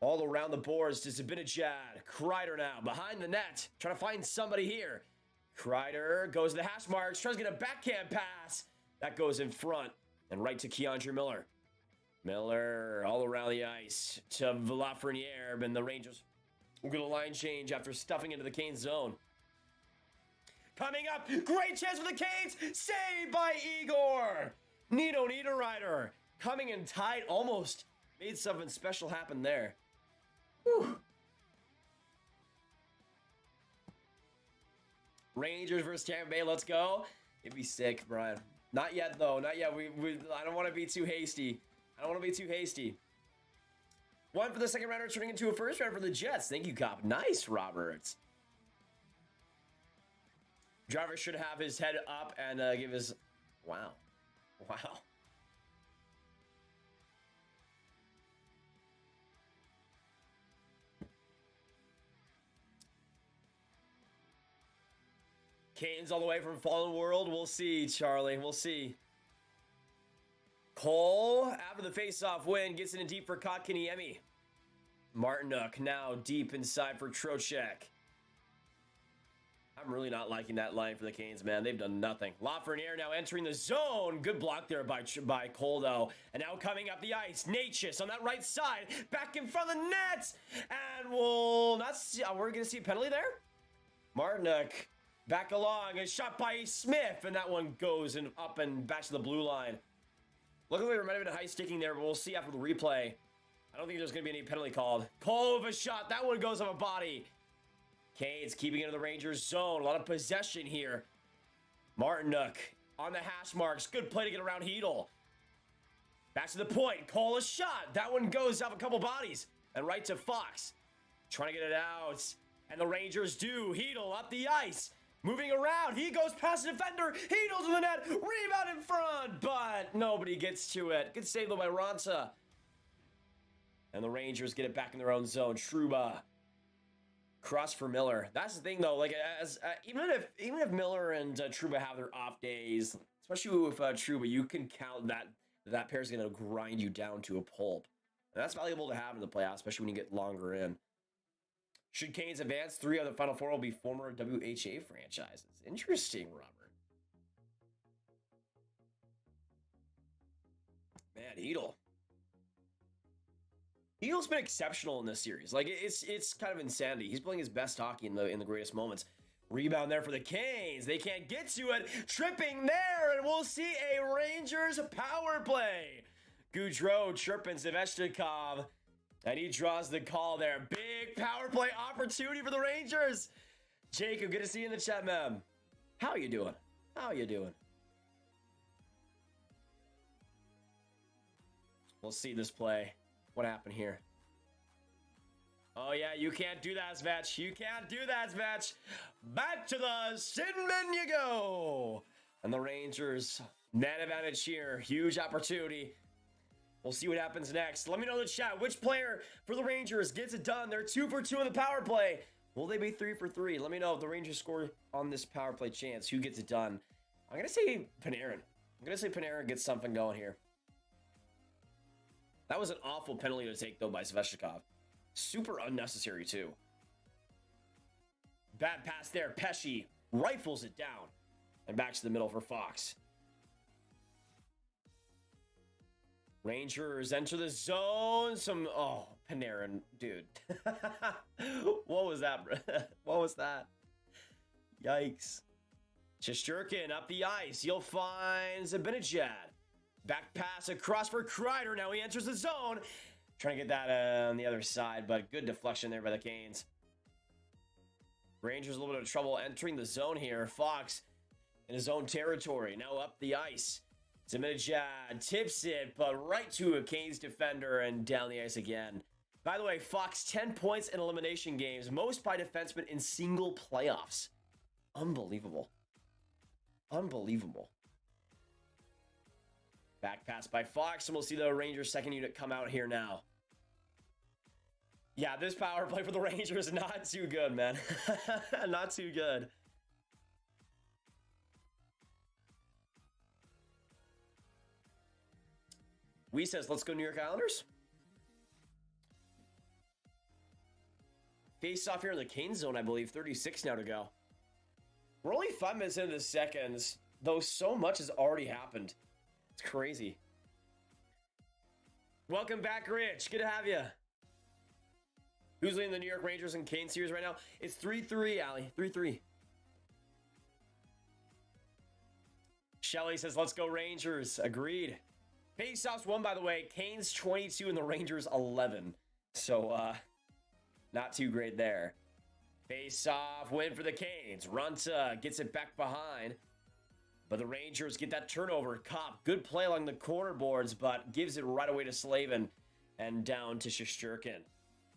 All around the boards to Zibanejad. Kreider now behind the net. Trying to find somebody here. Kreider goes to the hash marks. Tries to get a backhand pass. That goes in front. And right to Keandre Miller. Miller all around the ice to Lafreniere. And the Rangers will get a line change after stuffing into the Canes zone. Coming up. Great chance for the Canes. Saved by Igor. Nito Niederreiter. Coming in tight. Almost made something special happen there. Whew. Rangers versus Tampa Bay, let's go. It'd be sick, Brian. Not yet, though. Not yet. I don't want to be too hasty. One for the second rounder, turning into a first round for the Jets. Thank you, Cop. Nice, Roberts. Driver should have his head up and give his... Wow. Canes all the way from Fallen World. We'll see, Charlie. We'll see. Cole, after the face-off win, gets it in deep for Kotkaniemi. Martinook now deep inside for Trocheck. I'm really not liking that line for the Canes, man. They've done nothing. Lafreniere now entering the zone. Good block there by Cole, though. And now coming up the ice, Natchez on that right side. Back in front of the net. And we'll not see... we're going to see a penalty there? Martinook back along. A shot by Smith. And that one goes up and back to the blue line. Luckily, there might have been a high sticking there, but we'll see after the replay. I don't think there's going to be any penalty called. Cole with a shot. That one goes off a body. Canes keeping it in the Rangers zone. A lot of possession here. Martinook on the hash marks. Good play to get around Hedl. Back to the point. Cole a shot. That one goes off a couple bodies. And right to Fox. Trying to get it out. And the Rangers do. Hedl up the ice. Moving around. He goes past the defender. Hedl to the net. Rebound in front. But nobody gets to it. Good save though by Raanta. And the Rangers get it back in their own zone. Trouba. Cross for Miller. That's the thing, though. Like, even if Miller and Trouba have their off days, especially with Trouba, you can count that pair's going to grind you down to a pulp. And that's valuable to have in the playoffs, especially when you get longer in. Should Canes advance, 3 of the Final 4 will be former WHA franchises. Interesting, Robert. Man, Hedl. Hedl's been exceptional in this series. Like, it's kind of insanity. He's playing his best hockey in the greatest moments. Rebound there for the Canes. They can't get to it. Tripping there, and we'll see a Rangers power play. Gaudreau tripping Svechnikov, and he draws the call there. Big power play opportunity for the Rangers. Jacob, good to see you in the chat, man. How are you doing? How are you doing? We'll see this play. What happened here? Oh, yeah, you can't do that, Svech. You can't do that, Svech. Back to the Sidman you go. And the Rangers, net advantage here. Huge opportunity. We'll see what happens next. Let me know in the chat which player for the Rangers gets it done. They're 2 for 2 in the power play. Will they be 3 for 3? Let me know if the Rangers score on this power play chance. Who gets it done? I'm going to say Panarin. I'm going to say Panarin gets something going here. That was an awful penalty to take, though, by Svechnikov. Super unnecessary, too. Bad pass there. Pesce rifles it down. And back to the middle for Fox. Rangers enter the zone. Oh, Panarin, dude. What was that, bro? What was that? Yikes. Shesterkin up the ice. He'll find Zibanejad. Back pass across for Kreider. Now he enters the zone. Trying to get that on the other side, but good deflection there by the Canes. Rangers a little bit of trouble entering the zone here. Fox in his own territory. Now up the ice. Zibanejad tips it, but right to a Canes defender and down the ice again. By the way, Fox 10 points in elimination games. Most by defensemen in single playoffs. Unbelievable. Unbelievable. Back pass by Fox, and we'll see the Rangers second unit come out here now. Yeah, this power play for the Rangers is not too good, man. Not too good. Wee says, let's go New York Islanders. Face off here in the Canes zone, I believe. 36 now to go. We're only 5 minutes into the seconds, though so much has already happened. It's crazy. Welcome back, Rich. Good to have you. Who's leading the New York Rangers and Canes series right now? It's 3-3, Allie. 3-3. Shelly says, let's go Rangers. Agreed. Faceoffs won, by the way. Canes 22 and the Rangers 11. So, not too great there. Face-off win for the Canes. Runta gets it back behind. But the Rangers get that turnover. Kopp, good play along the corner boards, but gives it right away to Slavin. And down to Shesterkin.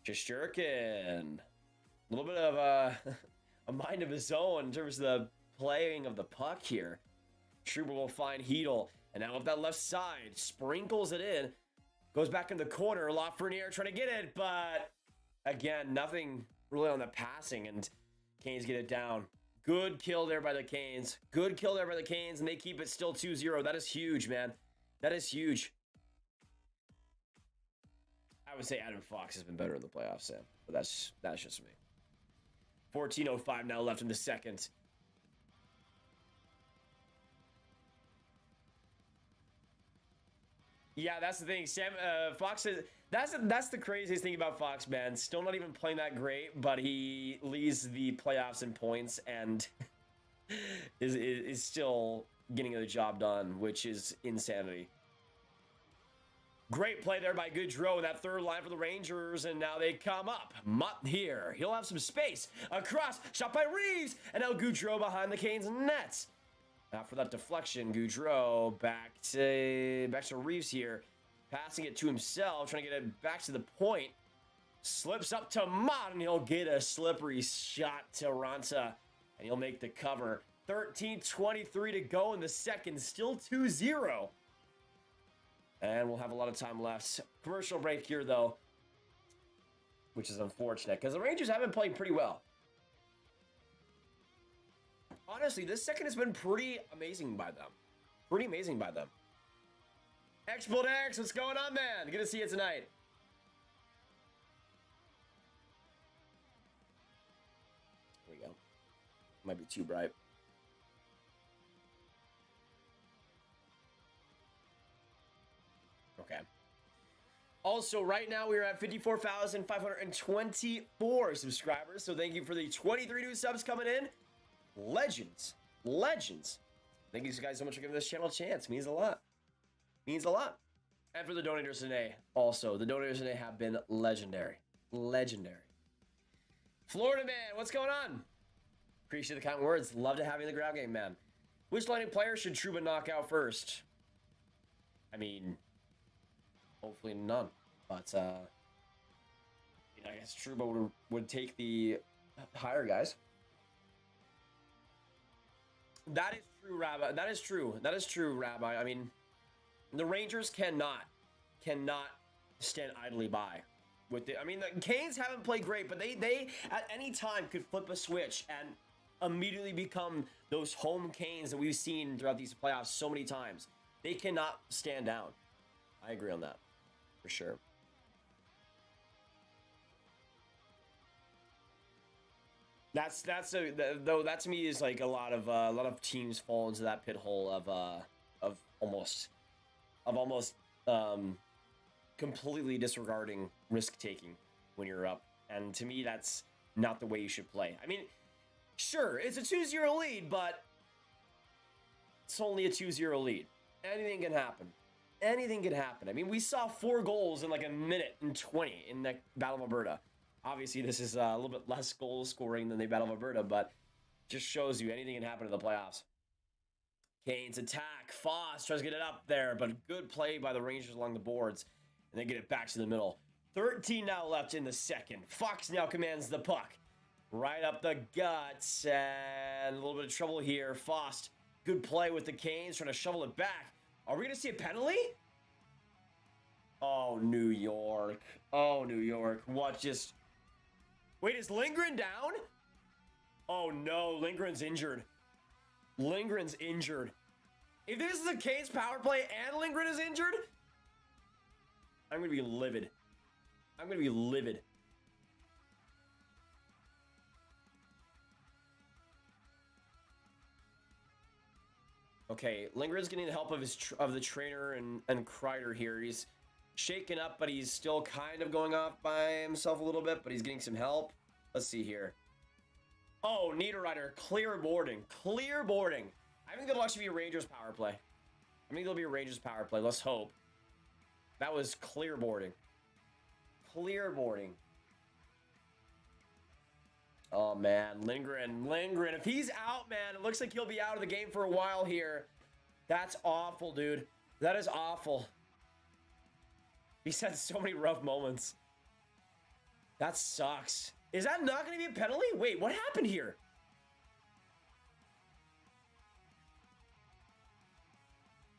Shesterkin. A little bit of a mind of his own in terms of the playing of the puck here. Trouba will find Hedl. And now up that left side. Sprinkles it in. Goes back in the corner. Lafreniere trying to get it. But again, nothing really on the passing. And Canes get it down. Good kill there by the Canes. Good kill there by the Canes, and they keep it still 2-0. That is huge, man. That is huge. I would say Adam Fox has been better in the playoffs, Sam. But that's just me. 14:05 now left in the second. Yeah, that's the thing. Sam Fox is that's the craziest thing about Fox, man. Still not even playing that great, but he leads the playoffs in points and is still getting the job done, which is insanity. Great play there by Gaudreau in that third line for the Rangers, and now they come up. Mutt here. He'll have some space. Across, shot by Reeves, and now Gaudreau behind the Canes nets. After that deflection, Gaudreau back to Reeves here. Passing it to himself, trying to get it back to the point. Slips up to Mott, and he'll get a slippery shot to Ranta, and he'll make the cover. 13:23 to go in the second, still 2-0. And we'll have a lot of time left. Commercial break here, though. which is unfortunate because the Rangers have been playing pretty well. Honestly, this second has been pretty amazing by them. Pretty amazing by them. X-Bolt X, what's going on, man? Good to see you tonight. There we go. Might be too bright. Okay. Also, right now we are at 54,524 subscribers. So thank you for the 23 new subs coming in. Legends. Legends. Thank you guys so much for giving this channel a chance. Means a lot. Means a lot. And for the donators today, also, the donators today have been legendary. Legendary. Florida man, what's going on? Appreciate the kind words. Love to have you in the ground game, man. Which Lightning player should Trouba knock out first? I mean, hopefully none. But, I guess Trouba would take the higher guys. That is true, Rabbi. That is true. That is true, Rabbi. I mean, the Rangers cannot stand idly by with it. I mean, the Canes haven't played great, but they at any time could flip a switch and immediately become those home Canes that we've seen throughout these playoffs so many times. They cannot stand down. I agree on that, for sure. Though that to me is like a lot of teams fall into that pit hole of almost completely disregarding risk taking when you're up, and to me that's not the way you should play. I mean, sure, it's a 2-0 lead, but it's only a 2-0 lead. Anything can happen. Anything can happen. I mean, we saw 4 goals in like a minute and 20 in the Battle of Alberta. Obviously, this is a little bit less goal scoring than the Battle of Alberta, but just shows you anything can happen in the playoffs. Canes attack. Foss tries to get it up there, but good play by the Rangers along the boards, and they get it back to the middle. 13 now left in the second. Fox now commands the puck. Right up the guts, and a little bit of trouble here. Foss, good play with the Canes, trying to shovel it back. Are we going to see a penalty? Oh, New York. Oh, New York. What just... Wait, is Lindgren down? Oh no, Lindgren's injured. Lindgren's injured. If this is a Canes power play and Lindgren is injured, I'm gonna be livid. I'm gonna be livid. Okay, Lindgren's getting the help of the trainer and Kreider here. He's shaken up, but he's still kind of going off by himself a little bit, but he's getting some help. Let's see here. Oh, Niederreiter, clear boarding. Clear boarding. I think it'll actually be a Rangers power play. I think it'll be a Rangers power play. Let's hope. That was clear boarding. Clear boarding. Oh, man. Lindgren. If he's out, man, it looks like he'll be out of the game for a while here. That's awful, dude. That is awful. He's had so many rough moments. That sucks. Is that not going to be a penalty? Wait, what happened here?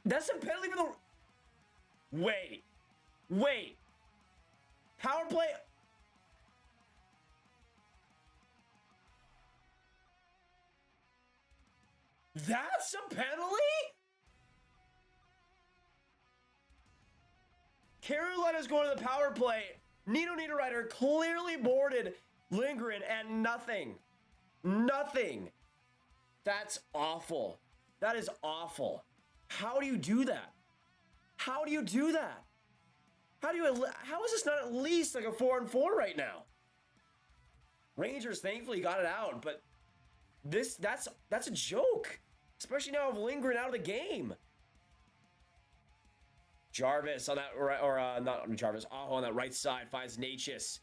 That's a penalty for the... Wait. Power play... That's a penalty? Carolina's going to the power play. Nino Niederreiter clearly boarded Lindgren and nothing. Nothing. That's awful. That is awful. How do you do that? How do you do that? How is this not at least like a 4-on-4 right now? Rangers thankfully got it out, but that's a joke. Especially now with Lindgren out of the game. Jarvis on that, not Jarvis, Aho on that right side finds Natchez.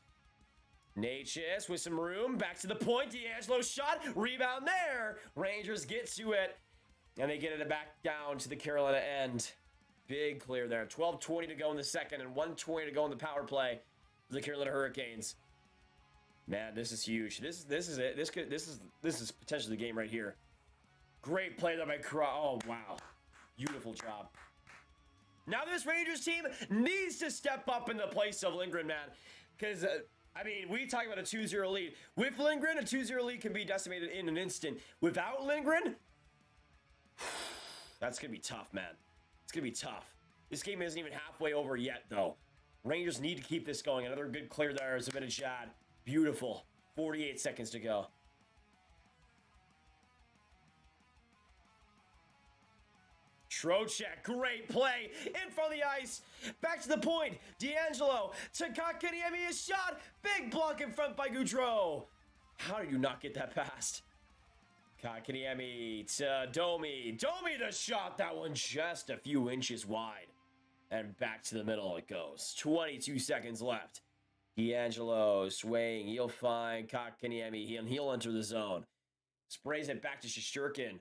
Natchez with some room, back to the point, D'Angelo shot, rebound there. Rangers get to it, and they get it back down to the Carolina end. Big clear there. 12:20 to go in the second, and 1:20 to go in the power play for the Carolina Hurricanes. Man, this is huge. This is it. This is potentially the game right here. Great play there by Oh wow, beautiful job. Now this Rangers team needs to step up in the place of Lindgren, man, because I mean, we talk about a 2-0 lead. With Lindgren, a 2-0 lead can be decimated in an instant. Without Lindgren, that's going to be tough, man. It's going to be tough. This game isn't even halfway over yet, though. Rangers need to keep this going. Another good clear there. Zibanejad. Beautiful. 48 seconds to go. Trocheck, great play, in front of the ice, back to the point, D'Angelo, to Kotkaniemi, is shot, big block in front by Gaudreau. How did you not get that past? Kotkaniemi to Domi, the shot, that one just a few inches wide, and back to the middle it goes, 22 seconds left. D'Angelo swaying, he'll find Kotkaniemi, and he'll enter the zone, sprays it back to Shesterkin.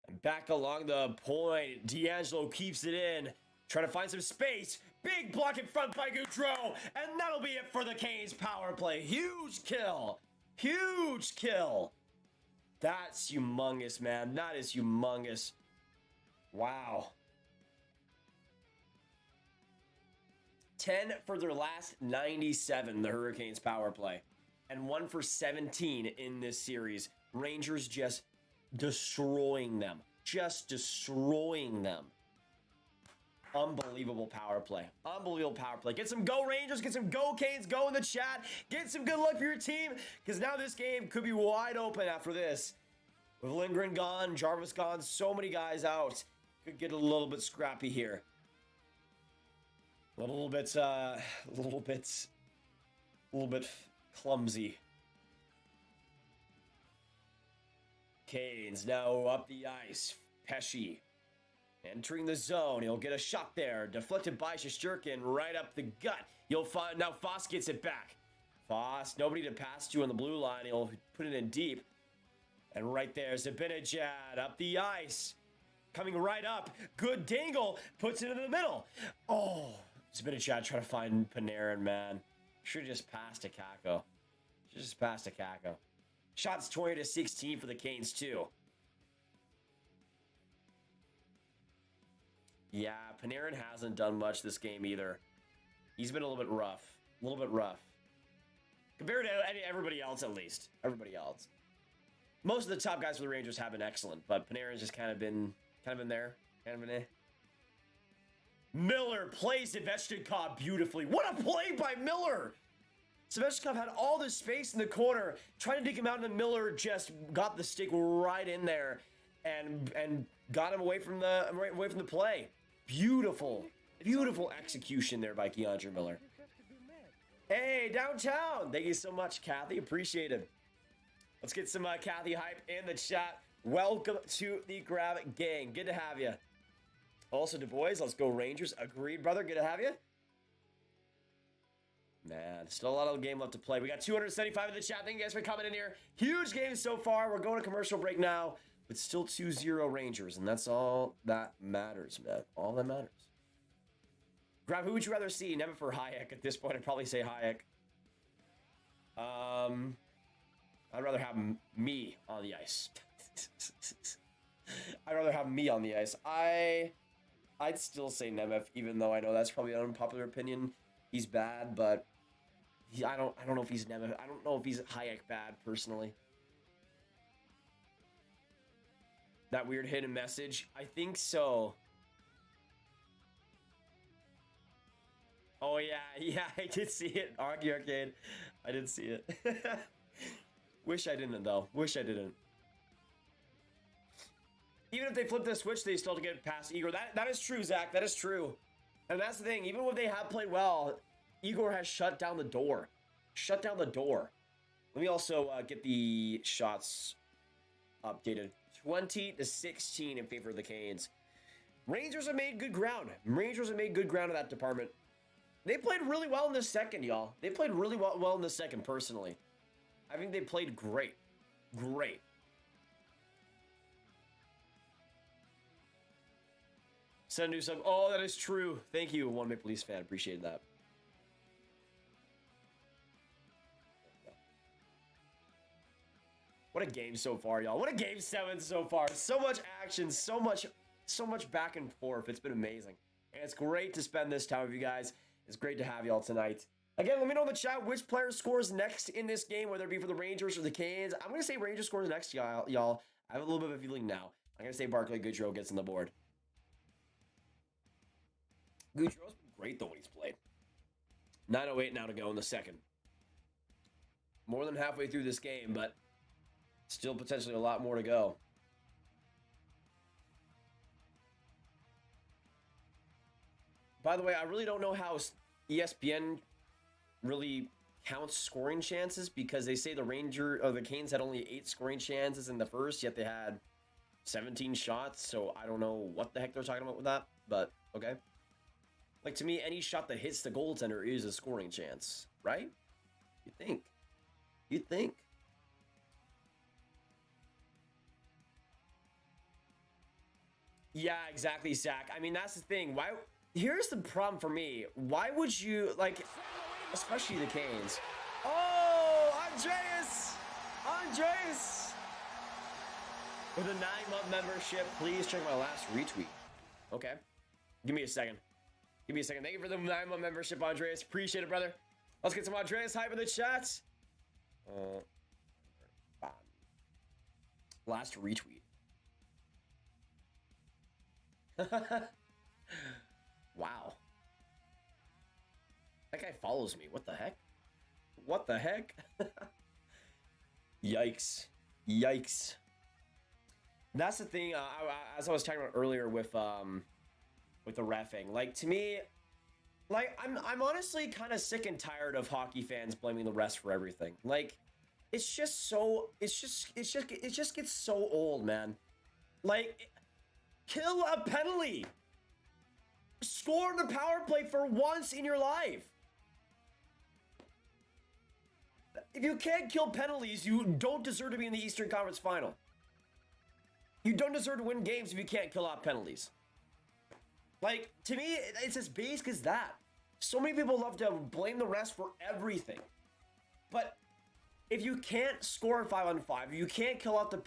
And back along the point, D'Angelo keeps it in, trying to find some space. Big block in front by Gaudreau, and that'll be it for the Canes power play. Huge kill. Huge kill. That's humongous, man. That is humongous. Wow. 10 for their last 97, the Hurricanes power play. And 1 for 17 in this series. Rangers just destroying them. Just destroying them. Unbelievable power play. Unbelievable power play. Get some go Rangers. Get some go Canes. Go in the chat. Get some good luck for your team. Because now this game could be wide open after this. With Lindgren gone. Jarvis gone. So many guys out. Could get a little bit scrappy here. A little bit clumsy. Canes now up the ice. Pesce entering the zone. He'll get a shot there. Deflected by Shesterkin right up the gut. You'll find now Foss gets it back. Foss, nobody to pass to on the blue line. He'll put it in deep. And right there, Zibanejad up the ice. Coming right up. Good dangle. Puts it in the middle. Oh, Zibanejad trying to find Panarin, man. Should have just passed to Kakko. Shots 20-16 for the Canes, too. Yeah, Panarin hasn't done much this game either. He's been a little bit rough. Compared to everybody else, at least. Everybody else. Most of the top guys for the Rangers have been excellent, but Panarin's just kind of been there. Miller plays Svechnikov beautifully. What a play by Miller! Svechnikov had all this space in the corner, trying to dig him out, and Miller just got the stick right in there and got him away from the play. Beautiful execution there by Keandre Miller. Hey, downtown! Thank you so much, Kathy. Appreciate it. Let's get some Kathy hype in the chat. Welcome to the Grab Gang. Good to have you. Also, Du Bois, let's go Rangers. Agreed, brother. Good to have you. Man, still a lot of the game left to play. We got 275 in the chat. Thank you guys for coming in here. Huge game so far. We're going to commercial break now, but still 2-0 Rangers, and that's all that matters, man. All that matters. Grab, who would you rather see? Never for Hayek. At this point, I'd probably say Hayek. I'd rather have me on the ice. I'd rather have me on the ice. I'd still say Nemeth, even though I know that's probably an unpopular opinion. He's bad, but I don't know if he's Nemeth. I don't know if he's Hayek bad, personally. That weird hidden message? I think so. Oh, yeah, I did see it. Argue Arcade. I did see it. Wish I didn't, though. Wish I didn't. Even if they flip the switch, they still have to get past Igor. That is true, Zach. That is true. And that's the thing. Even when they have played well, Igor has shut down the door. Let me also get the shots updated. 20-16 in favor of the Canes. Rangers have made good ground. In that department. They played really well in the second, y'all. They played really well in the second, personally. I think they played great. Send a new sub. Oh, that is true. Thank you, one Maple Leafs fan. Appreciate that. What a game so far, y'all. What a game 7 so far. So much action, so much back and forth. It's been amazing. And it's great to spend this time with you guys. It's great to have y'all tonight. Again, let me know in the chat which player scores next in this game, whether it be for the Rangers or the Canes. I'm going to say Rangers scores next, y'all. I have a little bit of a feeling now. I'm going to say Barclay Goodrow gets on the board. Goodrow's been great, though, when he's played. 9:08 now to go in the second. More than halfway through this game, but still potentially a lot more to go. By the way, I really don't know how ESPN really counts scoring chances, because they say the Canes had only 8 scoring chances in the first, yet they had 17 shots, so I don't know what the heck they're talking about with that, but okay. Like, to me, any shot that hits the goaltender is a scoring chance, right? You'd think. Yeah, exactly, Zach. I mean, that's the thing. Here's the problem for me. Why would you, like, especially the Canes. Oh, Andreas! With a 9-month membership, please check my last retweet. Okay. Give me a second. Thank you for the 9-month membership, Andreas. Appreciate it, brother. Let's get some Andreas hype in the chat. Last retweet. Wow. That guy follows me. What the heck? Yikes. That's the thing, as I was talking about earlier with the reffing. Like, to me, like, I'm honestly kind of sick and tired of hockey fans blaming the refs for everything. Like, it just gets so old, man. Like, kill a penalty. Score the power play for once in your life. If you can't kill penalties, you don't deserve to be in the Eastern Conference Final. You don't deserve to win games if you can't kill out penalties. Like, to me, it's as basic as that. So many people love to blame the refs for everything. But if you can't score 5-on-5, if you can't kill out the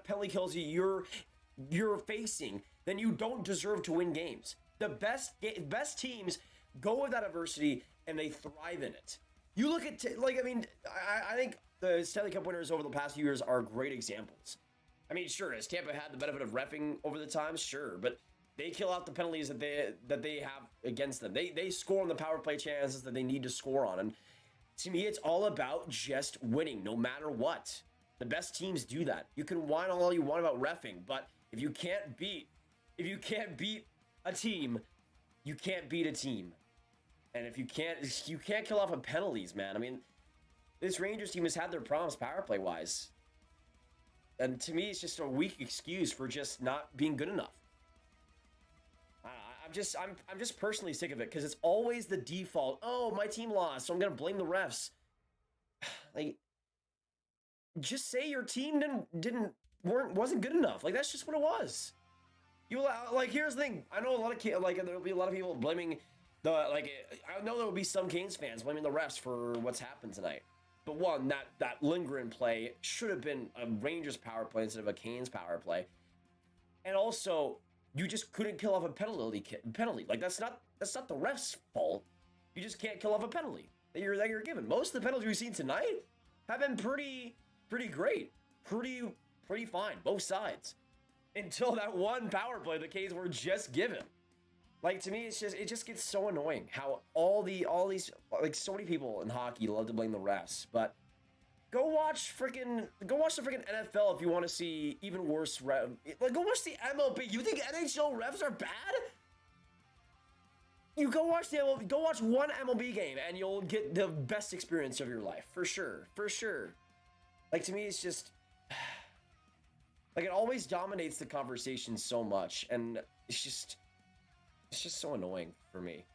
penalty kills you're facing, then you don't deserve to win games. The best teams go with that adversity and they thrive in it. You look at, I think the Stanley Cup winners over the past few years are great examples. I mean, sure, has Tampa had the benefit of reffing over the time? Sure, but they kill out the penalties that they have against them. They score on the power play chances that they need to score on. And to me, it's all about just winning, no matter what. The best teams do that. You can whine all you want about reffing, but if you can't beat a team, you can't beat a team. And if you can't kill off of penalties, man. I mean, this Rangers team has had their problems power play wise. And to me, it's just a weak excuse for just not being good enough. I'm just personally sick of it, because it's always the default. Oh, my team lost, so I'm gonna blame the refs. Like, just say your team wasn't good enough. Like, that's just what it was. Here's the thing. I know there'll be a lot of people blaming I know there will be some Canes fans blaming the refs for what's happened tonight. But one, that Lindgren play should have been a Rangers power play instead of a Canes power play. And also, you just couldn't kill off a penalty. Like, that's not the refs' fault. You just can't kill off a penalty that you're given. Most of the penalties we've seen tonight have been pretty great. Pretty fine, both sides. Until that one power play the Canes were just given. Like, to me, it just gets so annoying how all these, like, so many people in hockey love to blame the refs, but go watch the freaking NFL if you want to see even worse go watch the MLB. You think NHL refs are bad? You go watch one MLB game and you'll get the best experience of your life, for sure. Like, to me, it's just, like, it always dominates the conversation so much, and it's just so annoying for me.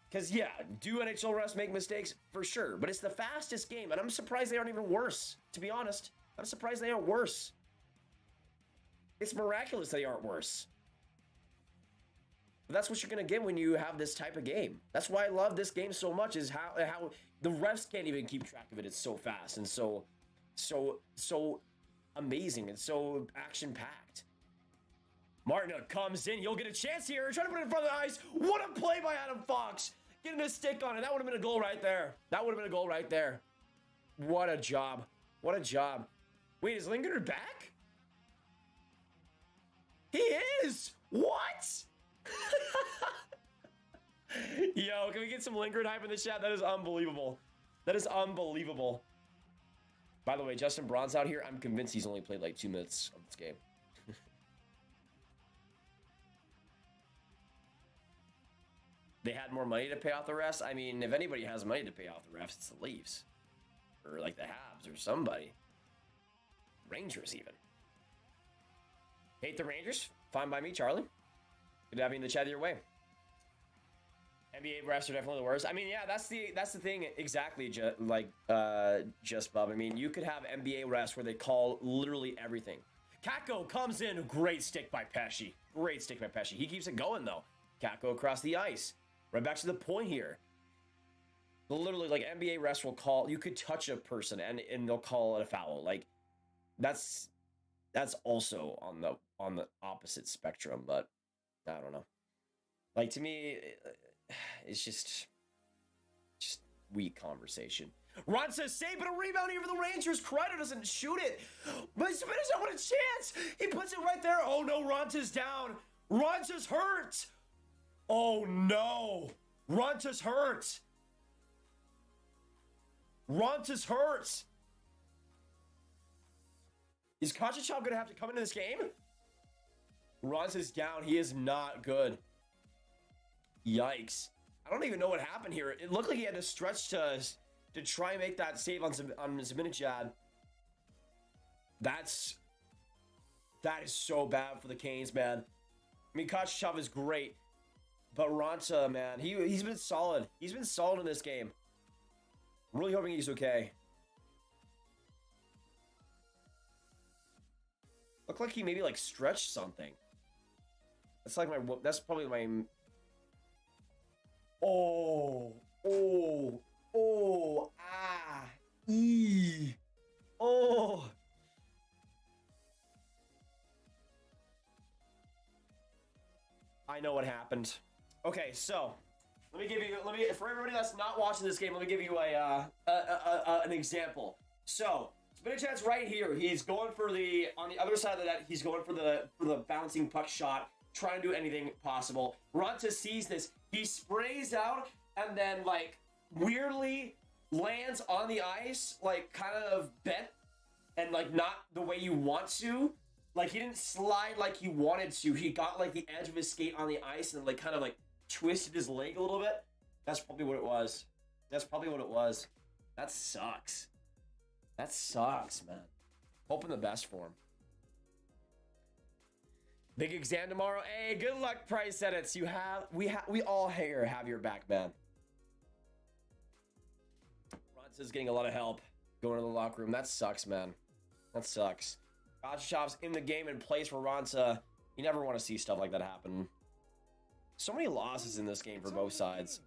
Because, yeah, do NHL refs make mistakes? For sure. But it's the fastest game, and I'm surprised they aren't even worse, to be honest. I'm surprised they aren't worse. It's miraculous they aren't worse. But that's what you're going to get when you have this type of game. That's why I love this game so much, is how the refs can't even keep track of it. It's so fast and so amazing and so action-packed. Martin comes in. You'll get a chance here. Trying to put it in front of the ice. What a play by Adam Fox. Getting a stick on it. That would have been a goal right there. That would have been a goal right there. What a job. What a job. Wait, is Lindgren back? He is. What? Yo, can we get some Lindgren hype in the chat? That is unbelievable. That is unbelievable. By the way, Justin Braun's out here. I'm convinced he's only played like 2 minutes of this game. They had more money to pay off the refs. I mean, if anybody has money to pay off the refs, it's the Leafs. Or like the Habs or somebody. Rangers even. Hate the Rangers? Fine by me, Charlie. Good to have you in the chat your way. NBA refs are definitely the worst. I mean, yeah, that's the thing exactly, just Bub. I mean, you could have NBA refs where they call literally everything. Kakko comes in, great stick by Pesci. Great stick by Pesci. He keeps it going though. Kakko across the ice. Right back to the point here. Literally, like NBA refs will call. You could touch a person and they'll call it a foul. Like that's also on the opposite spectrum. But I don't know. Like to me, it's just weak conversation. Ron says save, but a rebound here for the Rangers. Kreider doesn't shoot it, but Spinach don't want a chance. He puts it right there. Oh no, Ronta's down. Ronta's hurt. Oh no, Ronta's hurt. Ronta's hurt. Is Kochachov gonna have to come into this game? Ronta's down. He is not good. Yikes. I don't even know what happened here. It looked like he had to stretch to try and make that save on Zibanejad. That is so bad for the Canes, man. I mean, Kochachov is great, but Ronta, man, he's been solid. He's been solid in this game. Really hoping he's okay. Looked like he maybe like stretched something. That's probably my. Oh, ah, oh. I know what happened. Okay, so let me for everybody that's not watching this game, let me give you an example. So Spinachad's right here. He's going for on the other side of the net. He's going for the bouncing puck shot, trying to do anything possible. Ronta sees this. He sprays out and then like weirdly lands on the ice, like kind of bent and like not the way you want to. Like he didn't slide like he wanted to. He got like the edge of his skate on the ice and like kind of like twisted his leg a little bit. That's probably what it was. That sucks. That sucks, man. Hoping the best for him. Big exam tomorrow. Hey, good luck, Price Edits. We all here have your back, man. Ronta's getting a lot of help going to the locker room. That sucks, man. That sucks. Kochachov's in the game and plays for Ronta. You never want to see stuff like that happen. So many losses in this game for both sides.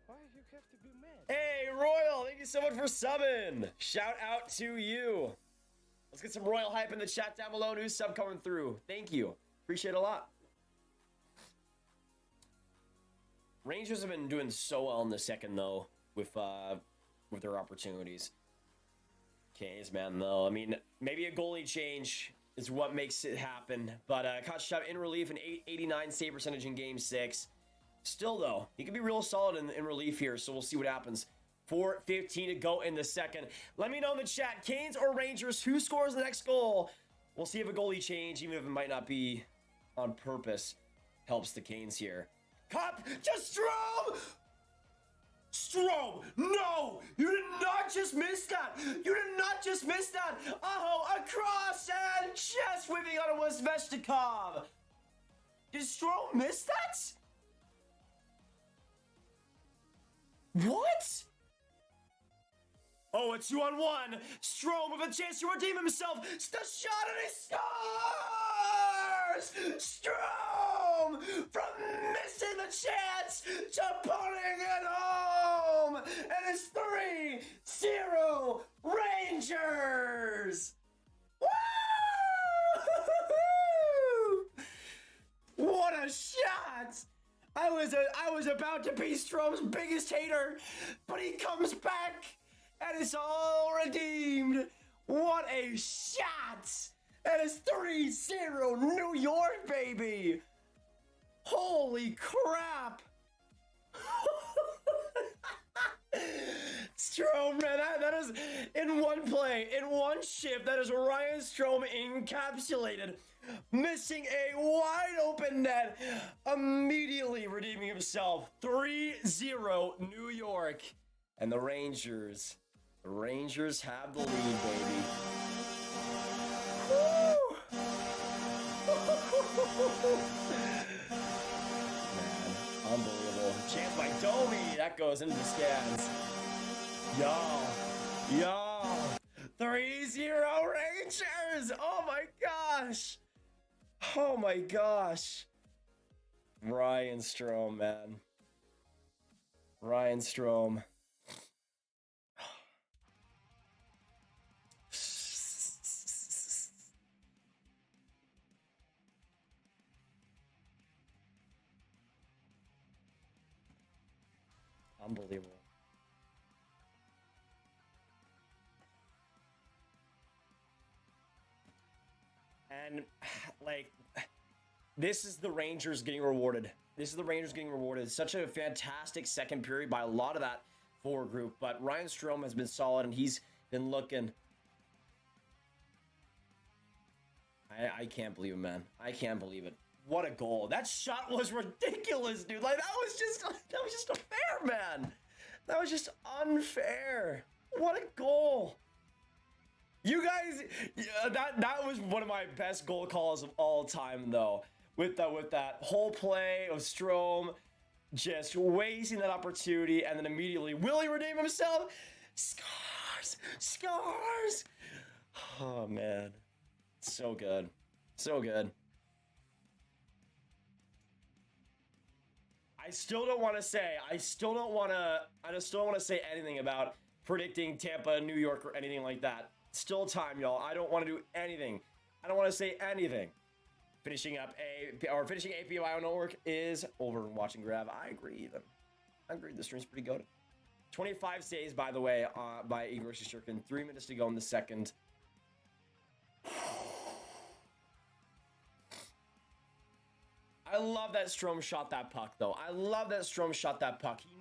Why you have to be mad? Hey, Royal, thank you so much for subbing. Shout out to you. Let's get some Royal hype in the chat down below. New sub coming through. Thank you. Appreciate it a lot. Rangers have been doing so well in the second, though, with their opportunities. Canes, man, though. I mean, maybe a goalie change is what makes it happen. But Kochachov in relief, an 889 save percentage in Game 6. Still, though, he could be real solid in relief here, so we'll see what happens. 4:15 to go in the second. Let me know in the chat, Canes or Rangers, who scores the next goal? We'll see if a goalie change, even if it might not be on purpose, helps the Canes here. Cup to Strome! Strome! No! You did not just miss that! You did not just miss that! Oh, across and chest whipping on it was Svechnikov! Did Strome miss that? What? Oh, a 2-on-1. Strome with a chance to redeem himself. It's the shot and he scores! Strome from missing the chance to putting it home! And it's 3-0 Rangers! Woo! What a shot! A I was about to be Strome's biggest hater, but he comes back, and it's all redeemed. What a shot! That is 3-0 New York, baby! Holy crap! Strome, man, that is, in one play, in one shift, that is Ryan Strome encapsulated, missing a wide open net, immediately redeeming himself. 3-0 New York, and the Rangers have the lead, baby. Woo! Man, unbelievable. Chance by Domi, that goes into the stands. Yo, 3-0 Rangers! Oh my gosh! Ryan Strome, man. Ryan Strome. Unbelievable. And, like, this is the Rangers getting rewarded. Such a fantastic second period by a lot of that forward group. But Ryan Strome has been solid, and he's been looking. I can't believe it, man. I can't believe it. What a goal. That shot was ridiculous, dude. Like, that was just unfair, man. That was just unfair. What a goal. You guys, that was one of my best goal calls of all time, though. With that whole play of Strome just wasting that opportunity, and then immediately will he redeem himself? Scars. Oh man, so good. I still don't want to say anything about predicting Tampa, New York, or anything like that. Still time, y'all. I don't want to do anything. I don't want to say anything. Finishing APOI Network is over and watching Grav. I agree. The stream's pretty good. 25 saves, by the way, by Igor Shesterkin. 3 minutes to go in the second. I love that Strome shot that puck, though. He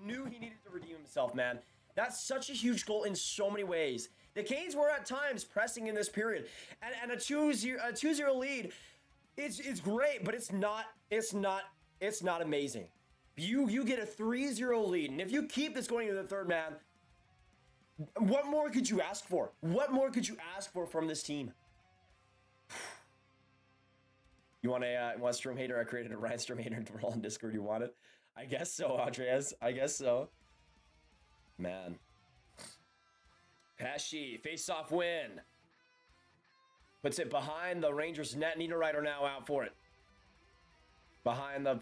knew he needed to redeem himself, man. That's such a huge goal in so many ways. The Canes were at times pressing in this period, and a 2-0 lead. It's great, but it's not amazing. You get a 3-0 lead, and if you keep this going into the third, man, what more could you ask for? From this team? You want a Strome hater? I created a Ryan Strome hater and we're all on Discord. You want it? I guess so, Andreas. I guess so. Man. Pesci, face-off win. Puts it behind the Rangers net. Niederreiter now out for it. Behind the...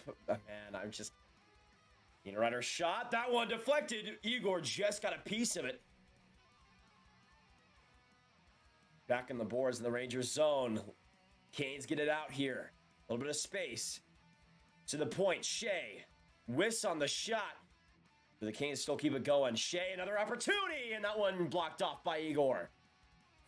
Niederreiter shot. That one deflected. Igor just got a piece of it. Back in the boards in the Rangers zone. Canes get it out here. A little bit of space. To the point. Shea. Whiffs on the shot. But the Canes still keep it going. Shea, another opportunity. And that one blocked off by Igor.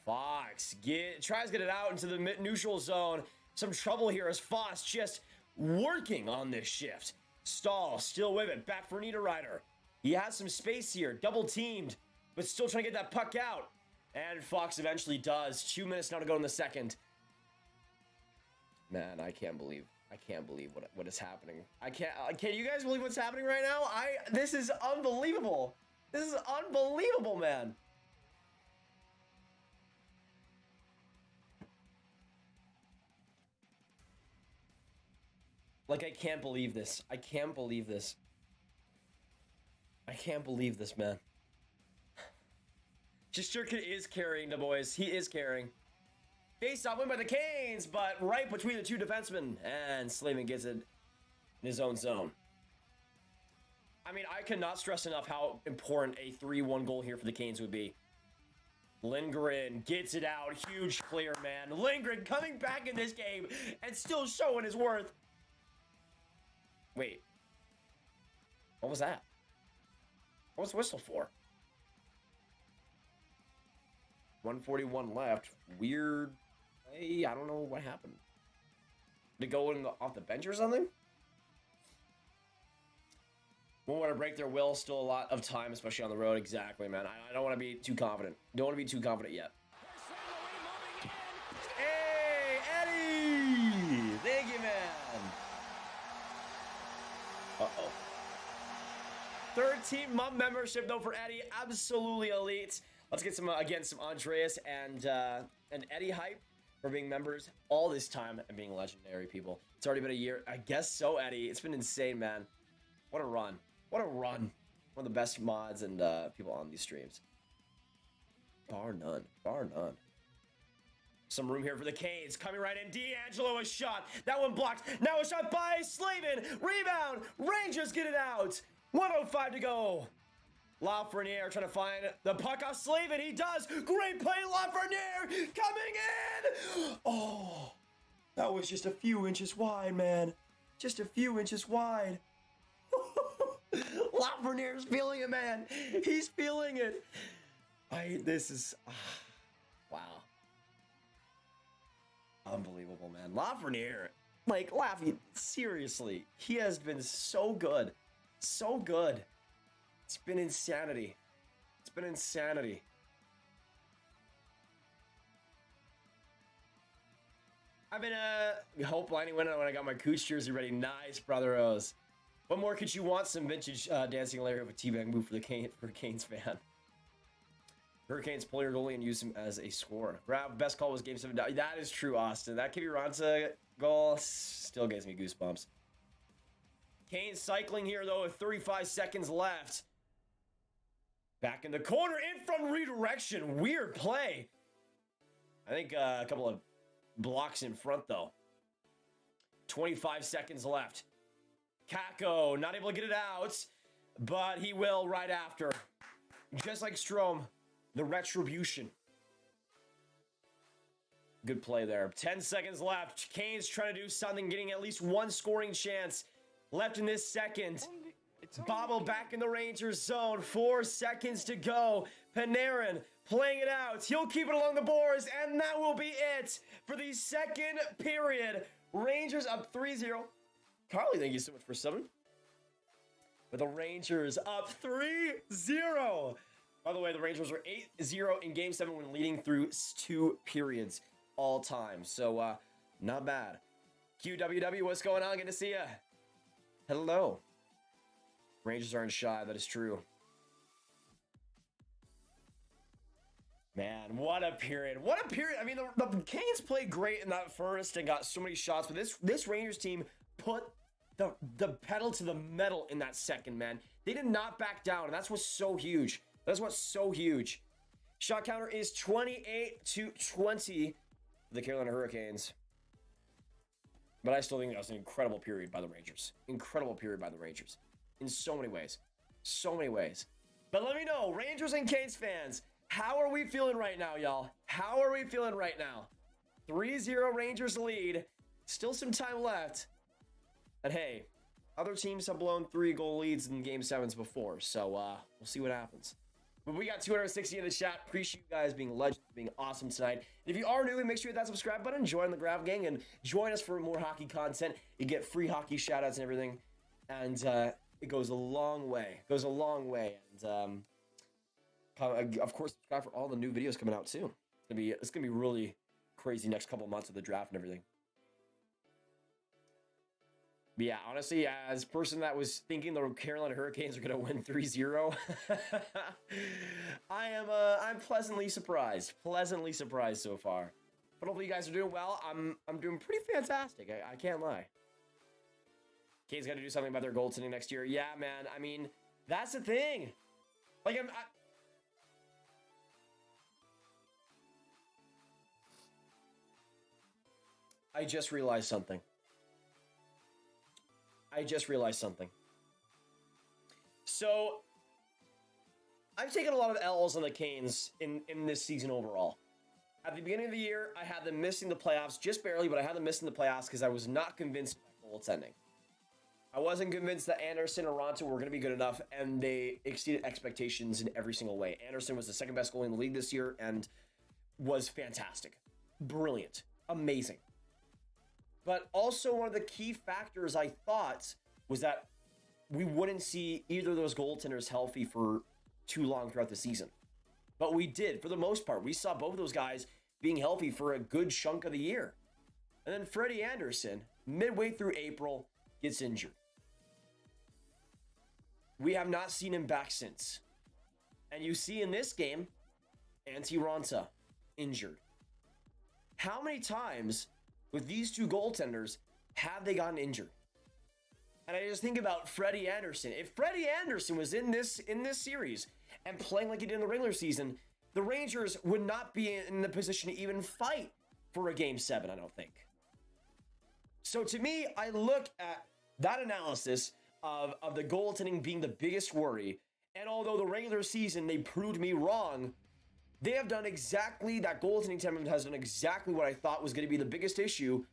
Fox tries to get it out into the neutral zone. Some trouble here as Foss just working on this shift. Stahl still with it. Back for Niederreiter. He has some space here. Double teamed. But still trying to get that puck out. And Fox eventually does. 2 minutes now to go in the second. Man, I can't believe what is happening. Can you guys believe what's happening right now? This is unbelievable. This is unbelievable, man. Like, I can't believe this. I can't believe this, man. Shesterkin is carrying the boys. He is carrying. Face-off win by the Canes, but right between the two defensemen. And Slavin gets it in his own zone. I mean, I cannot stress enough how important a 3-1 goal here for the Canes would be. Lindgren gets it out. Huge clear, man. Lindgren coming back in this game and still showing his worth. Wait. What was that? What was the whistle for? 141 left. Weird. Hey, I don't know what happened. Did it go off the bench or something? Won't want to break their will. Still a lot of time, especially on the road. Exactly, man. I don't want to be too confident. Don't want to be too confident yet. Hey, Eddie! Thank you, man. Uh-oh. 13-month membership, though, for Eddie. Absolutely elite. Let's get some, again, some Andreas and Eddie hype for being members all this time and being legendary, people. It's already been a year. I guess so, Eddie. It's been insane, man. What a run. What a run. One of the best mods and people on these streams. Bar none. Bar none. Some room here for the Canes. Coming right in. D'Angelo, a shot. That one blocked. Now a shot by Slavin. Rebound. Rangers get it out. 1:05 to go. Lafreniere trying to find the puck off Slavin. He does. Great play. Lafreniere coming in. Oh, that was just a few inches wide, man. Just a few inches wide. Lafreniere's feeling it, man. He's feeling it. This is... wow. Unbelievable, man. Lafreniere, like, Laffy, seriously, he has been so good. So good. It's been insanity. It's been insanity. I've been, hope lining winning when I got my Cooch jersey ready. Nice, Brother Rose. What more could you want? Some vintage dancing Larry of a teabag move for the Canes fan. Hurricanes pull your goalie and use him as a scorer. Best call was Game 7. That is true, Austin. That Kiviranta goal still gives me goosebumps. Canes cycling here, though, with 35 seconds left. Back in the corner, in front redirection. Weird play. I think a couple of blocks in front, though. 25 seconds left. Kako, not able to get it out, but he will right after. Just like Strome, the retribution. Good play there. 10 seconds left. Canes trying to do something, getting at least one scoring chance left in this second. Bobble back in the Rangers zone. 4 seconds to go. Panarin playing it out. He'll keep it along the boards, and that will be it for the second period. Rangers up 3-0. Carly, thank you so much for subbing. But the Rangers up 3-0. By the way, the Rangers were 8-0 in Game 7 when leading through 2 periods all time. So, not bad. QWW, what's going on? Good to see ya. Hello. Rangers aren't shy, that is true. Man, what a period. What a period. I mean, the Canes played great in that first and got so many shots, but this Rangers team put the pedal to the metal in that second, man. They did not back down, and that's what's so huge. That's what's so huge. Shot counter is 28-20 for the Carolina Hurricanes. But I still think that was an incredible period by the Rangers. Incredible period by the Rangers. In so many ways. So many ways. But let me know, Rangers and Canes fans, how are we feeling right now, y'all? How are we feeling right now? 3-0 Rangers lead. Still some time left. And hey, other teams have blown 3-goal leads in Game 7s before. So we'll see what happens. But we got 260 in the chat. Appreciate you guys being legends, being awesome tonight. And if you are new, make sure you hit that subscribe button, join the Grav Gang, and join us for more hockey content. You get free hockey shoutouts and everything. And it goes a long way. It goes a long way. And of course, subscribe for all the new videos coming out too. It's gonna be really crazy next couple months of the draft and everything. But yeah, honestly, as a person that was thinking the Carolina Hurricanes are going to win 3-0, I'm pleasantly surprised. Pleasantly surprised so far. But hopefully you guys are doing well. I'm doing pretty fantastic. I can't lie. Canes got to do something about their goaltending next year. Yeah, man. I mean, that's the thing. Like, I just realized something. So, I've taken a lot of L's on the Canes in this season overall. At the beginning of the year, I had them missing the playoffs just barely, but I had them missing the playoffs because I was not convinced of that goaltending. I wasn't convinced that Anderson or Ronto were going to be good enough, and they exceeded expectations in every single way. Anderson was the second best goalie in the league this year and was fantastic. Brilliant. Amazing. But also one of the key factors I thought was that we wouldn't see either of those goaltenders healthy for too long throughout the season. But we did, for the most part. We saw both of those guys being healthy for a good chunk of the year. And then Freddie Anderson, midway through April, gets injured. We have not seen him back since. And you see in this game, Antti Raanta injured. How many times with these two goaltenders have they gotten injured? And I just think about Freddie Anderson. If Freddie Anderson was in this series and playing like he did in the regular season, the Rangers would not be in the position to even fight for a Game 7, I don't think. So to me, I look at that analysis of the goaltending being the biggest worry, and although the regular season, they proved me wrong, they have done exactly, that goaltending team has done exactly what I thought was going to be the biggest issue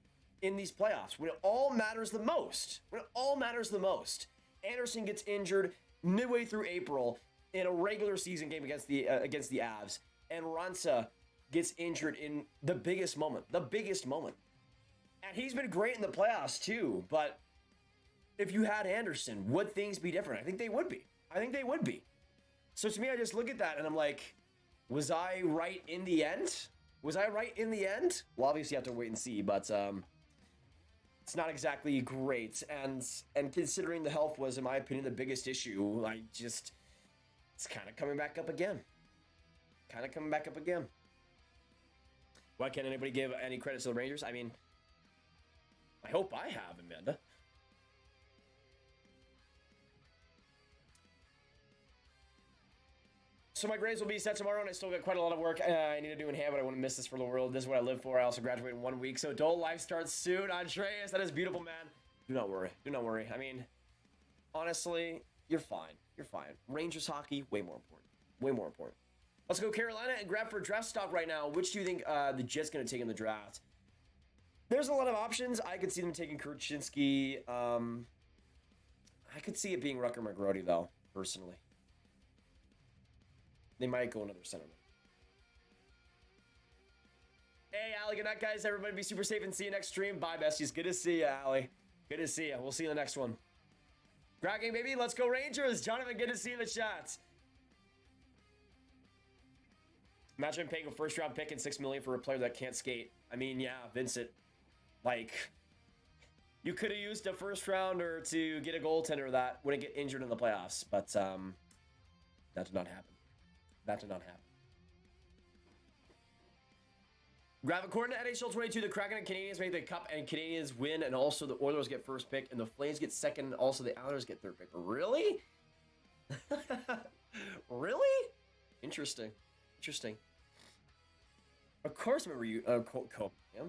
in these playoffs, when it all matters the most. When it all matters the most. Anderson gets injured midway through April in a regular season game against the Avs, and Raanta gets injured in the biggest moment. The biggest moment. And he's been great in the playoffs too, but if you had Anderson, would things be different? I think they would be. I think they would be. So to me, I just look at that and I'm like, was I right in the end? Was I right in the end? Well, obviously you have to wait and see, but it's not exactly great. And considering the health was, in my opinion, the biggest issue, it's kind of coming back up again. Why can't anybody give any credit to the Rangers? I mean, I hope I have, Amanda. So my grades will be set tomorrow, and I still got quite a lot of work I need to do in hand, but I wouldn't miss this for the world. This is what I live for. I also graduate in 1 week, so adult life starts soon. Andreas, that is beautiful, man. Do not worry. Do not worry. I mean, honestly, you're fine. You're fine. Rangers hockey, way more important. Way more important. Let's go Carolina and grab for draft stock right now. Which do you think the Jets going to take in the draft? There's a lot of options. I could see them taking Kurchinski. I could see it being Rucker McGrody, though, personally. They might go another centerman. Hey, Allie, good night, guys. Everybody be super safe and see you next stream. Bye, besties. Good to see you, Allie. Good to see you. We'll see you in the next one. Grab game, baby. Let's go, Rangers. Jonathan, good to see you in the chat. Imagine paying a first-round pick and $6 million for a player that can't skate. I mean, yeah, Vincent. You could have used a first-rounder to get a goaltender that wouldn't get injured in the playoffs, but that did not happen. That did not happen. Grab according to NHL 22, the Kraken and Canadiens make the Cup, and Canadiens win, and also the Oilers get first pick, and the Flames get second, and also the Islanders get third pick. Really? Really? Interesting. Interesting. Of course, remember you, Cope. Yeah?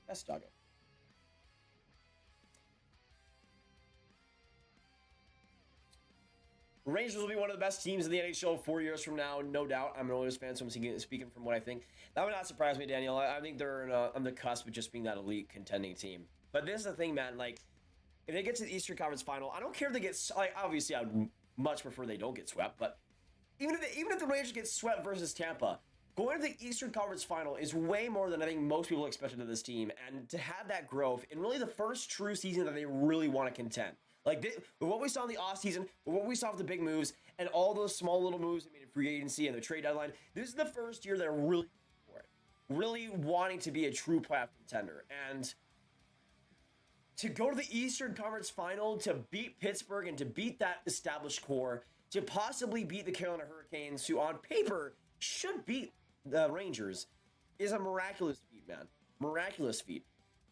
Best doggo. Rangers will be one of the best teams in the NHL 4 years from now, no doubt. I'm an Oilers fan, so I'm speaking from what I think. That would not surprise me, Daniel. I think they're on the cusp of just being that elite contending team. But this is the thing, man. If they get to the Eastern Conference Final, I don't care if they get... obviously, I would much prefer they don't get swept, but even if the Rangers get swept versus Tampa, going to the Eastern Conference Final is way more than I think most people expected of this team. And to have that growth in really the first true season that they really want to contend. With what we saw in the offseason, with what we saw with the big moves, and all those small little moves in free agency and the trade deadline, this is the first year they're really for it. Really wanting to be a true playoff contender. And to go to the Eastern Conference Final, to beat Pittsburgh and to beat that established core, to possibly beat the Carolina Hurricanes, who on paper should beat the Rangers, is a miraculous feat, man. Miraculous feat.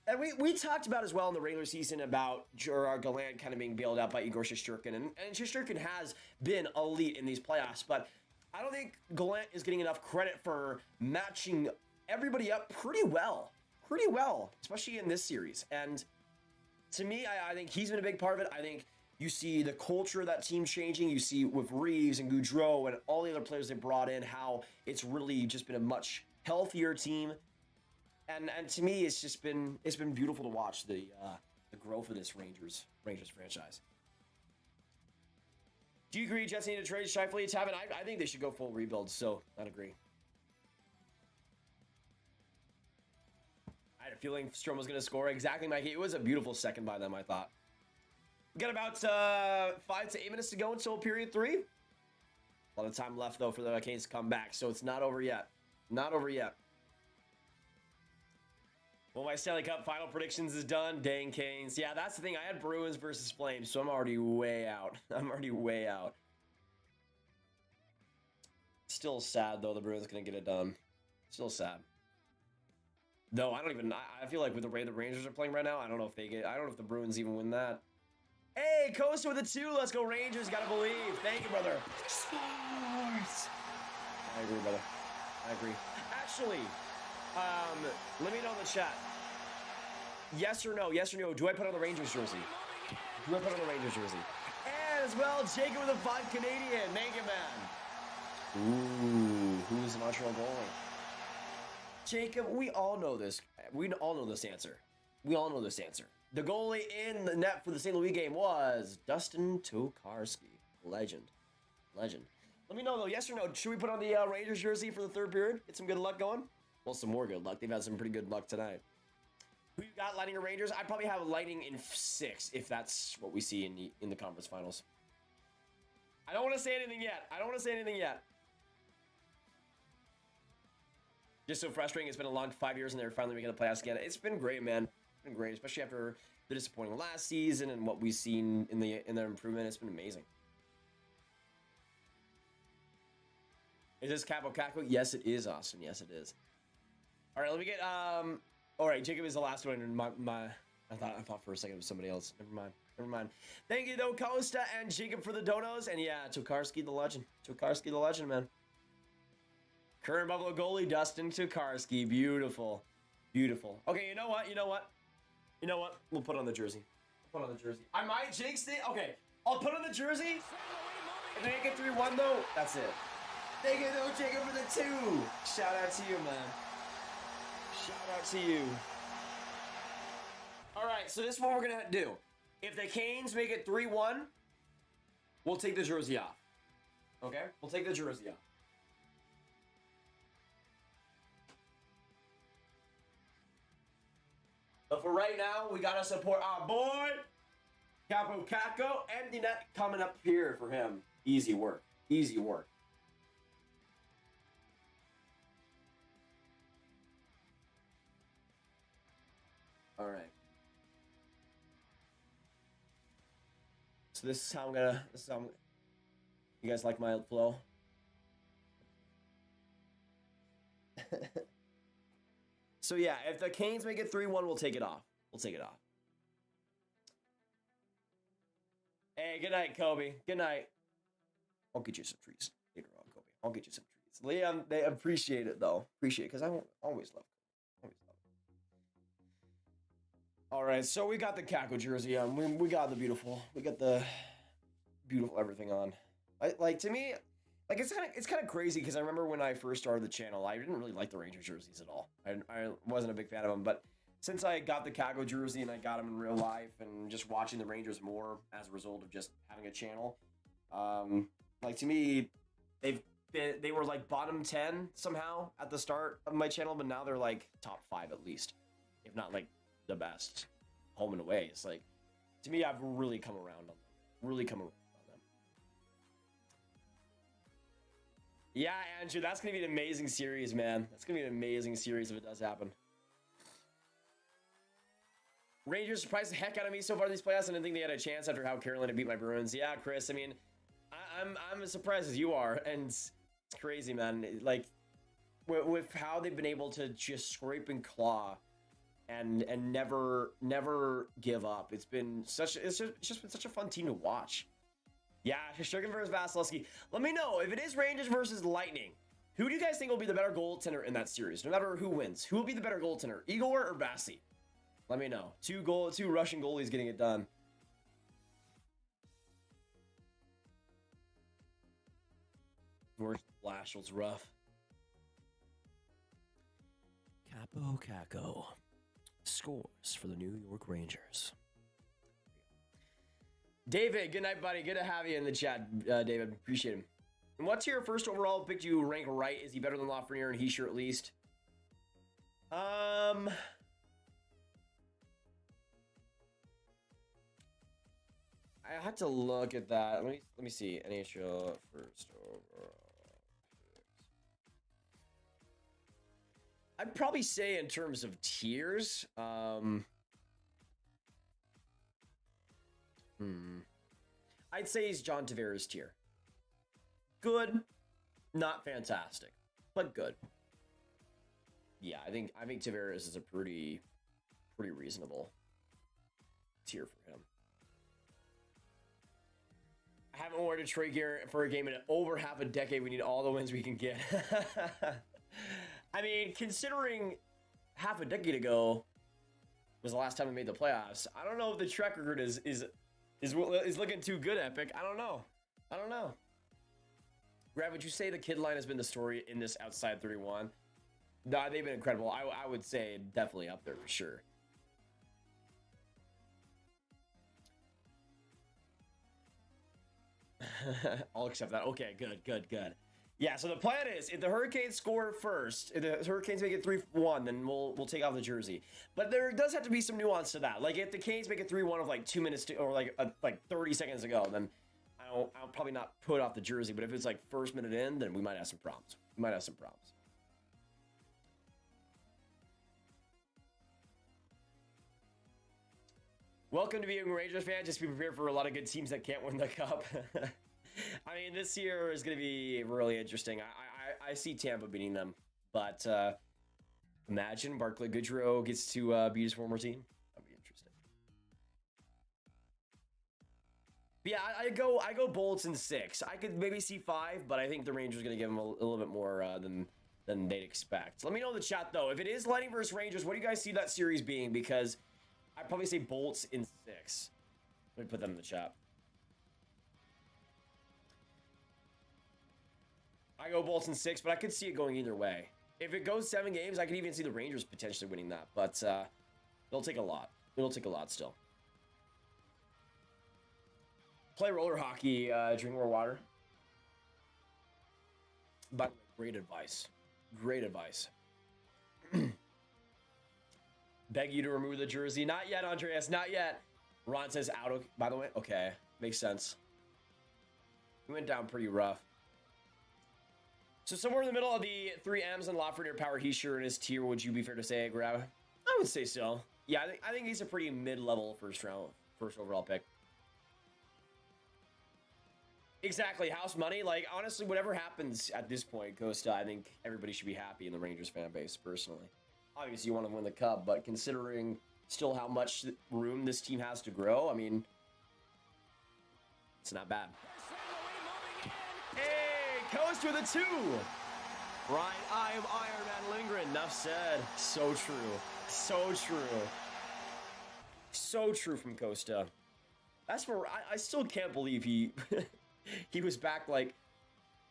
And we talked about as well in the regular season about Gerard Gallant kind of being bailed out by Igor Shesterkin. And Shesterkin has been elite in these playoffs. But I don't think Gallant is getting enough credit for matching everybody up pretty well. Pretty well, especially in this series. And to me, I think he's been a big part of it. I think you see the culture of that team changing. You see with Reeves and Goudreau and all the other players they brought in, how it's really just been a much healthier team. And to me, it's been beautiful to watch the growth of this Rangers franchise. Do you agree Jets need to trade Scheifele? Tavin, I think they should go full rebuild, so I'd agree. I had a feeling Strome was going to score exactly, Mikey. It was a beautiful second by them, I thought. We got about 5 to 8 minutes to go until period 3. A lot of time left, though, for the Canes to come back, so it's not over yet. Not over yet. Well, my Stanley Cup final predictions is done. Dang Canes. Yeah, that's the thing. I had Bruins versus Flames, so I'm already way out. Still sad, though, the Bruins going to get it done. Still sad. No, I feel like with the way the Rangers are playing right now, I don't know if the Bruins even win that. Hey, Costa with a 2. Let's go Rangers. Gotta believe. Thank you, brother. Sports. I agree, brother. I agree. Actually, let me know in the chat. Yes or no? Yes or no? Do I put on the Rangers jersey? And as well, Jacob with a 5 Canadian. Thank you, man. Ooh, who's the Montreal goalie? Jacob, we all know this. We all know this answer. The goalie in the net for the St. Louis game was Dustin Tokarski. Legend. Let me know, though, yes or no? Should we put on the Rangers jersey for the third period? Get some good luck going? Well, some more good luck. They've had some pretty good luck tonight. Who you got, Lightning or Rangers? I'd probably have Lightning in 6 if that's what we see in the conference finals. I don't want to say anything yet. Just so frustrating. It's been a long 5 years and they're finally making the playoffs again. It's been great, man. It's been great, especially after the disappointing last season and what we've seen in their improvement. It's been amazing. Is this Capo Caco? Yes, it is, Austin. Yes, it is. All right, let me get all right, Jacob is the last one in I thought for a second it was somebody else. Never mind. Thank you though, Costa and Jacob for the donos. And yeah, Tokarski the legend, man. Current Buffalo goalie, Dustin Tokarski. Beautiful. Okay, you know what? We'll put on the jersey. I might jinx it. Okay, I'll put on the jersey. If they get 3-1 though, that's it. Thank you though, Jacob for the 2. Shout out to you, man. All right, so this is what we're gonna do. If the Canes make it 3-1, we'll take the jersey off. Okay? We'll take the jersey off. But for right now, we gotta support our boy, Capo Caco, and the net coming up here for him. Easy work. All right. So this is how I'm gonna. You guys like my flow? So yeah, if the Canes make it 3-1, we'll take it off. Hey, good night, Kobe. Good night. I'll get you some trees later on, Kobe. Liam, they appreciate it though. Because I always love Kobe. All right, so we got the Caco jersey on. We got the beautiful everything on. To me, it's kind of crazy because I remember when I first started the channel, I didn't really like the Rangers jerseys at all. I wasn't a big fan of them, but since I got the Caco jersey and I got them in real life and just watching the Rangers more as a result of just having a channel, to me, they were like bottom 10 somehow at the start of my channel, but now they're like top 5 at least, if not like the best home and away. It's like, to me, I've really come around on them. Yeah, Andrew, that's going to be an amazing series, man. That's going to be an amazing series if it does happen. Rangers surprised the heck out of me so far these playoffs. I didn't think they had a chance after how Carolina beat my Bruins. Yeah, Chris, I mean, I'm as surprised as you are, and it's crazy, man. Like, with how they've been able to just scrape and claw and never give up. It's just been such a fun team to watch. Yeah, Shugan versus Vasilevsky. Let me know if it is Rangers versus Lightning. Who do you guys think will be the better goaltender in that series? No matter who wins, who will be the better goaltender, Igor or Vasi? Let me know. Two Russian goalies getting it done. First flash was rough. Capo Caco scores for the New York Rangers. David, good night, buddy. Good to have you in the chat, David. Appreciate him. And what's your first overall pick? Do you rank right? Is he better than Lafreniere and Hischier at least? I had to look at that. Let me see. NHL first overall picks. I'd probably say in terms of tiers, I'd say he's John Tavares tier. Good, not fantastic, but good. Yeah, I think Tavares is a pretty reasonable tier for him. I haven't worn a Detroit gear for a game in over half a decade. We need all the wins we can get. I mean, considering half a decade ago was the last time we made the playoffs, I don't know if the track record is looking too good, Epic. I don't know. Grav, would you say the kid line has been the story in this outside 31? No, they've been incredible. I would say definitely up there for sure. I'll accept that. Okay, good. Yeah, so the plan is, if the Hurricanes score first, if the Hurricanes make it 3-1, then we'll take off the jersey. But there does have to be some nuance to that. Like, if the Canes make it 3-1 of like 2 minutes to, or like 30 seconds ago, then I'll probably not put off the jersey. But if it's like first minute in, then we might have some problems. Welcome to being a Rangers fan. Just be prepared for a lot of good teams that can't win the cup. I mean, this year is going to be really interesting. I see Tampa beating them, but imagine Barclay Goodrow gets to beat his former team. That'd be interesting. But yeah, I go Bolts in 6. I could maybe see 5, but I think the Rangers are going to give them a little bit more than they'd expect. So let me know in the chat though. If it is Lightning versus Rangers, what do you guys see that series being? Because I'd probably say Bolts in 6. Let me put them in the chat. I go Bolts in 6, but I could see it going either way. If it goes 7 games, I could even see the Rangers potentially winning that. But it'll take a lot. It'll take a lot still. Play roller hockey, drink more water. But great advice. Great advice. Beg you to remove the jersey. Not yet, Andreas. Not yet. Ron says out. By the way, okay. Makes sense. He went down pretty rough. So somewhere in the middle of the 3 M's and Lafreniere, Power, Hischier in his tier, would you be fair to say, Grab? I would say so. Yeah, I think he's a pretty mid-level first overall pick. Exactly. House money. Like, honestly, whatever happens at this point, Costa, I think everybody should be happy in the Rangers fan base, personally. Obviously, you want to win the cup, but considering still how much room this team has to grow, I mean, it's not bad. Hey, Coast with a 2. Right, I am Iron Man Lindgren. Enough said. So true. So true. So true from Costa. That's for I still can't believe he he was back like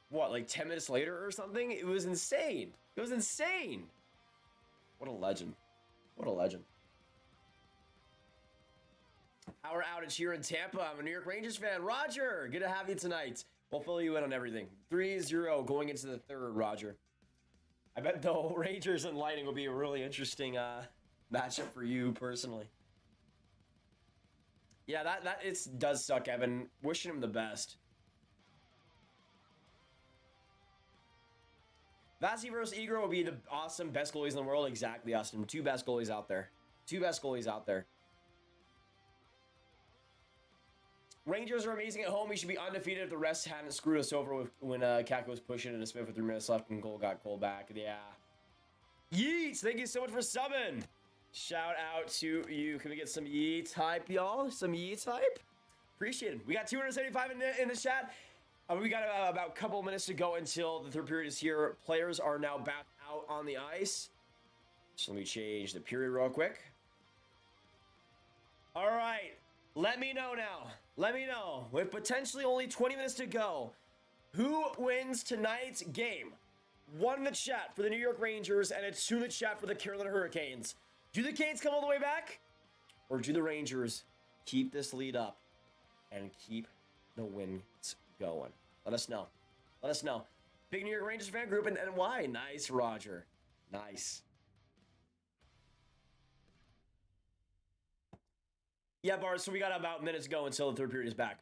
what, like 10 minutes later or something? It was insane. It was insane. What a legend. What a legend. Hour outage here in Tampa. I'm a New York Rangers fan. Roger, good to have you tonight. We'll fill you in on everything. 3-0 going into the third, Roger. I bet the Rangers and Lightning will be a really interesting matchup for you personally. Yeah, that does suck, Evan. Wishing him the best. Vasi versus Egro would be the awesome best goalies in the world. Exactly, Austin. 2 best goalies out there. 2 best goalies out there. Rangers are amazing at home. We should be undefeated if the rest hadn't screwed us over when Kakko was pushing and a Smith with 3 minutes left and goal got called back. Yeah. Yeets, thank you so much for subbing. Shout out to you. Can we get some Yeets hype, y'all? Some Yeets hype? Appreciate it. We got 275 in the chat. We got about a couple minutes to go until the third period is here. Players are now back out on the ice. So let me change the period real quick. All right. Let me know now. Let me know. With potentially only 20 minutes to go, who wins tonight's game? 1 in the chat for the New York Rangers and a 2 in the chat for the Carolina Hurricanes. Do the Canes come all the way back? Or do the Rangers keep this lead up? and keep the wins going. Let us know. Let us know. Big New York Rangers fan group and why? Nice, Roger. Nice. Yeah, Bart, so we got about minutes to go until the third period is back.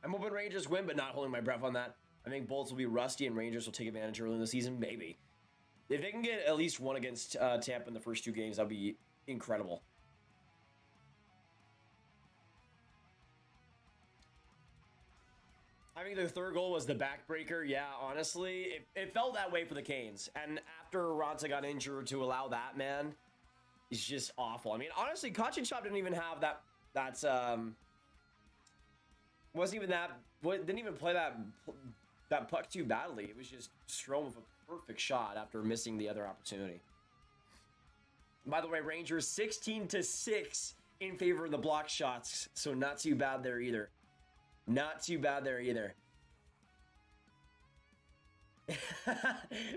I'm hoping Rangers win, but not holding my breath on that. I think Bolts will be rusty and Rangers will take advantage early in the season. Maybe. If they can get at least one against Tampa in the first 2 games, that'd be incredible. I think their third goal was the backbreaker. Yeah, honestly, it felt that way for the Canes. And after Raanta got injured, to allow that, man, is just awful. I mean, honestly, Kochetkov didn't even have didn't even play that puck too badly. It was just Strome with a perfect shot after missing the other opportunity. By the way, Rangers 16-6 in favor of the block shots, so not too bad there either. Not too bad there either.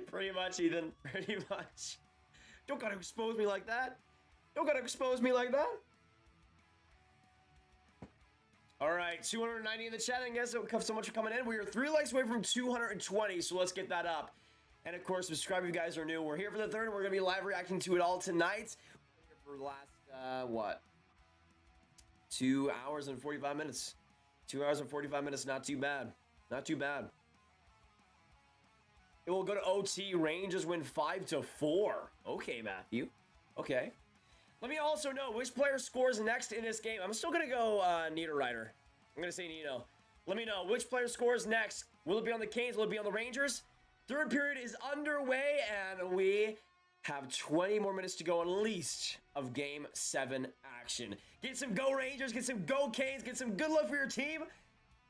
Pretty much, Ethan. Pretty much. Don't gotta expose me like that. Don't gotta expose me like that. All right, 290 in the chat. And guys, so much for coming in. We are 3 likes away from 220, so let's get that up. And of course, subscribe if you guys are new. We're here for the third, and we're gonna be live reacting to it all tonight. We're here for the last 2 hours and 45 minutes. 2 hours and 45 minutes, not too bad. Not too bad. It will go to OT. Rangers win 5-4. Okay, Matthew. Okay. Let me also know which player scores next in this game. I'm still going to go Niederreiter. I'm going to say Nino. Let me know which player scores next. Will it be on the Canes? Will it be on the Rangers? Third period is underway, and we have 20 more minutes to go at least of Game 7 action. Get some go Rangers, get some go Canes, get some good luck for your team.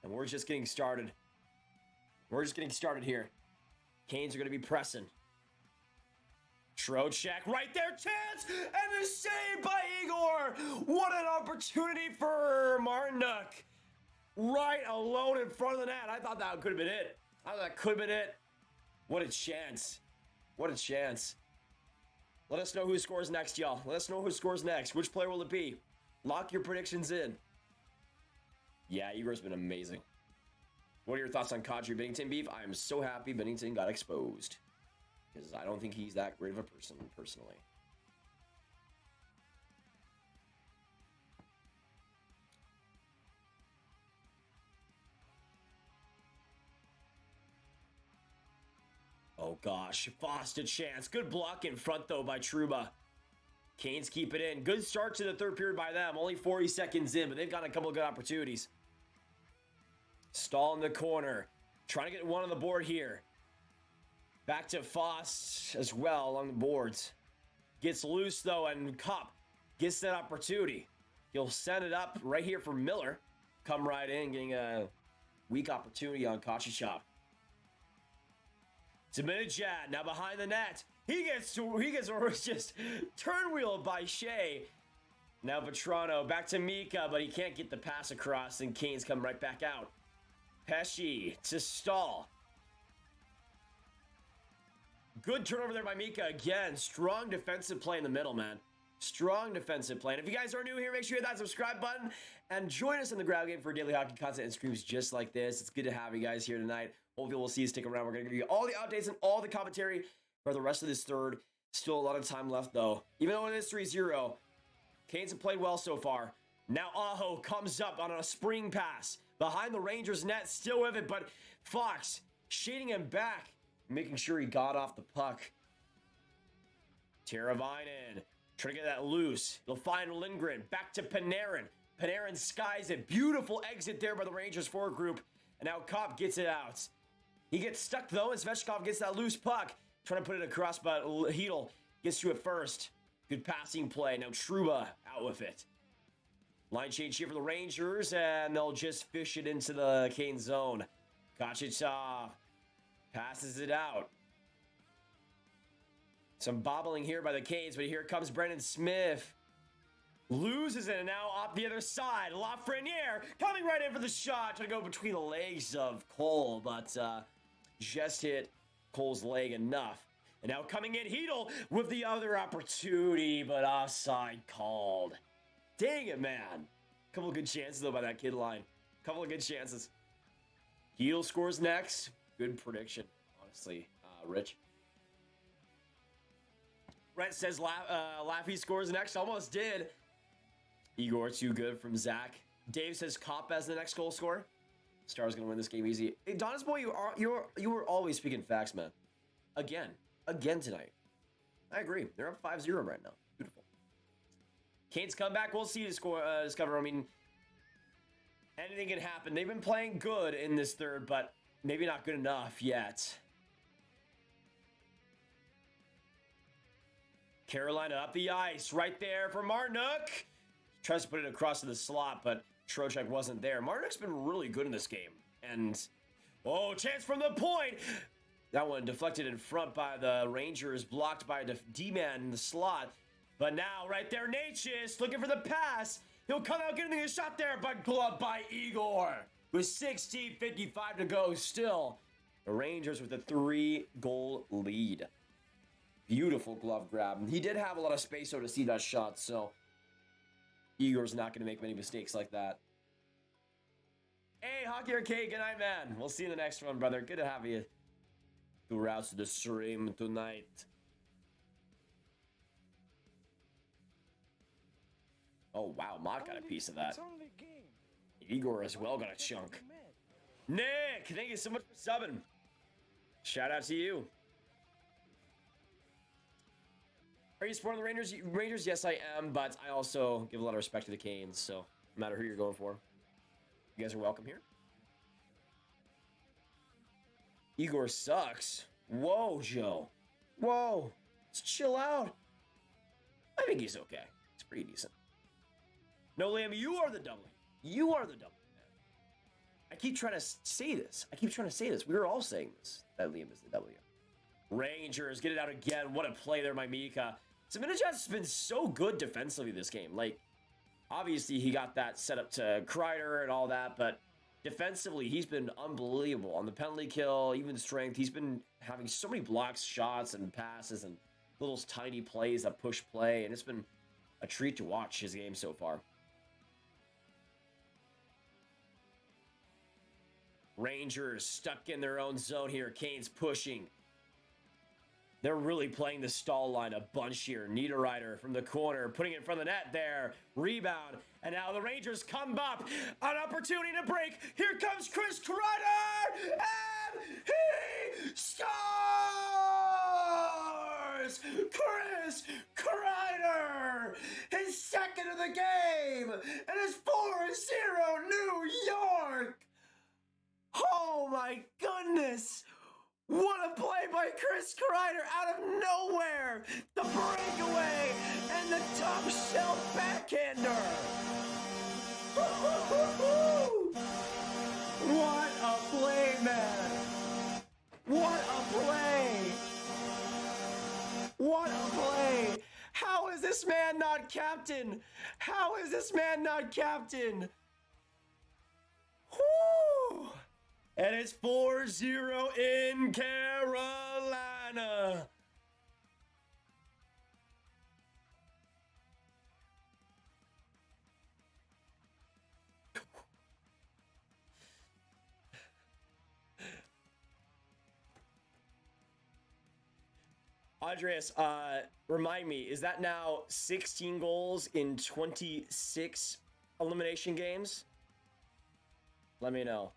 And we're just getting started. We're just getting started here. Canes are going to be pressing. Trocheck right there, chance, and a save by Igor. What an opportunity for Martinook. Right alone in front of the net. I thought that could have been it. I thought that could have been it. What a chance. What a chance. Let us know who scores next, y'all. Let us know who scores next. Which player will it be? Lock your predictions in. Yeah, Igor's been amazing. What are your thoughts on Kadri Binnington, Beef? I am so happy Binnington got exposed. Because I don't think he's that great of a person, personally. Oh gosh, Foster chance. Good block in front though by Trouba. Canes keep it in. Good start to the third period by them. Only 40 seconds in, but they've got a couple of good opportunities. Stall in the corner. Trying to get one on the board here. Back to Foss as well along the boards. Gets loose though, and Cup gets that opportunity. He'll send it up right here for Miller. Come right in, getting a weak opportunity on Kochetkov. Zibanejad now behind the net. He gets just turnwheeled by Shea. Now Vetrano back to Mika, but he can't get the pass across, and Canes come right back out. Pesci to Stahl. Good turnover there by Mika again. Strong defensive play in the middle, man. Strong defensive play. And if you guys are new here, make sure you hit that subscribe button and join us in the Ground Game for daily hockey content and streams just like this. It's good to have you guys here tonight. Hopefully we'll see you stick around. We're going to give you all the updates and all the commentary for the rest of this third. Still a lot of time left, though. Even though it is 3-0, Canes have played well so far. Now Aho comes up on a spring pass. Behind the Rangers net, still with it, but Fox shading him back, making sure he got off the puck. Teravainen trying to get that loose. He'll find Lindgren. Back to Panarin. Panarin skies it. Beautiful exit there by the Rangers forward group. And now Kopp gets it out. He gets stuck though, and Svechnikov gets that loose puck. Trying to put it across, but Hedl gets to it first. Good passing play. Now Trouba out with it. Line change here for the Rangers, and they'll just fish it into the Kane zone. Kochetkov passes it out. Some bobbling here by the Canes, but here comes Brendan Smith. Loses it, and now off the other side. Lafreniere coming right in for the shot. Trying to go between the legs of Cole, but just hit Cole's leg enough. And now coming in, Hedel with the other opportunity, but offside called. Dang it, man. Couple of good chances, though, by that kid line. Couple of good chances. Hedel scores next. Good prediction, honestly, Rich. Brett says Laffy scores next. Almost did. Igor, too good from Zach. Dave says Kopp as the next goal scorer. Stars gonna win this game easy. Hey, Donis boy, you were always speaking facts, man. Again tonight. I agree. They're up 5-0 right now. Beautiful. Canes come back. We'll see discover. I mean, anything can happen. They've been playing good in this third, but maybe not good enough yet. Carolina up the ice. Right there for Martinook. Tries to put it across to the slot, but Trocheck wasn't there. Martinook's been really good in this game. And, oh, chance from the point. That one deflected in front by the Rangers, blocked by a D-man in the slot. But now, right there, Natchez looking for the pass. He'll come out getting a shot there, but gloved by Igor. With 16:55 to go still. The Rangers with a 3-goal lead. Beautiful glove grab. He did have a lot of space, though, to see that shot, so Igor's not going to make many mistakes like that. Hey, Hockey Arcade, good night, man. We'll see you in the next one, brother. Good to have you throughout the stream tonight. Oh, wow. Mott got a piece of that. Igor as well got a chunk. Nick, thank you so much for subbing. Shout out to you. Are you supporting the Rangers? Rangers, yes, I am, but I also give a lot of respect to the Canes, so no matter who you're going for, you guys are welcome here. Igor sucks. Whoa, Joe. Whoa. Let's chill out. I think he's okay. He's pretty decent. No, Liam, you are the W. You are the W, man. I keep trying to say this. We were all saying this, that Liam is the W. Rangers, get it out again. What a play there by Mika. Zibanejad's been so good defensively this game. Like, obviously, he got that set up to Kreider and all that, but defensively, he's been unbelievable. On the penalty kill, even strength, he's been having so many blocks, shots, and passes, and little tiny plays that push play, and it's been a treat to watch his game so far. Rangers stuck in their own zone here. Canes pushing. They're really playing the stall line a bunch here. Niederreiter from the corner, putting it in front of the net there. Rebound. And now the Rangers come up. An opportunity to break. Here comes Chris Kreider. And he scores! Chris Kreider! His second of the game. And it's 4-0 New York. Oh my goodness. What a play by Chris Kreider out of nowhere! The breakaway and the top shelf backhander! What a play, man! What a play! What a play! How is this man not captain? How is this man not captain? Whoo! And it's 4-0 in Carolina. Andreas, remind me, is that now 16 goals in 26 elimination games? Let me know.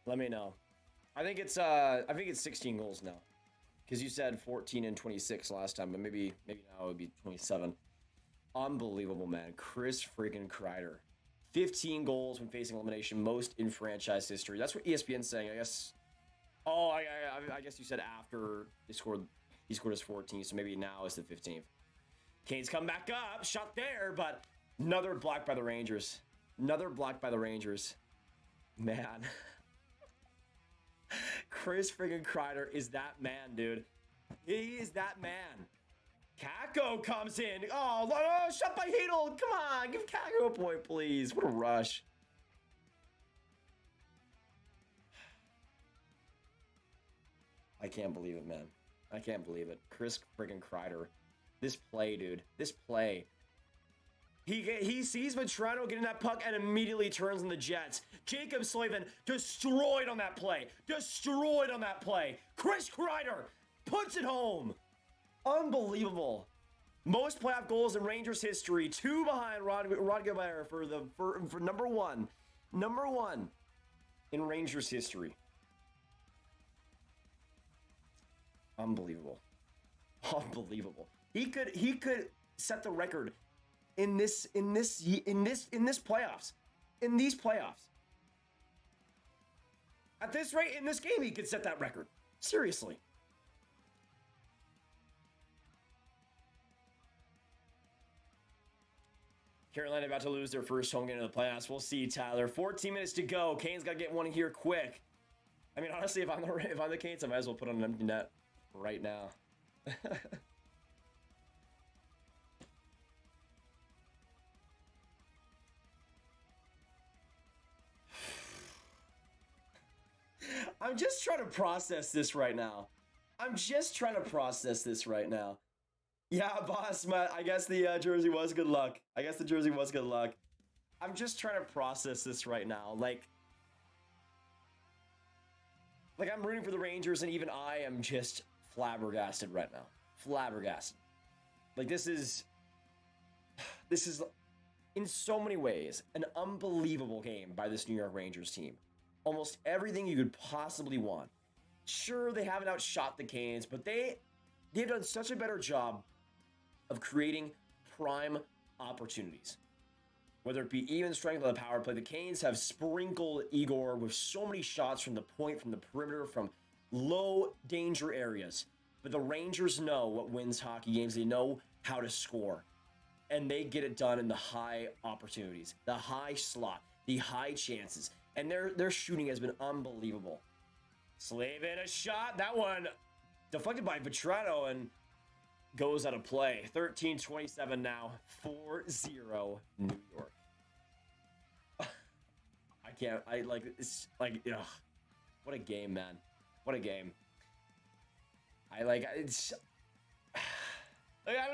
Let me know. I think it's 16 goals now, because you said 14 and 26 last time, but maybe now it would be 27. Unbelievable, man. Chris freaking Kreider, 15 goals when facing elimination, most in franchise history. That's what ESPN's saying, I guess. Oh, I guess you said after he scored his 14th, so maybe now is the 15th. Canes come back up, shot there, but another block by the Rangers. Man. Chris friggin' Kreider is that man, dude. He is that man. Kako comes in. Oh, shot by Hedel. Come on, give Kako a point, please. What a rush. I can't believe it, man. I can't believe it. Chris friggin' Kreider. This play, dude. This play. He sees Vetrano getting that puck and immediately turns on the Jets. Jacob Slavin destroyed on that play. Destroyed on that play. Chris Kreider puts it home. Unbelievable. Most playoff goals in Rangers history. 2 behind Rod Gobert for number one. Number 1 in Rangers history. Unbelievable. Unbelievable. He could set the record in these playoffs. In these playoffs. At this rate, in this game, he could set that record. Seriously. Carolina about to lose their first home game of the playoffs. We'll see, Tyler. 14 minutes to go. Kane's got to get one here quick. I mean, honestly, if I'm the Canes, I might as well put on an empty net right now. I'm just trying to process this right now. Yeah, boss, I guess the jersey was good luck. I'm just trying to process this right now. Like I'm rooting for the Rangers, and even I am just flabbergasted right now. Flabbergasted. Like, this is in so many ways an unbelievable game by this New York Rangers team. Almost everything you could possibly want. Sure, they haven't outshot the Canes, but they've done such a better job of creating prime opportunities. Whether it be even strength on the power play, the Canes have sprinkled Igor with so many shots from the point, from the perimeter, from low danger areas. But the Rangers know what wins hockey games. They know how to score. And they get it done in the high opportunities, the high slot, the high chances. And their shooting has been unbelievable. Slavin, a shot. That one deflected by Vetrano and goes out of play. 13-27 now. 4-0 New York. What a game, man. What a game. I don't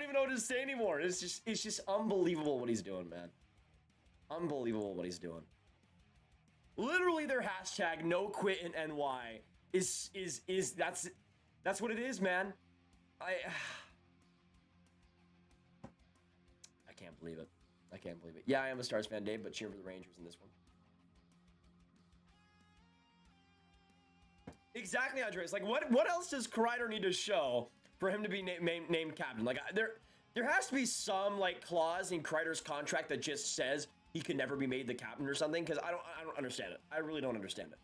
even know what to say anymore. It's just unbelievable what he's doing, man. Unbelievable what he's doing. Literally their hashtag no quit in NY is that's what it is, man. I can't believe it. Yeah, I am a Stars fan, Dave, but cheer for the Rangers in this one. Exactly, Andres. Like, what else does Kreider need to show for him to be named captain? Like, there has to be some like clause in Kreider's contract that just says he can never be made the captain or something, because I don't understand it. I really don't understand it.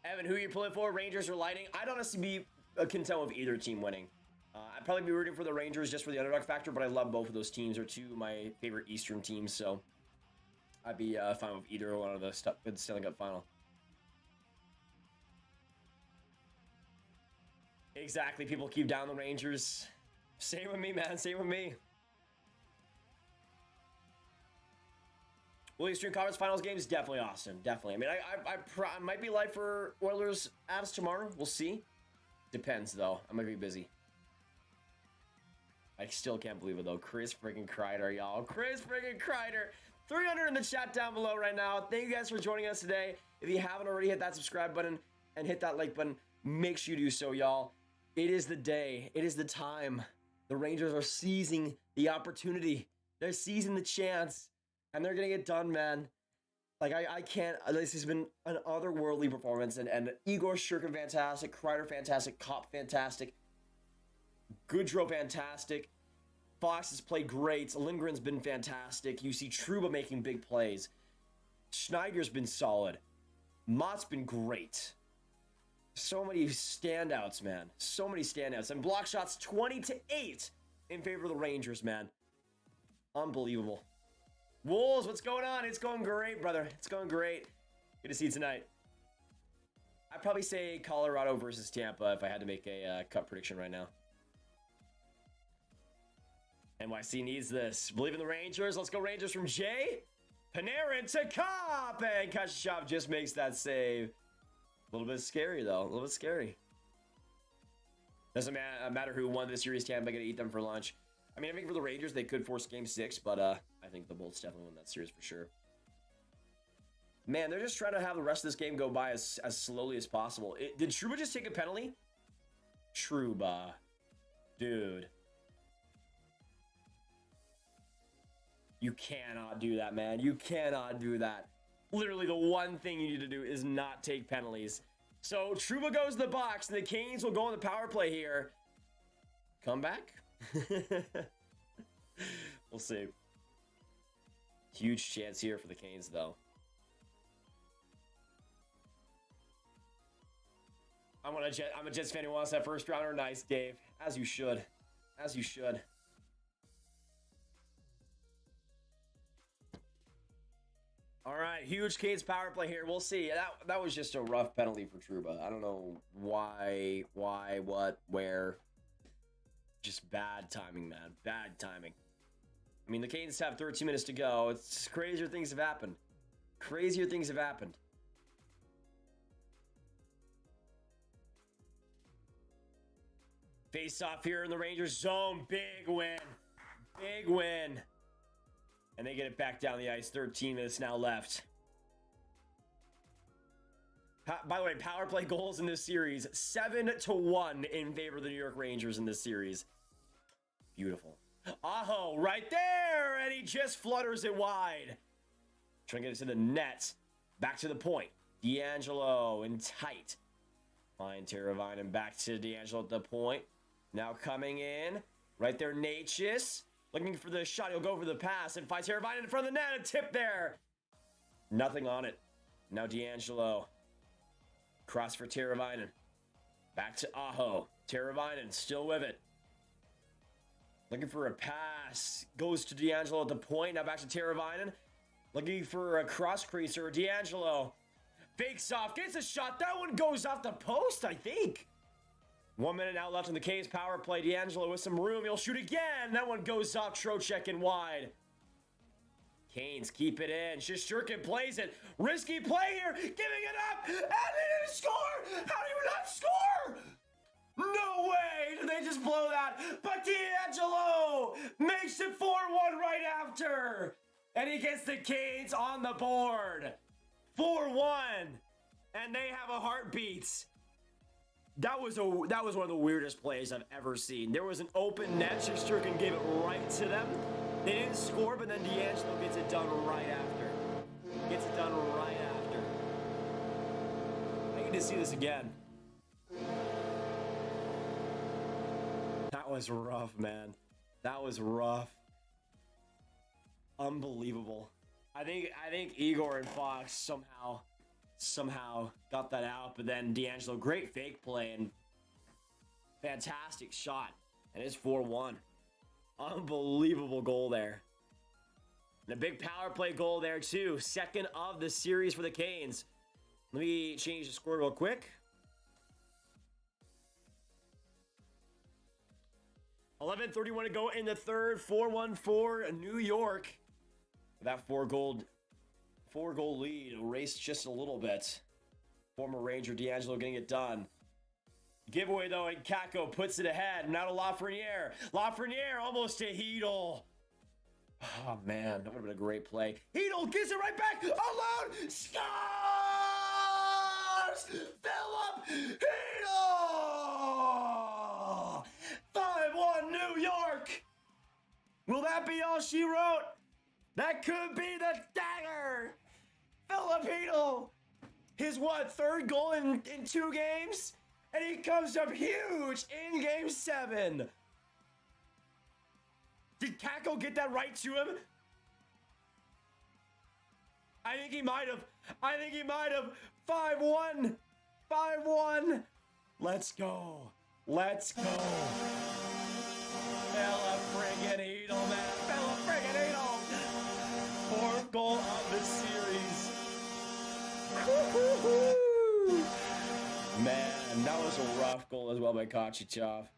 Evan, who are you pulling for? Rangers or Lightning? I'd honestly be content with either team winning. I'd probably be rooting for the Rangers just for the underdog factor, but I love both of those teams. They're two of my favorite Eastern teams, so I'd be fine with either one of the Stanley Cup final. Exactly. People keep down the Rangers. Same with me, man. Same with me. Will you stream conference finals games? Definitely, Austin. Definitely. I mean, I might be live for Oilers Avs tomorrow. We'll see. Depends, though. I might be busy. I still can't believe it, though. Chris friggin' Kreider, y'all. Chris friggin' Kreider. 300 in the chat down below right now. Thank you guys for joining us today. If you haven't already, hit that subscribe button and hit that like button. Make sure you do so, y'all. It is the day. It is the time. The Rangers are seizing the opportunity. They're seizing the chance. And they're going to get done, man. Like, I can't. This has been an otherworldly performance. And Igor Shurkin, fantastic. Kreider, fantastic. Kopp, fantastic. Goodrow, fantastic. Fox has played great. Lindgren's been fantastic. You see Trouba making big plays. Schneider's been solid. Mott's been great. So many standouts, man. So many standouts. And block shots 20-8 in favor of the Rangers, man. Unbelievable. Wolves, what's going on? It's going great, brother. It's going great. Good to see you tonight. I'd probably say Colorado versus Tampa if I had to make a cup prediction right now. NYC needs this. Believe in the Rangers. Let's go Rangers from Jay. Panarin to Cup. And Kashishov just makes that save. A little bit scary, though. A little bit scary. Doesn't matter who won this series. Tampa going to eat them for lunch. I mean, I think for the Rangers, they could force Game 6, but I think the Bolts definitely win that series for sure. Man, they're just trying to have the rest of this game go by as slowly as possible. Did Trouba just take a penalty? Trouba. Dude. You cannot do that, man. You cannot do that. Literally, the one thing you need to do is not take penalties. So, Trouba goes to the box, and the Canes will go on the power play here. Come back? We'll see. Huge chance here for the Canes, though. I'm a Jets fan who wants that first rounder. Nice, Dave. As you should. As you should. All right, huge Canes power play here. We'll see. That was just a rough penalty for Trouba. I don't know why, what, where. Just bad timing, man. Bad timing. I mean, the Canes have 13 minutes to go. It's crazier things have happened. Crazier things have happened. Face off here in the Rangers zone. Big win. Big win. And they get it back down the ice. 13 minutes now left. By the way, power play goals in this series. 7-1 in favor of the New York Rangers in this series. Beautiful. Aho, right there. And he just flutters it wide. Trying to get it to the net. Back to the point. D'Angelo in tight. Fine, Teravainen back to D'Angelo at the point. Now coming in. Right there, Natchez. Looking for the shot. He'll go for the pass and finds Teravainen in front of the net. A tip there. Nothing on it. Now D'Angelo. Cross for Teravainen. Back to Aho. Teravainen still with it. Looking for a pass. Goes to D'Angelo at the point. Now back to Teravainen. Looking for a cross creaser. D'Angelo. Fakes off. Gets a shot. That one goes off the post, I think. 1 minute now left in the Canes power play. D'Angelo with some room. He'll shoot again. That one goes off. Trocheck and wide. Canes keep it in. Shesterkin plays it. Risky play here. Giving it up. And they didn't score. How do you not score? No way. Did they just blow that? But D'Angelo makes it 4-1 right after. And he gets the Canes on the board. 4-1. And they have a heartbeat. That was one of the weirdest plays I've ever seen. There was an open net. Shesterkin gave it right to them. They didn't score, but then D'Angelo gets it done right after. Gets it done right after. I need to see this again. That was rough, man. That was rough. Unbelievable. I think Igor and Fox somehow got that out, but then D'Angelo, great fake play and fantastic shot, and it's 4-1. Unbelievable goal there. And a big power play goal there too. Second of the series for the Canes. Let me change the score real quick. 11:31 to go in the third. 4-1 for New York. That four goal lead erased just a little bit. Former Ranger D'Angelo getting it done. Giveaway though, and Kakko puts it ahead. Now to Lafreniere. Lafreniere almost to Hedl. Oh man, that would have been a great play. Hedl gets it right back. Alone. Scores! Philip Hedl! 5-1 New York. Will that be all she wrote? That could be the dagger. Philip Hedl. His third goal in 2 games? And he comes up huge in Game 7. Did Kakko get that right to him? I think he might have. 5-1. 5-1. Let's go. Let's go. Fella friggin' Hedl, man. Fella friggin' Hedl. 4th goal of the series. Woo-hoo-hoo. Man, that was a rough goal as well by Kochetkov.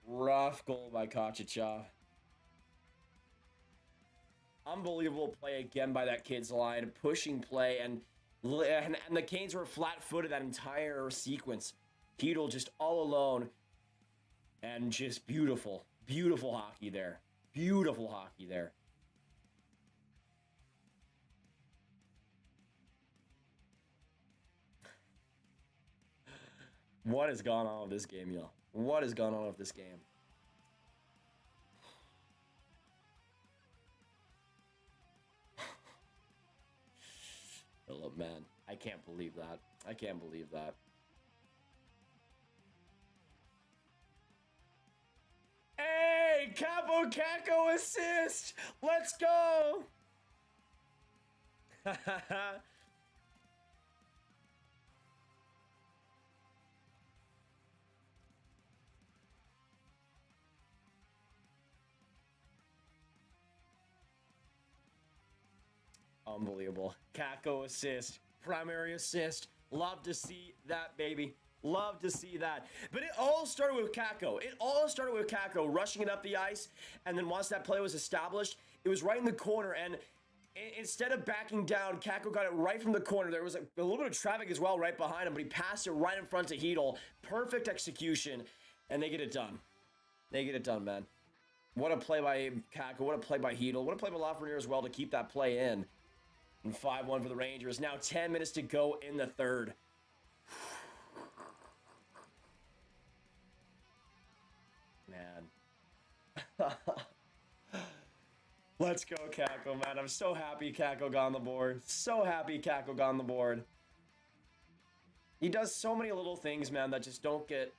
Rough goal by Kochetkov. Unbelievable play again by that kid's line, pushing play, and the Canes were flat-footed that entire sequence. Hedl just all alone, and just beautiful, beautiful hockey there. Beautiful hockey there. What has gone on with this game, y'all? What has gone on with this game? Oh, man. I can't believe that. I can't believe that. Hey! Capo Caco assist! Let's go! Unbelievable. Caco assist. Primary assist. Love to see that, baby. Love to see that. But it all started with Caco. It all started with Caco rushing it up the ice. And then once that play was established, it was right in the corner. And instead of backing down, Caco got it right from the corner. There was a little bit of traffic as well right behind him, but he passed it right in front of Hedl. Perfect execution. And they get it done. They get it done, man. What a play by Caco. What a play by Hedl. What a play by Lafreniere as well to keep that play in. And 5-1 for the Rangers. Now 10 minutes to go in the third. Man. Let's go, Caco, man. I'm so happy Caco got on the board. So happy Caco got on the board. He does so many little things, man, that just don't get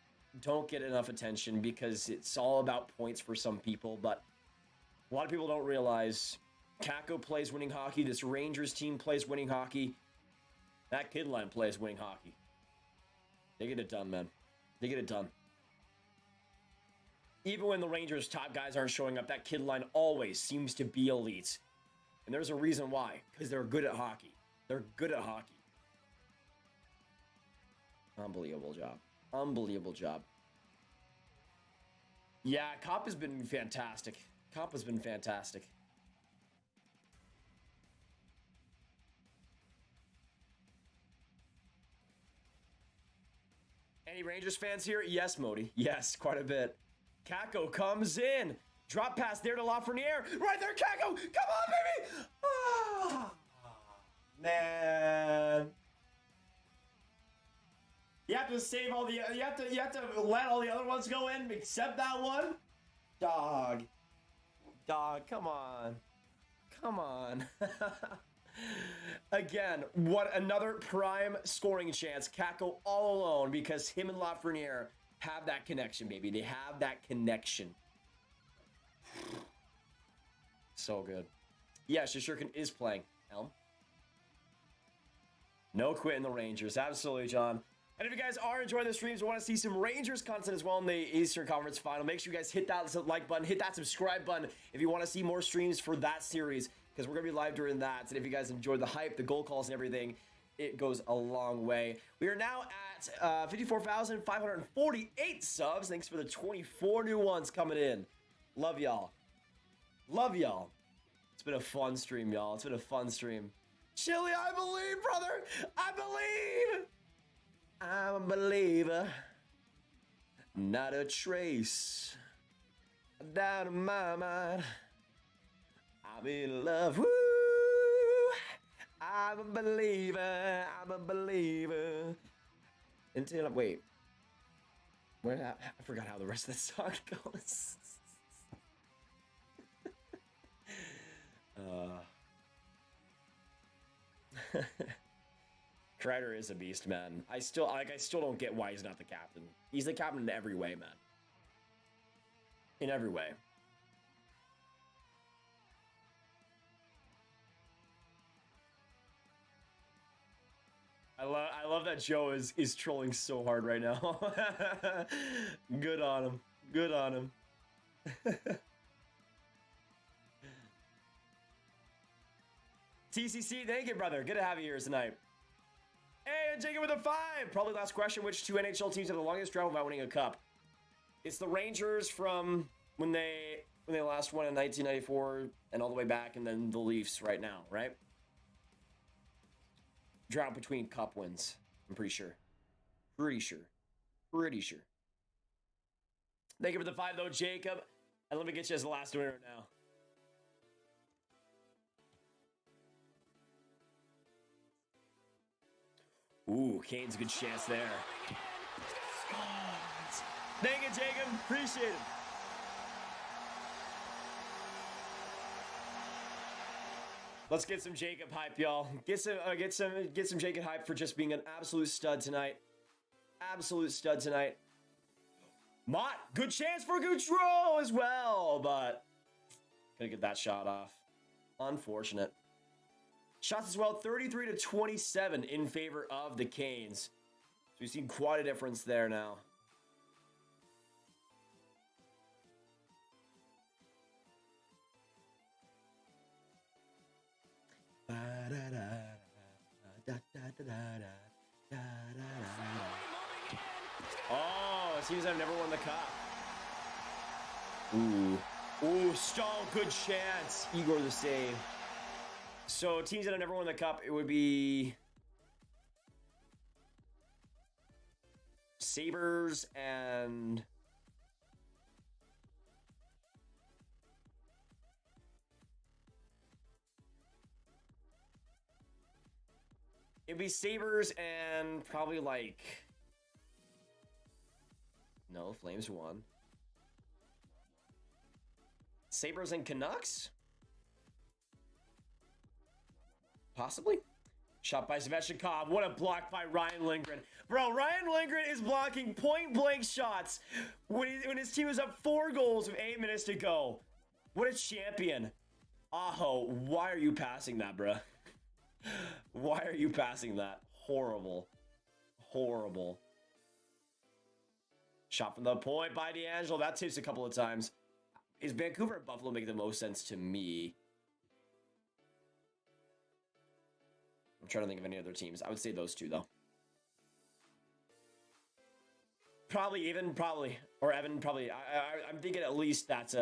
enough attention because it's all about points for some people. But a lot of people don't realize Caco plays winning hockey. This Rangers team plays winning hockey. That kid line plays winning hockey. They get it done, man. They get it done. Even when the Rangers' top guys aren't showing up, that kid line always seems to be elite. And there's a reason why. Because they're good at hockey. They're good at hockey. Unbelievable job. Unbelievable job. Yeah, Cop has been fantastic. Cop has been fantastic. Any Rangers fans here? Yes, Modi. Yes, quite a bit. Caco comes in. Drop pass there to Lafreniere. Right there, Caco. Come on, baby. Oh, man. You have to save all the. You have to let all the other ones go in, except that one. Dog. Come on. Come on. Again, what another prime scoring chance. Caco all alone because him and Lafreniere have that connection, baby. They have that connection. So good. Yeah, Shishirkin is playing. Elm. No quit in the Rangers. Absolutely, John. And if you guys are enjoying the streams and want to see some Rangers content as well in the Eastern Conference Final, make sure you guys hit that like button, hit that subscribe button if you want to see more streams for that series, because we're going to be live during that. And if you guys enjoyed the hype, the goal calls, and everything, it goes a long way. We are now at 54,548 subs. Thanks for the 24 new ones coming in. Love y'all. Love y'all. It's been a fun stream, y'all. It's been a fun stream. Chili, I believe, brother. I believe. I'm a believer. Not a trace. Down in my mind. I'm in love. Woo! I'm a believer. I'm a believer. Until wait. Where I forgot how the rest of the song goes. Kreider is a beast, man. I still don't get why he's not the captain. He's the captain in every way, man. In every way. I love that Joe is trolling so hard right now. Good on him. Good on him. TCC, thank you, brother. Good to have you here tonight. Hey, and Jacob with a 5. Probably last question. Which two NHL teams have the longest drought without winning a cup? It's the Rangers from when they when they last won in 1994 and all the way back, and then the Leafs right now, right? Drought between cup wins, I'm pretty sure. Pretty sure. Thank you for the 5, though, Jacob. And let me get you as the last winner now. Ooh, Kane's a good chance there. Thank you, Jacob. Appreciate it. Let's get some Jacob hype, y'all. Get some Jacob hype for just being an absolute stud tonight. Absolute stud tonight. Mott, good chance for Gaudreau as well, but gonna get that shot off. Unfortunate. Shots as well, 33-27 in favor of the Canes. So we've seen quite a difference there now. Oh, it seems I've never won the cup. Ooh, Stahl, good chance. Igor the save. So teams that have never won the cup, it would be Sabres and it'd be Sabres and probably like no, Flames won. Sabres and Canucks? Possibly. Shot by Svechnikov. What a block by Ryan Lindgren. Bro, Ryan Lindgren is blocking point-blank shots when his team is up 4 goals with 8 minutes to go. What a champion. Aho, why are you passing that, bro? Why are you passing that? Horrible. Horrible. Shot from the point by D'Angelo. That tips a couple of times. Is Vancouver and Buffalo make the most sense to me? I'm trying to think of any other teams. I would say those two, though. Probably. Or Evan, probably. I'm thinking at least that's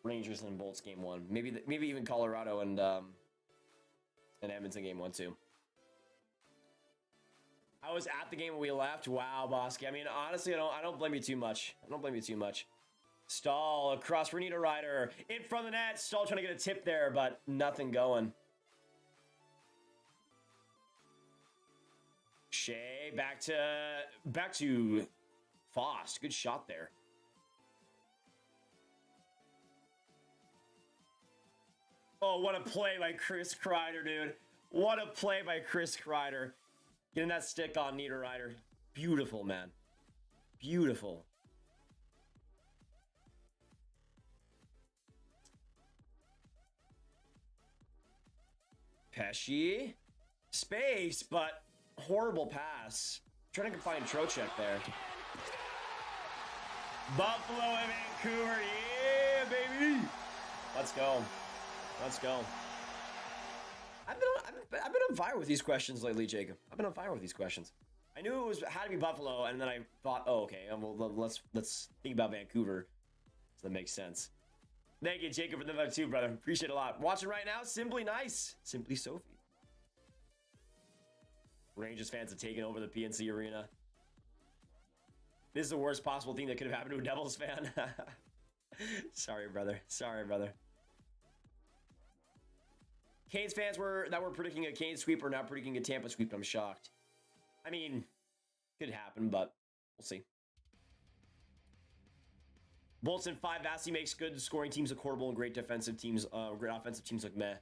Rangers and Bolts game 1. Maybe even Colorado and Edmonton game 1, too. I was at the game when we left. Wow, Bosky. I mean, honestly, I don't blame you too much. Stahl across for Niederreiter. In front of the net. Stahl trying to get a tip there, but nothing going. Shea back to Foss. Good shot there. Oh, what a play by Chris Kreider, dude. What a play by Chris Kreider. Getting that stick on Niederreiter. Beautiful, man. Beautiful. Pesci. Space, but horrible pass. Trying to find Trocheck there. Buffalo and Vancouver. Yeah, baby. Let's go. I've been on fire with these questions lately, Jacob. I've been on fire with these questions. I knew it had to be Buffalo, and then I thought, oh, okay, well, let's think about Vancouver. So that makes sense. Thank you, Jacob, for the number 2, brother. Appreciate it a lot. Watching right now, Simply Nice. Simply Sophie. Rangers fans have taken over the PNC Arena. This is the worst possible thing that could have happened to a Devils fan. Sorry, brother. Canes fans that were predicting a Canes sweep are now predicting a Tampa sweep. I'm shocked. I mean, could happen, but we'll see. Bolts in 5. Vasi makes good scoring teams look horrible and great defensive teams, great offensive teams look meh.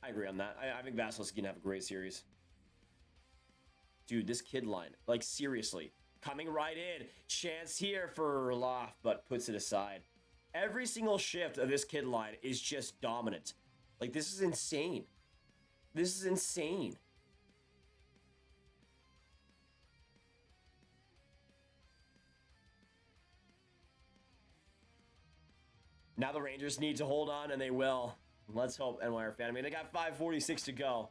I agree on that. I think Vasilis can have a great series. Dude, this kid line, like seriously, coming right in. Chance here for Loft, but puts it aside. Every single shift of this kid line is just dominant. Like, this is insane. Now the Rangers need to hold on, and they will. Let's hope, NYR fan. I mean, they got 5:46 to go.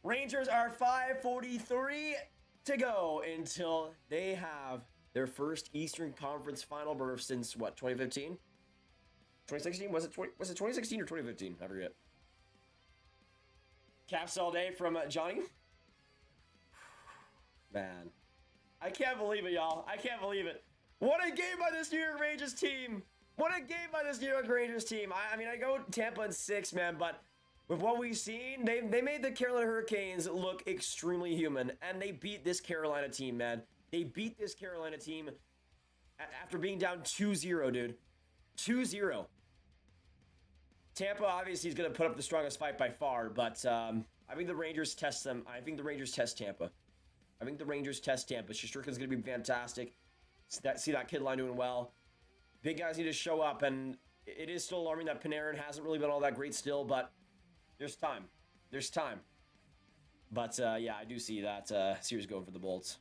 Rangers are 5:43 to go until they have Their first Eastern Conference final berth since what, 2015? 2016? Was it 2016 or 2015? I forget. Caps all day from Johnny. Man, I can't believe it, y'all. I can't believe it. What a game by this New York Rangers team. What a game by this New York Rangers team. I mean, I go Tampa in 6, man, but with what we've seen, they made the Carolina Hurricanes look extremely human, and they beat this Carolina team, man. They beat this Carolina team after being down 2-0, dude. 2-0. Tampa obviously is going to put up the strongest fight by far, but I think the Rangers test them. I think the Rangers test Tampa. I think the Rangers test Tampa. Shesterkin's going to be fantastic. See that kid line doing well. Big guys need to show up, and it is still alarming that Panarin hasn't really been all that great still, but there's time. There's time. But, yeah, I do see that series going for the Bolts.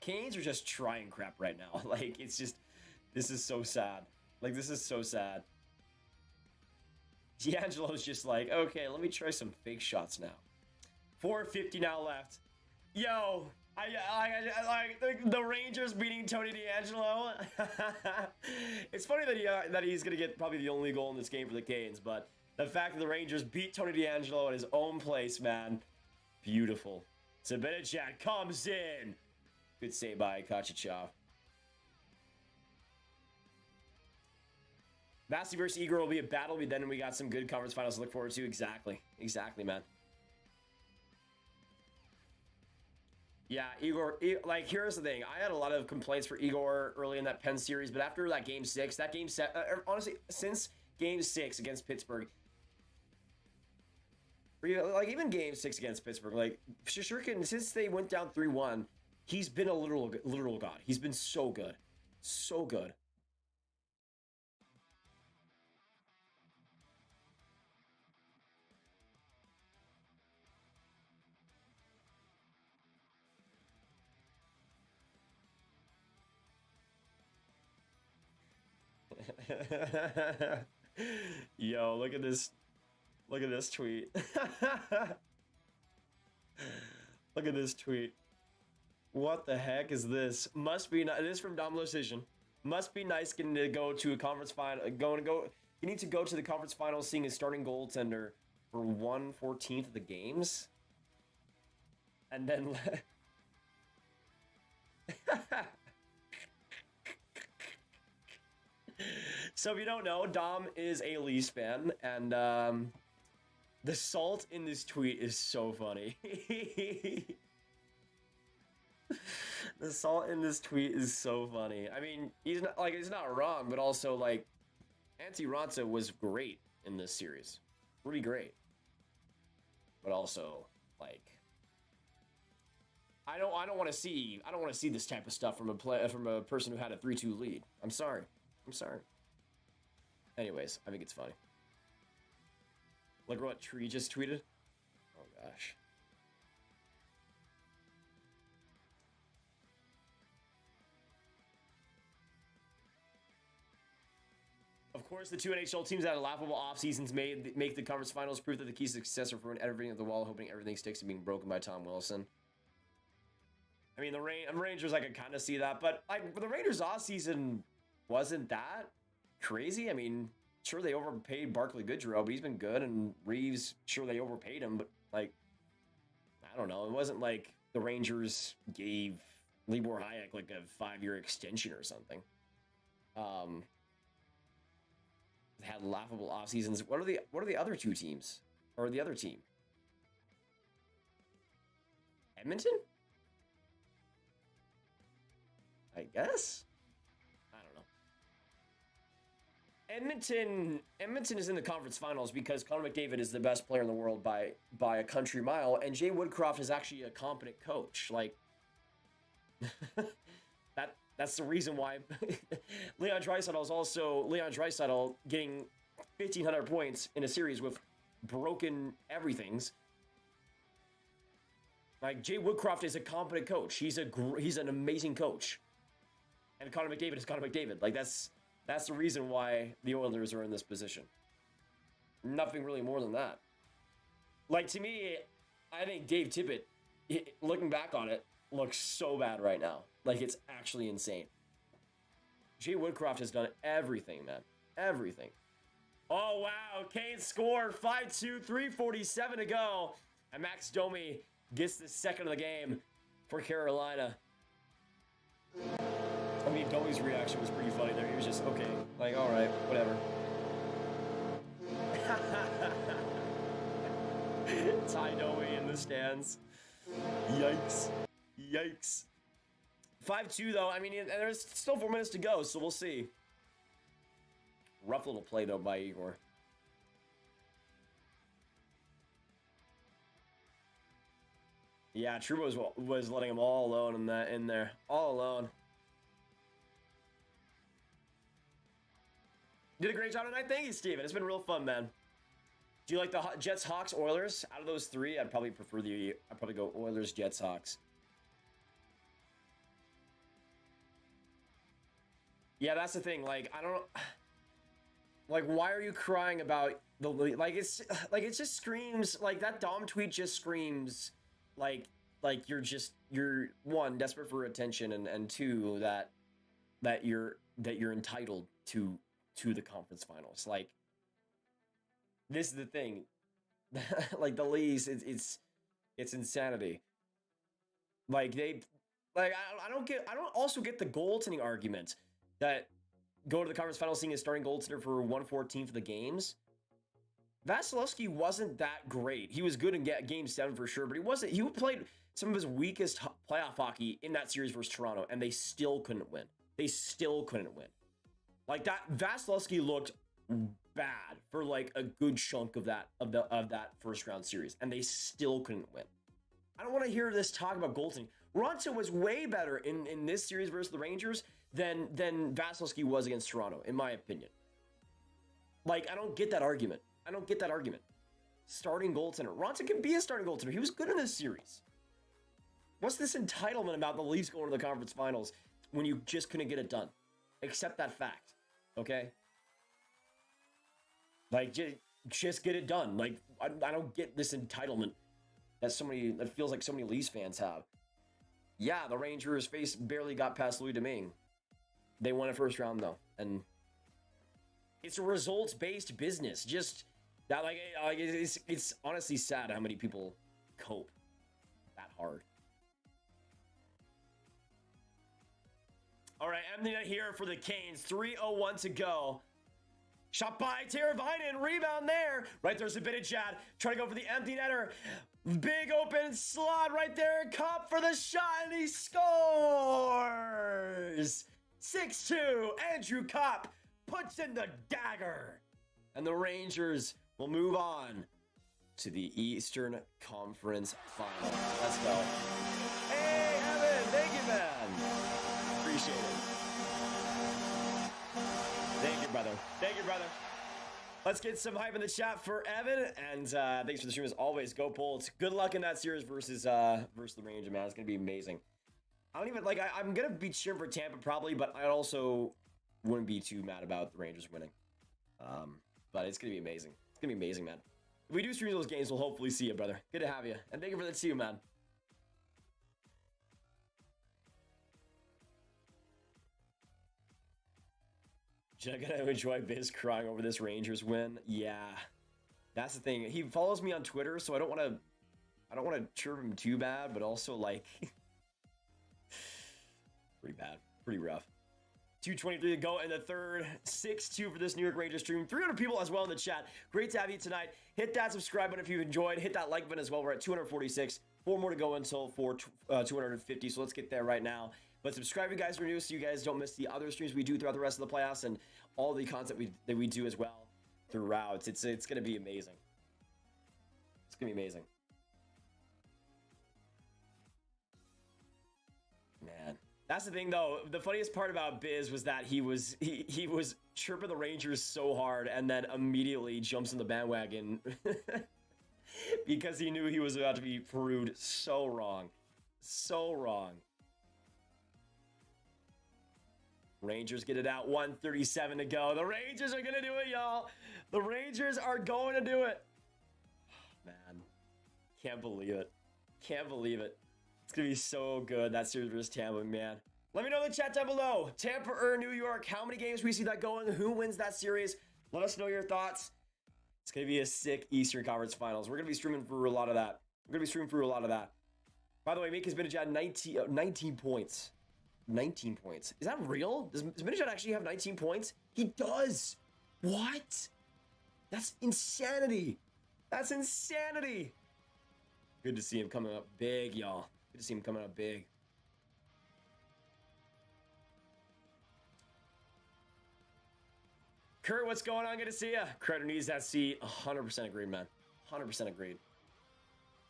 Canes are just trying crap right now. Like, it's just... This is so sad. Like, this is so sad. D'Angelo's just like, okay, let me try some fake shots now. 4:50 now left. Yo, I the Rangers beating Tony DeAngelo. It's funny that he's gonna get probably the only goal in this game for the Canes, but the fact that the Rangers beat Tony DeAngelo at his own place, man, beautiful. Zibanejad comes in. Good save by Kochetkov. Vasi versus Igor will be a battle, but then we got some good conference finals to look forward to. Exactly, man. Yeah, Igor, like, here's the thing. I had a lot of complaints for Igor early in that Penn series, but after that Game 6, that Game 7, honestly, since Game 6 against Pittsburgh, like, even Game 6 against Pittsburgh, like, Shesterkin, since they went down 3-1, he's been a literal god. He's been so good. So good. Yo, look at this tweet. Look at this tweet. What the heck is this? Must be nice. It is from Dom Decision. Must be nice getting to go to a conference final. You need to go to the conference finals, seeing his starting goaltender for 1/14 of the games, and then. So if you don't know, Dom is a Leafs fan, and the salt in this tweet is so funny. The salt in this tweet is so funny. I mean, he's not wrong, but also, like, Antti Raanta was great in this series, pretty great. But also, like, I don't want to see this type of stuff from a person who had a 3-2 lead. I'm sorry. Anyways, I think it's funny. Look at what Tree just tweeted. Oh gosh. Of course, the two NHL teams that had laughable off seasons make the conference finals, proof that the key to success are throwing everything at the wall, hoping everything sticks, and being broken by Tom Wilson. I mean, the Rangers, I can kind of see that, but the Rangers off season wasn't that crazy. I mean, sure, they overpaid Barclay Goodrow, but he's been good, and Reeves, sure, they overpaid him, but, like, I don't know. It wasn't like the Rangers gave Libor Hayek, like, a 5-year extension or something. Had laughable off seasons. What are the other two teams? Or the other team? Edmonton? I guess? I don't know. Edmonton is in the conference finals because Connor McDavid is the best player in the world by a country mile, and Jay Woodcroft is actually a competent coach. Like, that's the reason why Leon Draisaitl is also Leon Draisaitl getting 1,500 points in a series with broken everythings. Like, Jay Woodcroft is a competent coach. He's an amazing coach. And Connor McDavid is Connor McDavid. Like, that's the reason why the Oilers are in this position. Nothing really more than that. Like, to me, I think Dave Tippett, looking back on it, looks so bad right now. Like, it's actually insane. Jay Woodcroft has done everything, man. Everything. Oh, wow. Kane scored 5-2, 3:47 to go. And Max Domi gets the second of the game for Carolina. I mean, Domi's reaction was pretty funny there. He was just, okay, like, all right, whatever. Ty Domi in the stands. Yikes. Yikes. 5-2, though. I mean, there's still 4 minutes to go, so we'll see. Rough little play, though, by Igor. Yeah, Trubo was letting him all alone in there. All alone. Did a great job tonight. Thank you, Steven. It's been real fun, man. Do you like the Jets, Hawks, Oilers? Out of those three, I'd probably prefer I'd probably go Oilers, Jets, Hawks. Yeah, that's the thing. Like, I don't... Like, why are you crying about the... Like, it just screams... Like, that Dom tweet just screams... Like you're one, desperate for attention, and two, that you're entitled to the conference finals. Like, this is the thing. Like, the Leafs, it's insanity. Like, I don't also get the goaltending argument that go to the conference finals seeing a starting goaltender for 1/14 of the games. Vasilevsky wasn't that great. He was good in Game 7 for sure, but he played some of his weakest playoff hockey in that series versus Toronto, and they still couldn't win. Like, that Vasilevsky looked bad for like a good chunk of that first round series, and they still couldn't win. I don't want to hear this talk about goaltending. Ronson was way better in this series versus the Rangers than Vasilevsky was against Toronto, in my opinion. Like, I don't get that argument. Starting goaltender. Ronson can be a starting goaltender. He was good in this series. What's this entitlement about the Leafs going to the conference finals when you just couldn't get it done? Accept that fact, okay? Like, just get it done. Like, I don't get this entitlement that feels like so many Leafs fans have. Yeah, the Rangers barely got past Louis Domingue. They won a first round, though, and it's a results-based business. Just that, like it's honestly sad how many people cope that hard. All right, Anthony here for the Canes. 3:01 to go. Shot by Teravainen, rebound there. Right there's a bit of Chad. Trying to go for the empty netter. Big open slot right there. Cup for the shot, and he scores. 6-2. Andrew Cup puts in the dagger. And the Rangers will move on to the Eastern Conference Final. Let's go. Hey, Evan. Thank you, man. Appreciate it. Thank you, brother. Let's get some hype in the chat for Evan, and thanks for the stream as always. Go Bolts. Good luck in that series versus the Rangers, man. It's gonna be amazing. I don't even like. I'm gonna be cheering for Tampa probably, but I also wouldn't be too mad about the Rangers winning. But it's gonna be amazing. It's gonna be amazing, man. If we do stream those games, we'll hopefully see you, brother. Good to have you, and thank you for the too, man. Just gonna enjoy Biz crying over this Rangers win. Yeah, that's the thing. He follows me on Twitter, so I don't want to chirp him too bad, but also like pretty bad, pretty rough. 2:23 to go in the third. 6-2 for this New York Rangers stream. 300 people as well in the chat. Great to have you tonight. Hit that subscribe button if you've enjoyed. Hit that like button as well. We're at 246. 4 more to go until 250. So let's get there right now. But subscribe if you guys are new so you guys don't miss the other streams we do throughout the rest of the playoffs and all the content that we do as well throughout. It's going to be amazing. It's going to be amazing. Man. That's the thing, though. The funniest part about Biz was that he was chirping the Rangers so hard and then immediately jumps in the bandwagon because he knew he was about to be proved so wrong. So wrong. Rangers get it out. 1:37 to go. The Rangers are going to do it, y'all. The Rangers are going to do it. Man. Can't believe it. Can't believe it. It's going to be so good, that series versus Tampa, man. Let me know in the chat down below. Tampa or New York, how many games we see that going? Who wins that series? Let us know your thoughts. It's going to be a sick Eastern Conference Finals. We're going to be streaming through a lot of that. By the way, Mika's Minijad 19 points. 19 points. Is that real? Does Minijad actually have 19 points? He does. What? That's insanity. That's insanity. Good to see him coming up big, y'all. Good to see him coming up big. Kurt, what's going on? Good to see ya. Crowder needs that seat. 100% agreed, man. 100% agreed.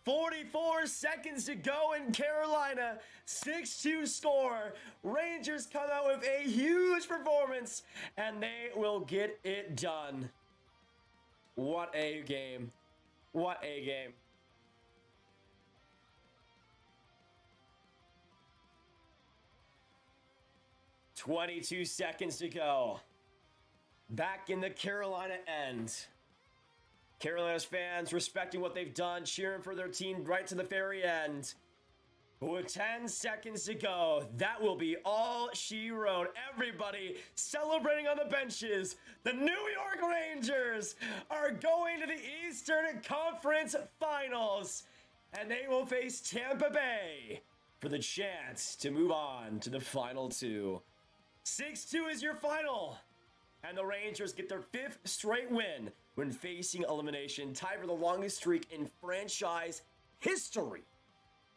44 seconds to go in Carolina. 6-2 score. Rangers come out with a huge performance, and they will get it done. What a game. What a game. "22 seconds to go. Back in the Carolina end. Carolina's fans respecting what they've done, cheering for their team right to the very end. With 10 seconds to go, that will be all she wrote. Everybody celebrating on the benches. The New York Rangers are going to the Eastern Conference Finals, and they will face Tampa Bay for the chance to move on to the final two. 6-2 is your final. And the Rangers get their 5th straight win when facing elimination, tied for the longest streak in franchise history.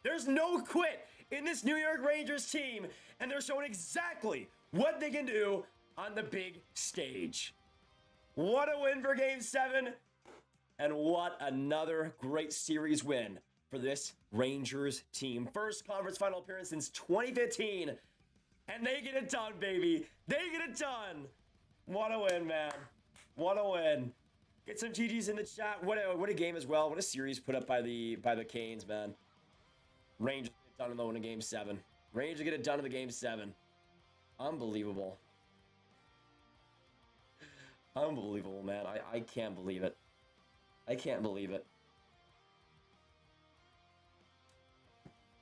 There's no quit in this New York Rangers team, and they're showing exactly what they can do on the big stage. What a win for Game 7, and what another great series win for this Rangers team. First conference final appearance since 2015, and they get it done, baby. They get it done. What a win, man. What a win. Get some GGs in the chat. What a game as well. What a series put up by the Canes, man. Rangers get it done in the Game 7. Rangers get it done in the Game 7. Unbelievable. Unbelievable, man. I can't believe it. I can't believe it.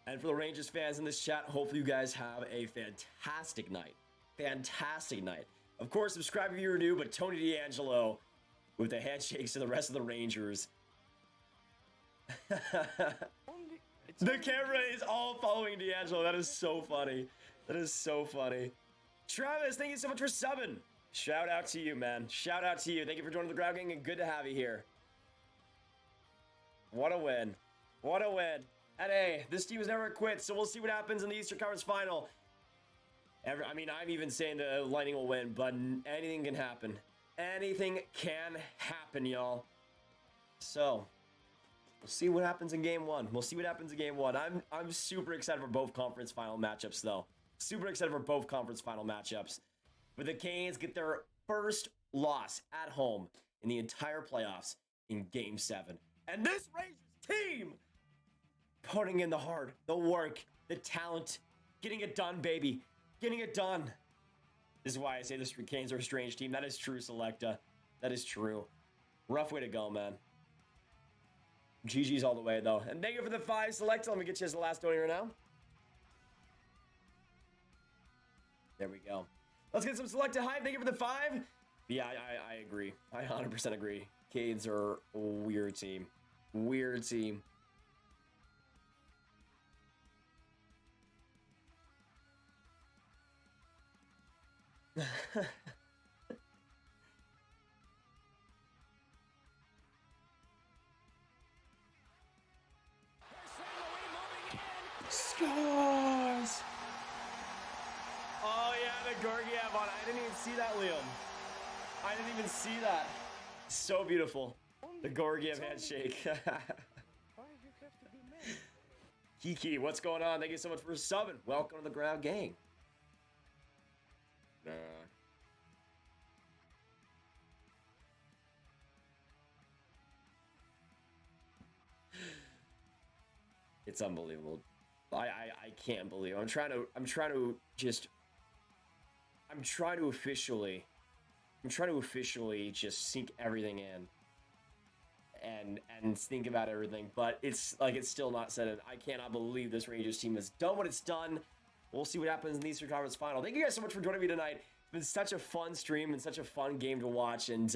And for the Rangers fans in this chat, hopefully you guys have a fantastic night. Fantastic night. Of course, subscribe if you're new, but Tony D'Angelo with the handshakes to the rest of the Rangers. The camera is all following D'Angelo. That is so funny. That is so funny. Travis, thank you so much for subbing. Shout out to you, man. Shout out to you. Thank you for joining the Ground Gang, and good to have you here. What a win. What a win. And hey, this team has never quit, so we'll see what happens in the Eastern Conference Final. I mean, I'm even saying the Lightning will win, but anything can happen. Anything can happen, y'all. So, we'll see what happens in Game 1. We'll see what happens in Game 1. I'm super excited for both conference final matchups, though. Super excited for both conference final matchups. But the Canes get their first loss at home in the entire playoffs in Game 7. And this Rangers team putting in the heart, the work, the talent, getting it done, baby. Getting it done. This is why I say the Canes are a strange team. That is true, Selecta. That is true. Rough way to go, man. GG's all the way, though. And thank you for the 5, Selecta. Let me get you as the last donator now. There we go. Let's get some Selecta hype. Thank you for the 5. Yeah, I agree. I 100% agree. Canes are a weird team. Weird team. Scores! Oh yeah, the Gorgiev on. I didn't even see that, Liam. I didn't even see that. So beautiful. The Gorgiev handshake. Why you have to be mad? Kiki, what's going on? Thank you so much for subbing. Welcome to the Ground Gang. It's unbelievable. I can't believe. I'm trying to officially just sink everything in. and think about everything. But it's still not set in. I cannot believe this Rangers team has done what it's done. We'll see what happens in the Eastern Conference Final. Thank you guys so much for joining me tonight. It's been such a fun stream and such a fun game to watch. And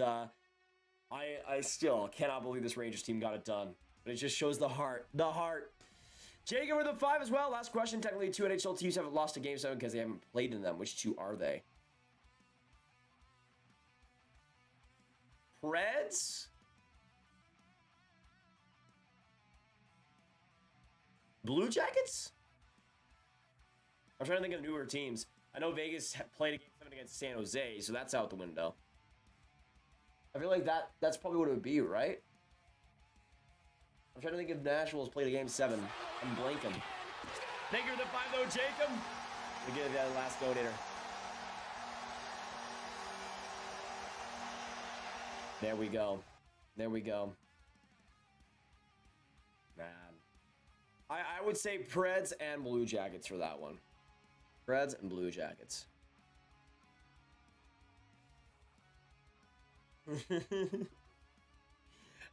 I still cannot believe this Rangers team got it done. But it just shows the heart. The heart. Jacob with the 5 as well. Last question. Technically, 2 NHL teams haven't lost a Game 7 because they haven't played in them. Which 2 are they? Preds? Blue Jackets? I'm trying to think of newer teams. I know Vegas played a Game 7 against San Jose, so that's out the window. I feel like that's probably what it would be, right? I'm trying to think if Nashville's played a Game 7. I'm blanking. Thank you for the 5 though, Jacob. We give that last donator. There we go. There we go. Man. I would say Preds and Blue Jackets for that one. Preds and Blue Jackets.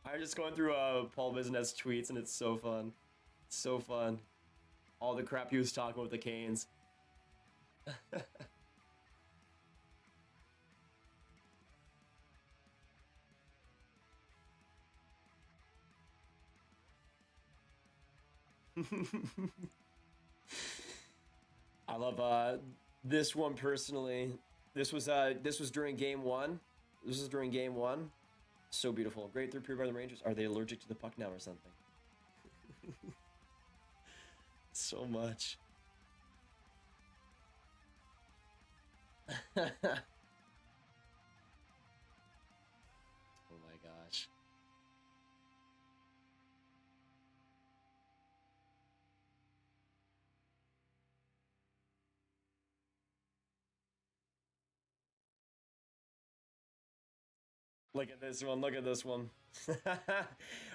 I'm just going through Paul Business tweets and it's so fun. It's so fun. All the crap he was talking with the Canes. I love this one personally. This was during game 1. This is during game 1. So beautiful. Great third period by the Rangers. Are they allergic to the puck now or something? So much. Oh my gosh. Look at this one. Look at this one.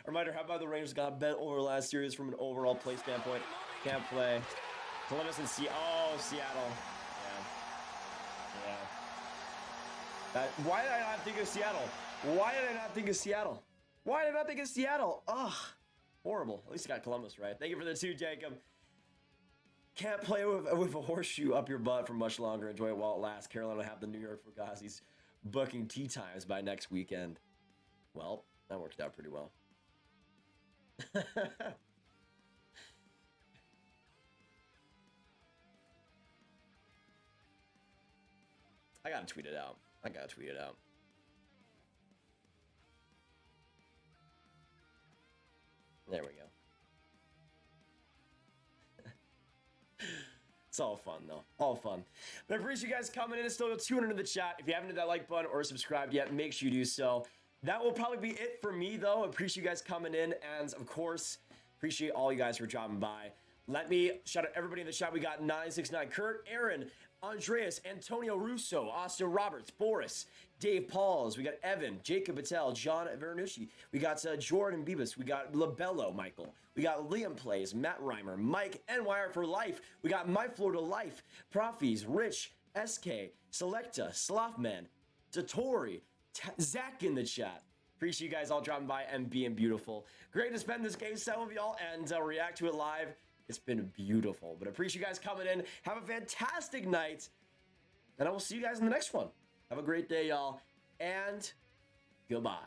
Reminder, how about the Rangers got bent over last series from an overall play standpoint? Can't play. Columbus and Seattle. Oh, Seattle. Yeah. Why did I not think of Seattle? Why did I not think of Seattle? Why did I not think of Seattle? Ugh. Horrible. At least I got Columbus right. Thank you for the 2, Jacob. Can't play with a horseshoe up your butt for much longer. Enjoy it while it lasts. Carolina have the New York Fugazis booking tea times by next weekend. Well, that worked out pretty well. I gotta tweet it out. There we go. It's all fun, though. All fun. But I appreciate you guys coming in and still tuning into the chat. If you haven't hit that like button or subscribed yet, make sure you do so. That will probably be it for me, though. I appreciate you guys coming in. And, of course, appreciate all you guys for dropping by. Let me shout out everybody in the chat. We got 969 Kurt, Aaron, Andreas, Antonio Russo, Austin Roberts, Boris, Dave Pauls. We got Evan, Jacob Patel, John Vernucci. We got Jordan Bibas. We got Labello Michael. We got Liam Plays, Matt Reimer, Mike, NYR for Life. We got My Florida Life, Profis, Rich, SK, Selecta, Slothman, Tatori, Zach in the chat. Appreciate you guys all dropping by and being beautiful. Great to spend this game set with y'all and react to it live. It's been beautiful, but I appreciate you guys coming in. Have a fantastic night, and I will see you guys in the next one. Have a great day, y'all, and goodbye.